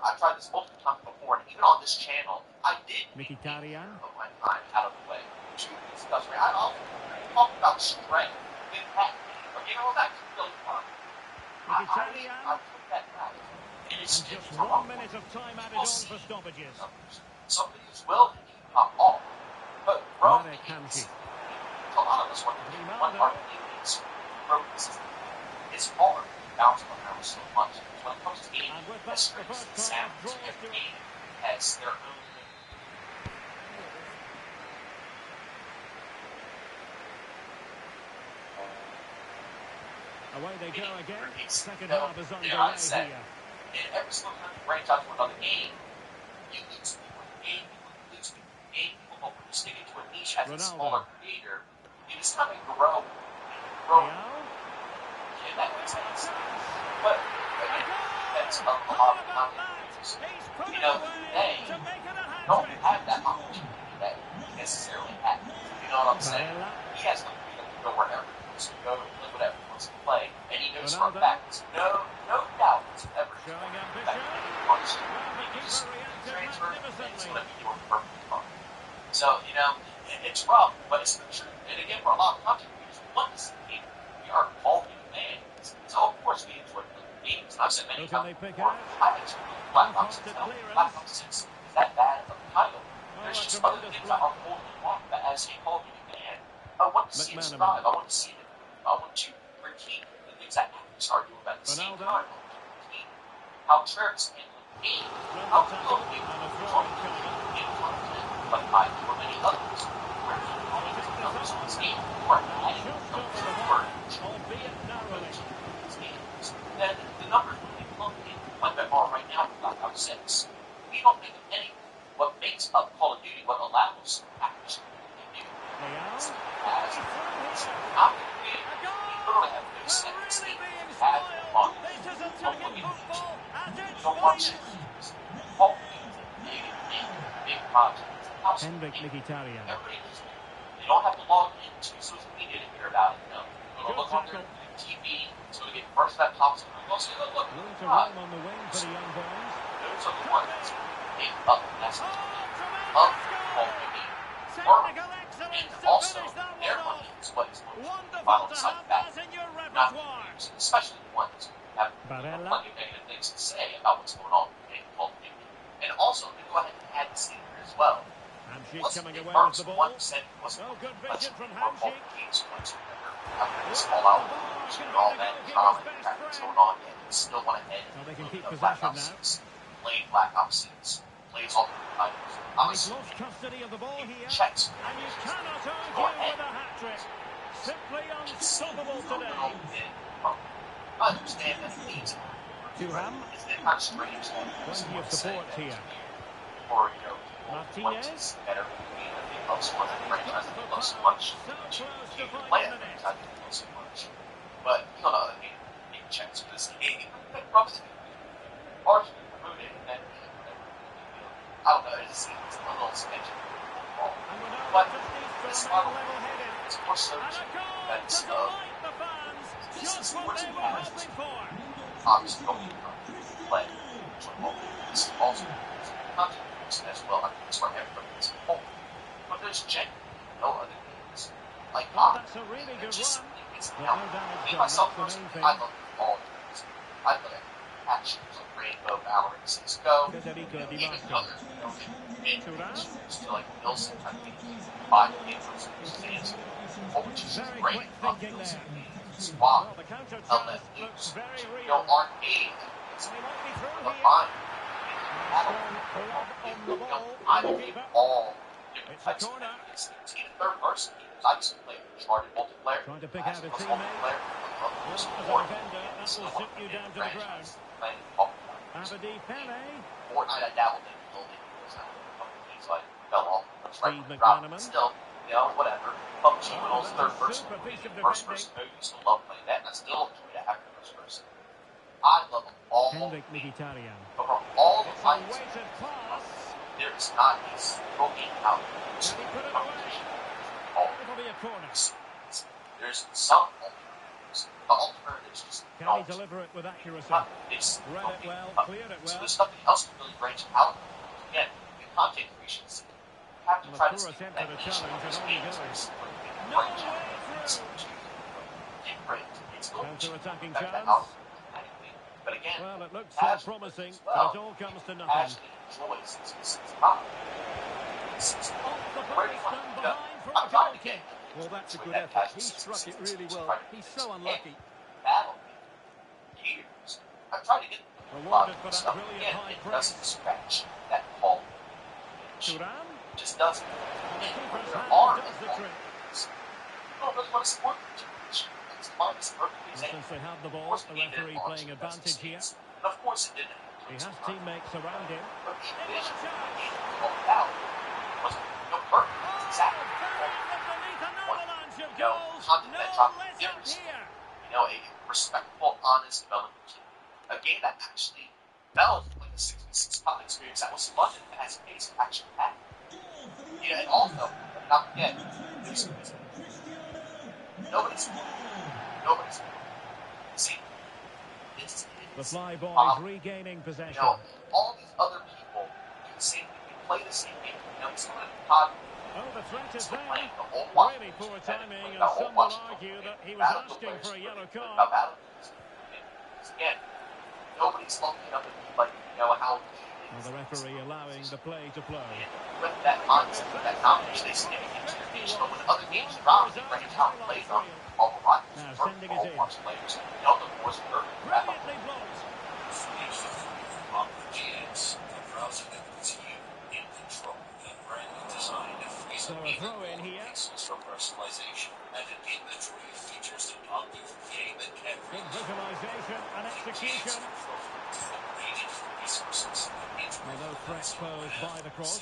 I've tried this multiple times before, and even on this channel, I did of my time out of the way to discuss. I'll talk about strength in tech. But you know what? That's really fun. I took that back. And it's just 1 minute of time added on for stoppages. Some of these will indeed pop off. But bro, a lot of us want to do one part of the is it's hard to bounce around so much. When it comes to gaming, as strings and sounds, every game has their own. Away they go again. Second half is underway here. And every single time you branch out to another game, you lose people in the game, you lose people in the game, people don't want to stick into a niche as a smaller creator. You just kind of grow. Yeah, that makes sense. But again, that's a lot of companies. They don't have that opportunity that he necessarily has. You know what I'm saying? He has the freedom to go wherever he wants to go, play whatever he wants to play, and he knows for a fact, no doubt whatsoever. Transfer, it's going to be doing perfectly fine. So, it's rough, but it's the truth. And again, for a lot of content creators, we want to see games. We are all new fans. So, of course, we enjoy playing games. I've said many times before, I actually really Black Ops 6. Black Ops 6 is that bad of a title. There's just other things that are holding back, but as a Call of Duty fan, I want to see it survive. I want to see it improve. I want to critique the things that actors are doing, but at the same time, I want to critique how Travis handled the game. How Call of Duty but I for many others, where he only took numbers on his game, or adding numbers or games, then the numbers really plummet in like they are right now for Black Ops 6. We don't make of anything. What makes up Call of Duty, what allows actors to do, is as not the game. We literally have no sense in have fun. Don't look at it. Don't watch it. Call of Duty is a big project. Hendrik Mkhitaryan. They don't have to log into social media to hear about it. They're going to look on their TV. It's going to get first that pops up. They'll say, look. Room to run on the wing for the young boys. Those are the ones that make up the message of Call of Duty. And also, their money is what is going to final decide back. Not the players, especially the ones who have plenty of negative things to say about what's going on in Call of Duty. And also, to go ahead and add this in here as well. Coming away with the ball. Good vision from Hamsik. After this fallout, all that traffic's going on, and they still want to end Black Ops 6. Played Black Ops 6. Plays all the titles. Honestly, lost custody of the ball here. Checks. And you cannot argue with a hat-trick. Simply unstoppable today. I understand that he needs it. Thuram. It's kind of strange. Plenty of support here. Or, Martinez. Better love so much. The franchise that love so much. You can play it. I think love so much. But on the other hand, make checks for this game. Probably partially promoted and I don't know. It just seems a little sketchy. But this model is more so to defense of this is what you have. Obviously, don't play. This is also content as well. I think it's for everybody as a whole. But there's genuinely no other games. Like, that's a really good just one. it's now. Me, myself, personally, I love all games. I play actions like Rainbow, Valorant, Cisco, even other, mid-games, like Wilson, I think, 5 games from Circumstance, which is great. Wilson, Squad, LF Loops, Arcade, it's a fine. I believe all different types of enemies. Even third person games. I used to play Uncharted multiplayer. Trying to pick out a teammate. Multiplayer. I love As a Fortnite. defender, that will sit you down to the ground. Playing Abadi Pele. Fortnite, I dabbled in building because I had a couple of things, so I fell off. I was right Steve on the drop. McManaman. Still, you know, whatever. PUBG when I was third person, first person, I used to love playing that, and I still enjoy that after first person. I love all over all the fights. There is not a single game out there competition. There's some alternatives. The alternatives just don't. Deliver it with accuracy? It's Read it well, cleared it well. So there's nothing else to really branch out. Again, in content creations, you have to try to stick with that niche of those games. Branch out. It's different. It's going to affect that algorithm automatically. But again, well, it looks so promising, but it all comes to nothing. Ashley enjoys this product. Where do you want to go? I'm trying to get him. Well, that's a good effort. He struck it really well. He's so unlucky. Battle years. I'm trying to get rewarded for that stuff. Brilliant Again, high it press. doesn't scratch that ball. Turan? It just doesn't. The keeper's There hand are does the trick. no, but what a sport situation. It's fine. It's perfectly safe. Since they have the ball, the referee playing advantage here. And of course, it didn't. He has teammates around him. But the vision out was perfect. Exactly. You know, content that dropped years. You know, a respectful, honest development team. A game that actually felt like a 66 pop experience that was fun and fast paced, action packed. You know, and also, not forget, nobody's see, the fly boys regaining possession. You know, all these other people do the same thing. They play the same game. You know, someone at the pod. Oh, the threat is there. The Really poor timing, and some would argue that he was asking for a yellow card. Again, nobody's looking up at me like, you know, how. Well, the referee allowing the play to flow. With that mindset, that knowledge, they stay into their niche. But when other games around, they bring it out and play from all the right. Now sending it in. Players. You know, the force perfect. Brilliantly blocked. GX, a browser that puts you in control with a brand new design that frees So up a even throw in more here. pixels for personalization, and an inventory of features that not even game and can Good visualization and execution. resources. Well, no threat posed by the cross.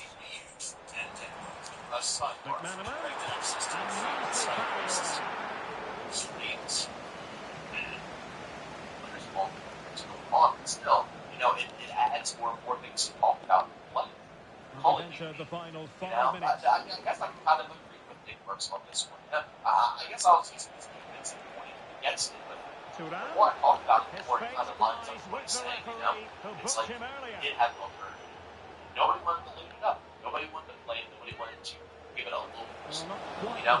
A sidebar for McManaman. direct access to And the nicely parried away. screens. There's all things going on, but still, you know, it adds more and more things to talk about in play. We've entered the final 5 minutes. I guess I kind of agree with Nick Brooks on this one. I guess I was using this defensive point against it, but the more I talk about it, the more it kind of lines up with what he's saying, you know? It's like, it did have an alternative. Nobody wanted to load it up. Nobody wanted to play it. Nobody wanted to give it a little boost. You know? No,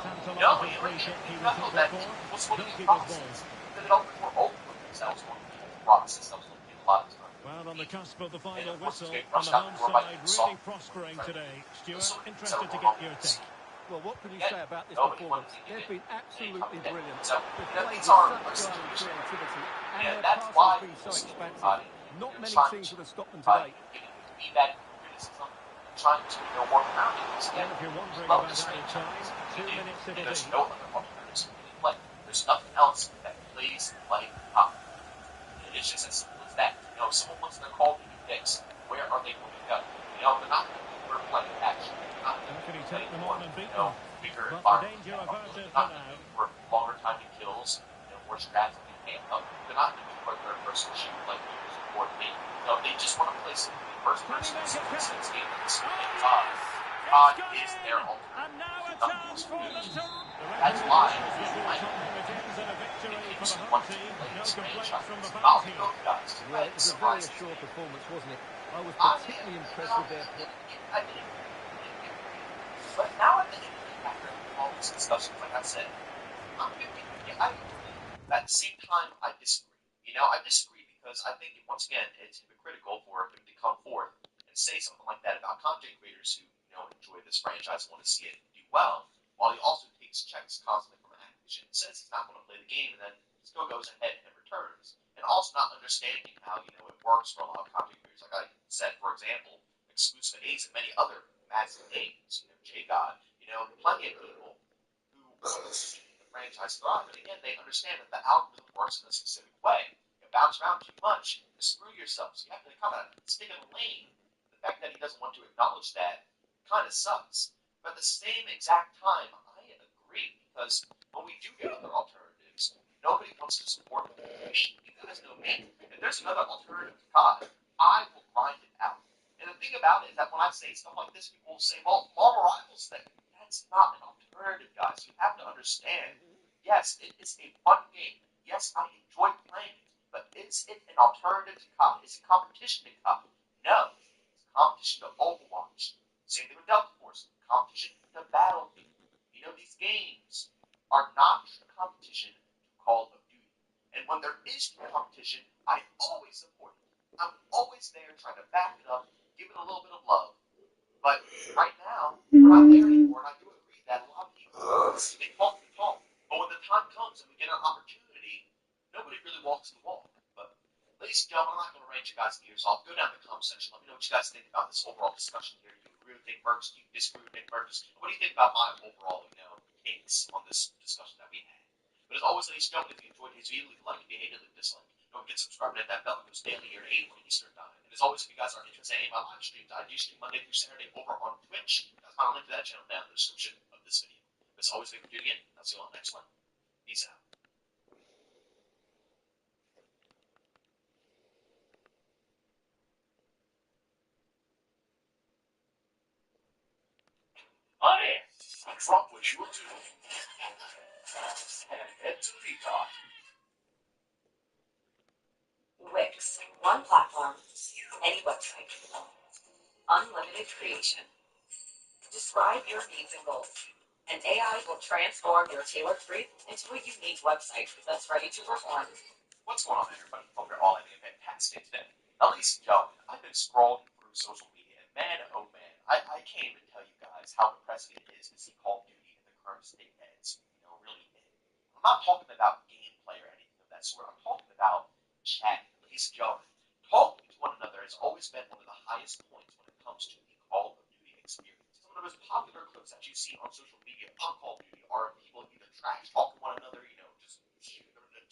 that was one of the promises. That it opened more open with that was one of the promises that was looking a lot of time. Well, on the cusp of the final whistle, Jake and the rushed home out the door by side really himself. prospering today. Stuart, So interested to get your take. Well, what can you Yeah, say about this nobody performance? wanted to They've get been absolutely it. brilliant. So, They've you know, played with these are such skill and creativity, and Yeah, their that's passing why has been so expansive. Not many trying teams to, would have stopped them today. giving feedback and criticism, and trying to, you know, work around it. Because again, Well, if you're wondering love about this added franchise. time, 2 minutes it'll There's be. no other alternatives to really play. There's nothing else that plays like pop. It's just as simple as that. You know, if someone wants their Call of Duty picks, where are they going to go? You know, they're not going to be playing action. They're not going to Can he be take playing them more, on and beat you know, them? bigger But the environment. danger They're averted not for going to now. be for longer time to kills, you know, more strats and camp up. They're not going to be for third person shoot like we use in Fortnite. You know, they just want to play some first person since game that's COD is their alternative. And now a chance for them to... That's why For the home team, no complaints from the fans I'll here. go guys. Yeah, it was a very assured performance, wasn't it? I was particularly impressed with their play. I did. But now at the end of the after all this discussion, like I said, I'm 50. I agree. At the same time, I disagree. You know, I disagree because I think, once again, it's hypocritical for him to come forth and say something like that about content creators who, you know, enjoy this franchise and want to see it do well, while he also takes checks constantly from Activision and says he's not going to play the game and then still goes ahead and returns. And also not understanding how, you know, it works for a lot of content creators. Like I said, for example, Exclusive A's and many other massive names, you know, JGod, you know, plenty of people who want to see the franchise thrive. And again, they understand that the algorithm works in a specific way. You bounce around too much, you screw yourself. So you have to kind of stick in a lane. The fact that he doesn't want to acknowledge that kind of sucks. But at the same exact time, I agree, because when we do get other alternatives, nobody wants to support them. Me, you guys know me. If there's another alternative to COD, I will grind it out. And the thing about it is that when I say stuff like this, people will say, well, Marvel Rivals thing. That's not an alternative, guys. You have to understand. Yes, it is a fun game. Yes, I enjoy playing it. But is it an alternative to COD? Is it competition to COD? No. It's competition to Overwatch. Same thing with Delta Force. Competition to Battlefield. You know, these games are not a competition to Call of Duty. And when there is competition, I always support it. I'm always there trying to back it up, give it a little bit of love. But right now, we're not there anymore, and I do agree that a lot of people, they talk the talk. But when the time comes and we get an opportunity, nobody really walks the walk. But ladies and gentlemen, I'm not going to range you guys' ears off. Go down in the comment section. Let me know what you guys think about this overall discussion here. Do you agree with Nick Merckx? Do you disagree with Nick Merckx? What do you think about my overall, takes on this discussion that we had? But as always, ladies and gentlemen, if you enjoyed today's video, leave a like. If you hated it, leave a dislike. Don't forget to subscribe and hit that bell. It goes daily here at 8 Eastern Time. And as always, if you guys are interested in any of my live streams, I do stream Monday through Saturday over on Twitch. You guys find a link to that channel down in the description of this video. But as always, thank you for tuning in. I'll see you on the next one. Peace out. Honey, drop what you're doing and head to Peacock. Wix, one platform, any website, unlimited creation. Describe your needs and goals, and AI will transform your tailored brief into a unique website that's ready to perform. What's going on, everybody? Hope you're all having a fantastic day. Now, ladies and gentlemen, I've been scrolling through social media, and man, oh man, I can't even tell you guys how depressing it is to see Call of Duty in the current state that it's, really in. I'm not talking about gameplay or anything of that sort. I'm talking about chat. Ladies and gentlemen, talking to one another has always been one of the highest points when it comes to the Call of Duty experience. Some of the most popular clips that you see on social media on Call of Duty are people either trash talking one another,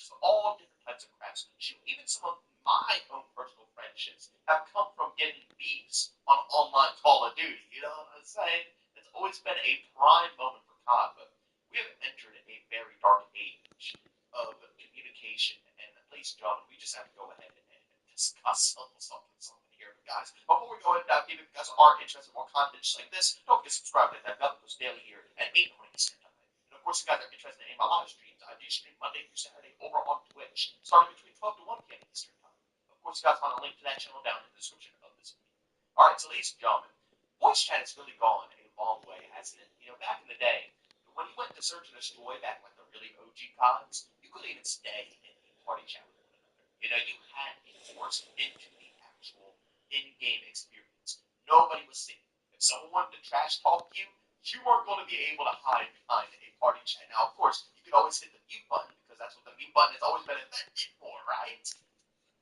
just all different types of craps. Even some of my own personal friendships have come from getting beefs on online Call of Duty. You know what I'm saying? It's always been a prime moment for COD, but we have entered a very dark age of communication. And ladies and gentlemen, we just have to go ahead and discuss something here. But guys, before we go ahead and if you guys are interested in more content just like this, don't forget to subscribe to that bell. It goes daily here at 8 Eastern Time. And of course, if you guys are interested in my live streams, I do stream Monday through Saturday over on Twitch, starting between 12 to 1 p.m. Eastern Time. Of course, you guys find a link to that channel down in the description of this video. Alright, so ladies and gentlemen, voice chat has really gone a long way, hasn't it? Back in the day, when you went to Search and Destroy back in like the really OG CODs, you couldn't even stay in the party chat with one another. You had to be forced into the actual in-game experience. Nobody was safe. If someone wanted to trash talk you, you weren't going to be able to hide behind a party chat. Now, of course, you could always hit the mute button because that's what the mute button has always been invented for, right?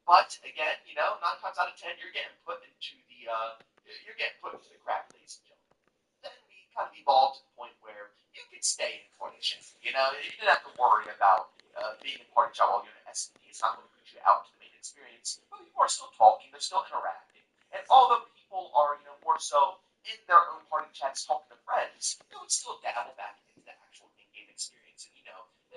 But again, 9 times out of 10, you're getting put into the crap, ladies and gentlemen. Then we kind of evolved to the point where you could stay in party chat. You didn't have to worry about being in party chat while you're in SD. It's not going to push you out to the main experience. But people are still talking, they're still interacting, and although people are, more so in their own party chats talking to friends, they would still dabble back into the actual in-game experience and,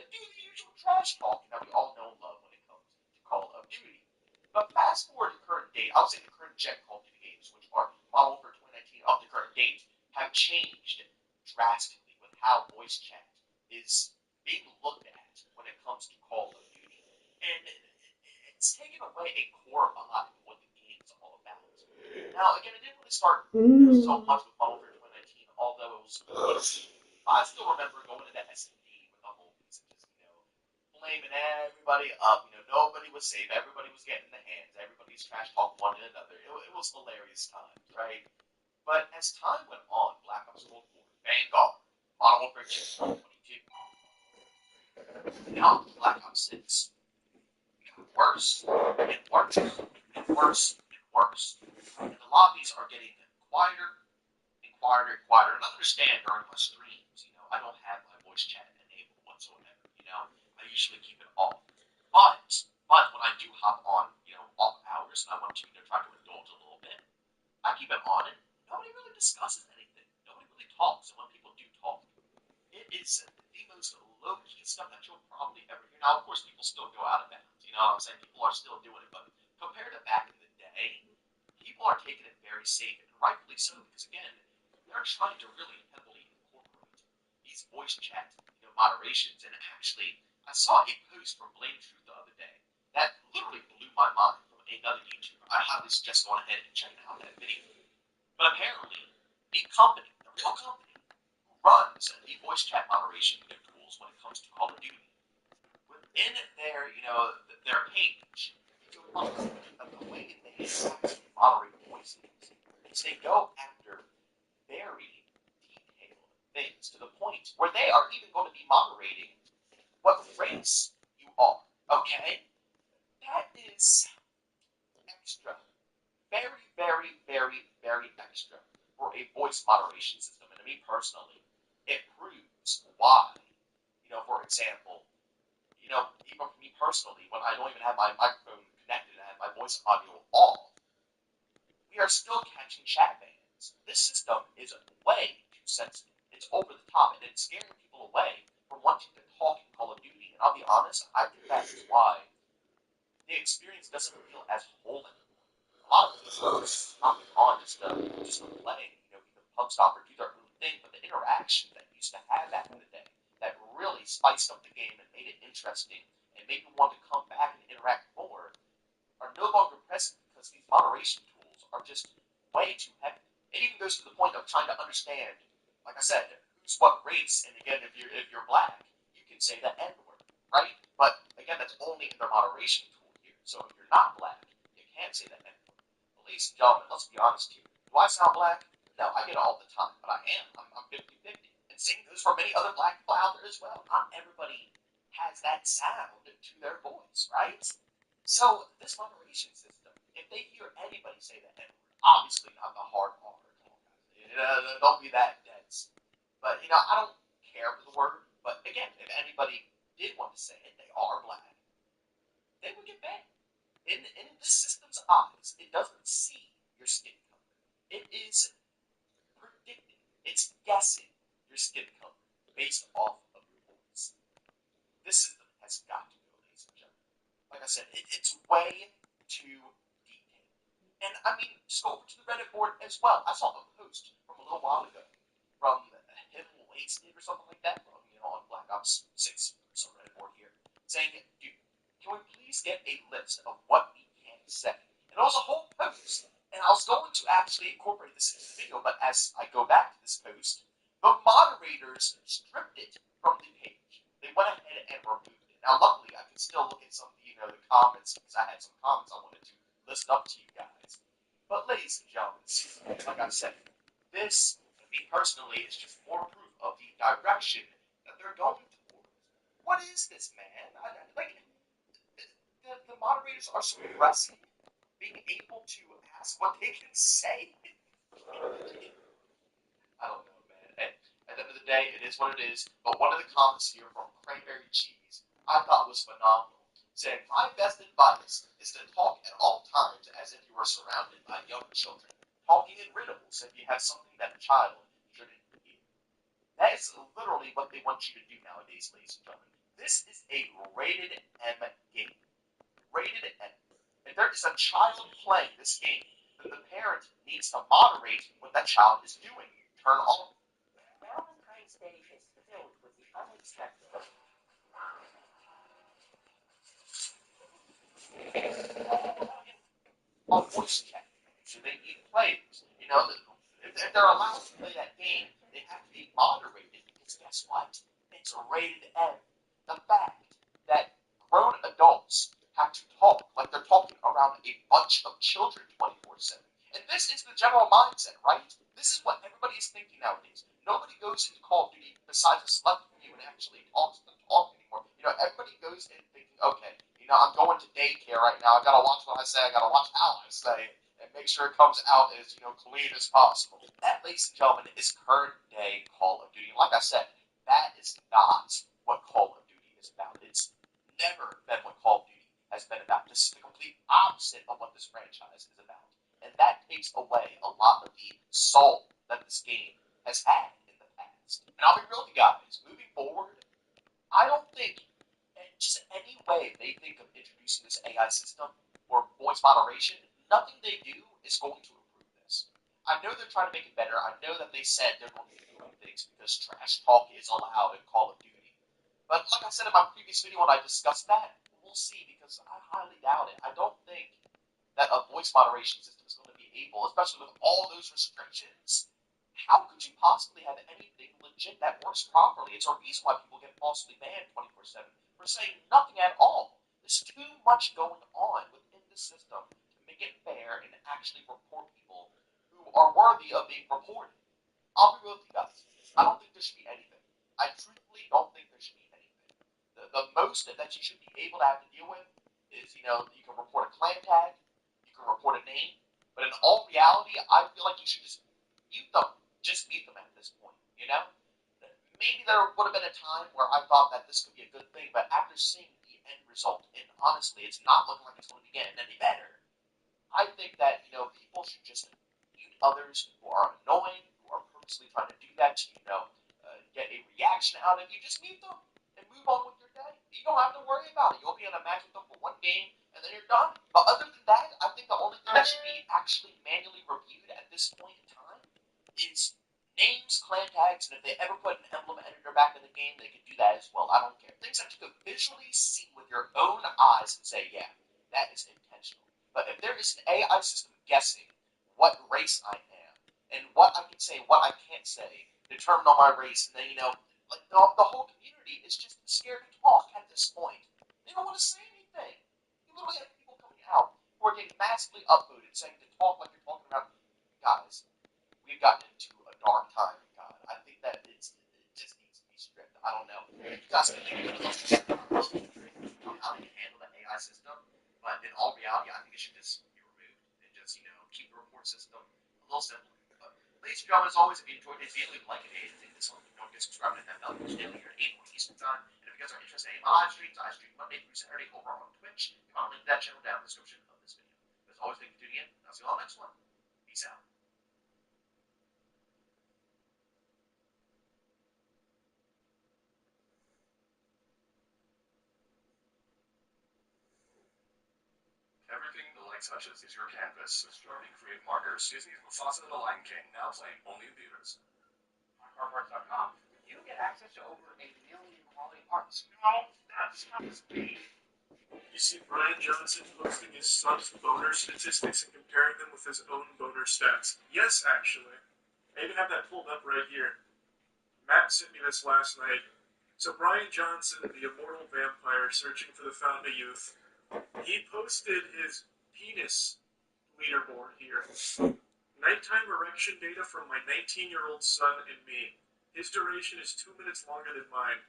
do the usual trash talking that we all know and love when it comes to Call of Duty. But fast forward to current date, I would say the current gen Call of Duty games, which are Modern Warfare 2019 up to current date, have changed drastically with how voice chat is being looked at when it comes to Call of Duty. And it's taken away a core vibe of what the game is all about. Now, again, it didn't really start so much with Modern Warfare 2019, although it was, I still remember going into SD with the homies and just, blaming everybody up. Nobody was safe. Everybody was getting in the hands. Everybody's trash talking one another. It was hilarious times, right? But as time went on, Black Ops Cold War, Vanguard, Modern Warfare 2, 22, now Black Ops 6 got worse and worse and worse and worse. And the lobbies are getting quieter and quieter and quieter. And I understand during my streams, I don't have my voice chat enabled whatsoever. I usually keep it off. But when I do hop on, off hours, and I want to try to indulge a little bit, I keep it on, and nobody really discusses anything. Nobody really talks. And when go out of bounds. You know what I'm saying? People are still doing it, but compared to back in the day, people are taking it very safe, and rightfully so, because again, they're trying to really heavily incorporate these voice chat, moderations. And actually, I saw a post from Blame Truth the other day that literally blew my mind from another YouTuber. I highly suggest going ahead and checking out that video. But apparently, the company, the real company, who runs the voice chat moderation tools when it comes to Call of Duty, within their, their page, you'll find the way they actually moderate voices is they go after very detailed things to the point where they are even going to be moderating what race you are. Okay? That is extra. Very, very, very, very extra for a voice moderation system. And to me personally, it proves why, for example, even for me personally, when I don't even have my microphone connected and I have my voice audio off, we are still catching chat bans. This system is way too sensitive. It's over the top, and it's scaring people away from wanting to talk in Call of Duty. And I'll be honest, I think that's why the experience doesn't feel as whole anymore. A lot of people are hopping on just to play, the pub stop or do their own thing, but the interaction that you used to have back in the day, that really spiced up the game and made it interesting and made you want to come back and interact more, are no longer present because these moderation tools are just way too heavy. It even goes to the point of trying to understand, like I said, who's what race. And again, if you're black, you can say the N word, right? But again, that's only in their moderation tool here. So if you're not black, you can't say the N word. Well, ladies and gentlemen, let's be honest here. Do I sound black? No, I get it all the time, but I am. I'm 50-50. And same goes for many other black people out there as well. Not everybody has that sound to their voice, right? So this moderation system, if they hear anybody say the N-word, obviously not the hard R, come on guys, don't be that dense. But I don't care for the word. But again, if anybody did want to say it, they are black, they would get banned. In this system's eyes, it doesn't see your skin color. It is predicting. It's guessing your skin color based off of your voice. This system has got to go, ladies and gentlemen. Like I said, it's way too detailed. And I mean, just go over to the Reddit board as well. I saw a post from a little while ago from him Wasted or something like that, from, on Black Ops 6, some Reddit board here, saying, dude, can we please get a list of what we can say? And it was a whole post. And I was going to actually incorporate this into the video, but as I go back to this post, the moderators stripped it from the page. They went ahead and removed it. Now, luckily, I can still look at some of the, the comments, because I had some comments I wanted to list up to you guys. But, ladies and gentlemen, like I said, this, for me personally, is just more proof of the direction that they're going towards. What is this, man? The moderators are suppressing being able to ask what they can say. I don't know, man. At the end of the day, it is what it is. But one of the comments here from Cranberry Cheese I thought was phenomenal, saying, my best advice is to talk at all times as if you were surrounded by young children, talking in riddles if you have something that a child shouldn't hear. That is literally what they want you to do nowadays, ladies and gentlemen. This is a rated M game. Rated M. If there is a child playing this game, then the parent needs to moderate what that child is doing. Turn on. Valentine's Day is filled with the unexpected. On voice chat, so they need players. If they're allowed to play that game, they have to be moderated, because guess what? It's rated M. The fact that grown adults have to talk like they're talking around a bunch of children 24/7. And this is the general mindset, right? This is what everybody is thinking nowadays. Nobody goes into Call of Duty besides a select few and actually talks anymore. Everybody goes in thinking, okay, I'm going to daycare right now. I gotta watch what I say. I gotta watch how I say, and make sure it comes out as clean as possible. That, ladies and gentlemen, is current day Call of Duty. Like I said, that is not what Call of Duty is about. It's never been what Call of Duty has been about. This is the complete opposite of what this franchise is about, and that takes away a lot of the soul that this game has had in the past. And I'll be real with you guys. Moving forward, I don't think just any way they think of introducing this AI system or voice moderation, nothing they do is going to improve this. I know they're trying to make it better. I know that they said they're going to be doing things because trash talk is allowed in Call of Duty. But like I said in my previous video when I discussed that, we'll see, because I highly doubt it. I don't think that a voice moderation system is going to be able, especially with all those restrictions. How could you possibly have anything legit that works properly? It's a reason why people get falsely banned 24/7 for saying nothing at all. There's too much going on within the system to make it fair and actually report people who are worthy of being reported. I'll be real with you guys. I don't think there should be anything. I truthfully don't think there should be anything. The most that you should be able to have to deal with is, you can report a clan tag, you can report a name, but in all reality, I feel like you should just mute them. Just mute them at this point, Maybe there would have been a time where I thought that this could be a good thing, but after seeing the end result, and honestly, it's not looking like it's going to be getting any better, I think that, people should just mute others who are annoying, who are purposely trying to do that to, get a reaction out of you. Just mute them and move on with your day. You don't have to worry about it. You'll be in a match with them for one game, and then you're done. But other than that, I think the only thing that should be actually manually reviewed at this point in time is names, clan tags, and if they ever put an emblem editor back in the game, they can do that as well. I don't care. Things that you can visually see with your own eyes and say, yeah, that is intentional. But if there is an AI system guessing what race I am, and what I can say, what I can't say, determine on my race, and then, like the whole community is just scared to talk at this point. They don't want to say anything. You literally have people coming out who are getting massively upvoted saying to talk like you're talking about. Guys, we've gotten into a dark time, God. I think that it just needs to be stripped. I don't know. You guys can think of how they handle the AI system, but in all reality, I think it should just be removed and just, keep the report system a little simpler. But ladies and gentlemen, as always, if you enjoyed this video, like it, and this one, don't forget to subscribe to that bell channel here at 8 Eastern Time. And if you guys are interested in my live streams, I stream Monday through Saturday over on Twitch. You can link that channel down in the description of this video. As always, thank you for tuning in. I'll see you all next one. Peace out. Everything the light touches is your canvas. Starting create markers. Disney's Mufasa the Lion King, now playing only in theaters. Artworks.com. You get access to over 1 million quality arts. No, that's not the speed. You see Brian Johnson posting his son's boner statistics and comparing them with his own boner stats. Yes, actually. I even have that pulled up right here. Matt sent me this last night. So Brian Johnson, the immortal vampire searching for the fountain of youth, he posted his penis leaderboard here. Nighttime erection data from my 19-year-old son and me. His duration is 2 minutes longer than mine.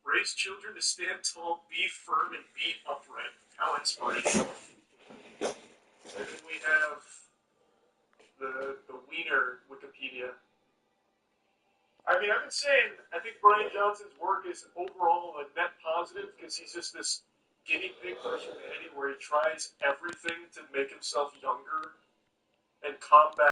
Raise children to stand tall, be firm, and be upright. How inspirational. And then we have the Wiener Wikipedia. I mean, I've been saying, I think Brian Johnson's work is overall a net positive, because he's just this guinea pig for humanity where he tries everything to make himself younger and combat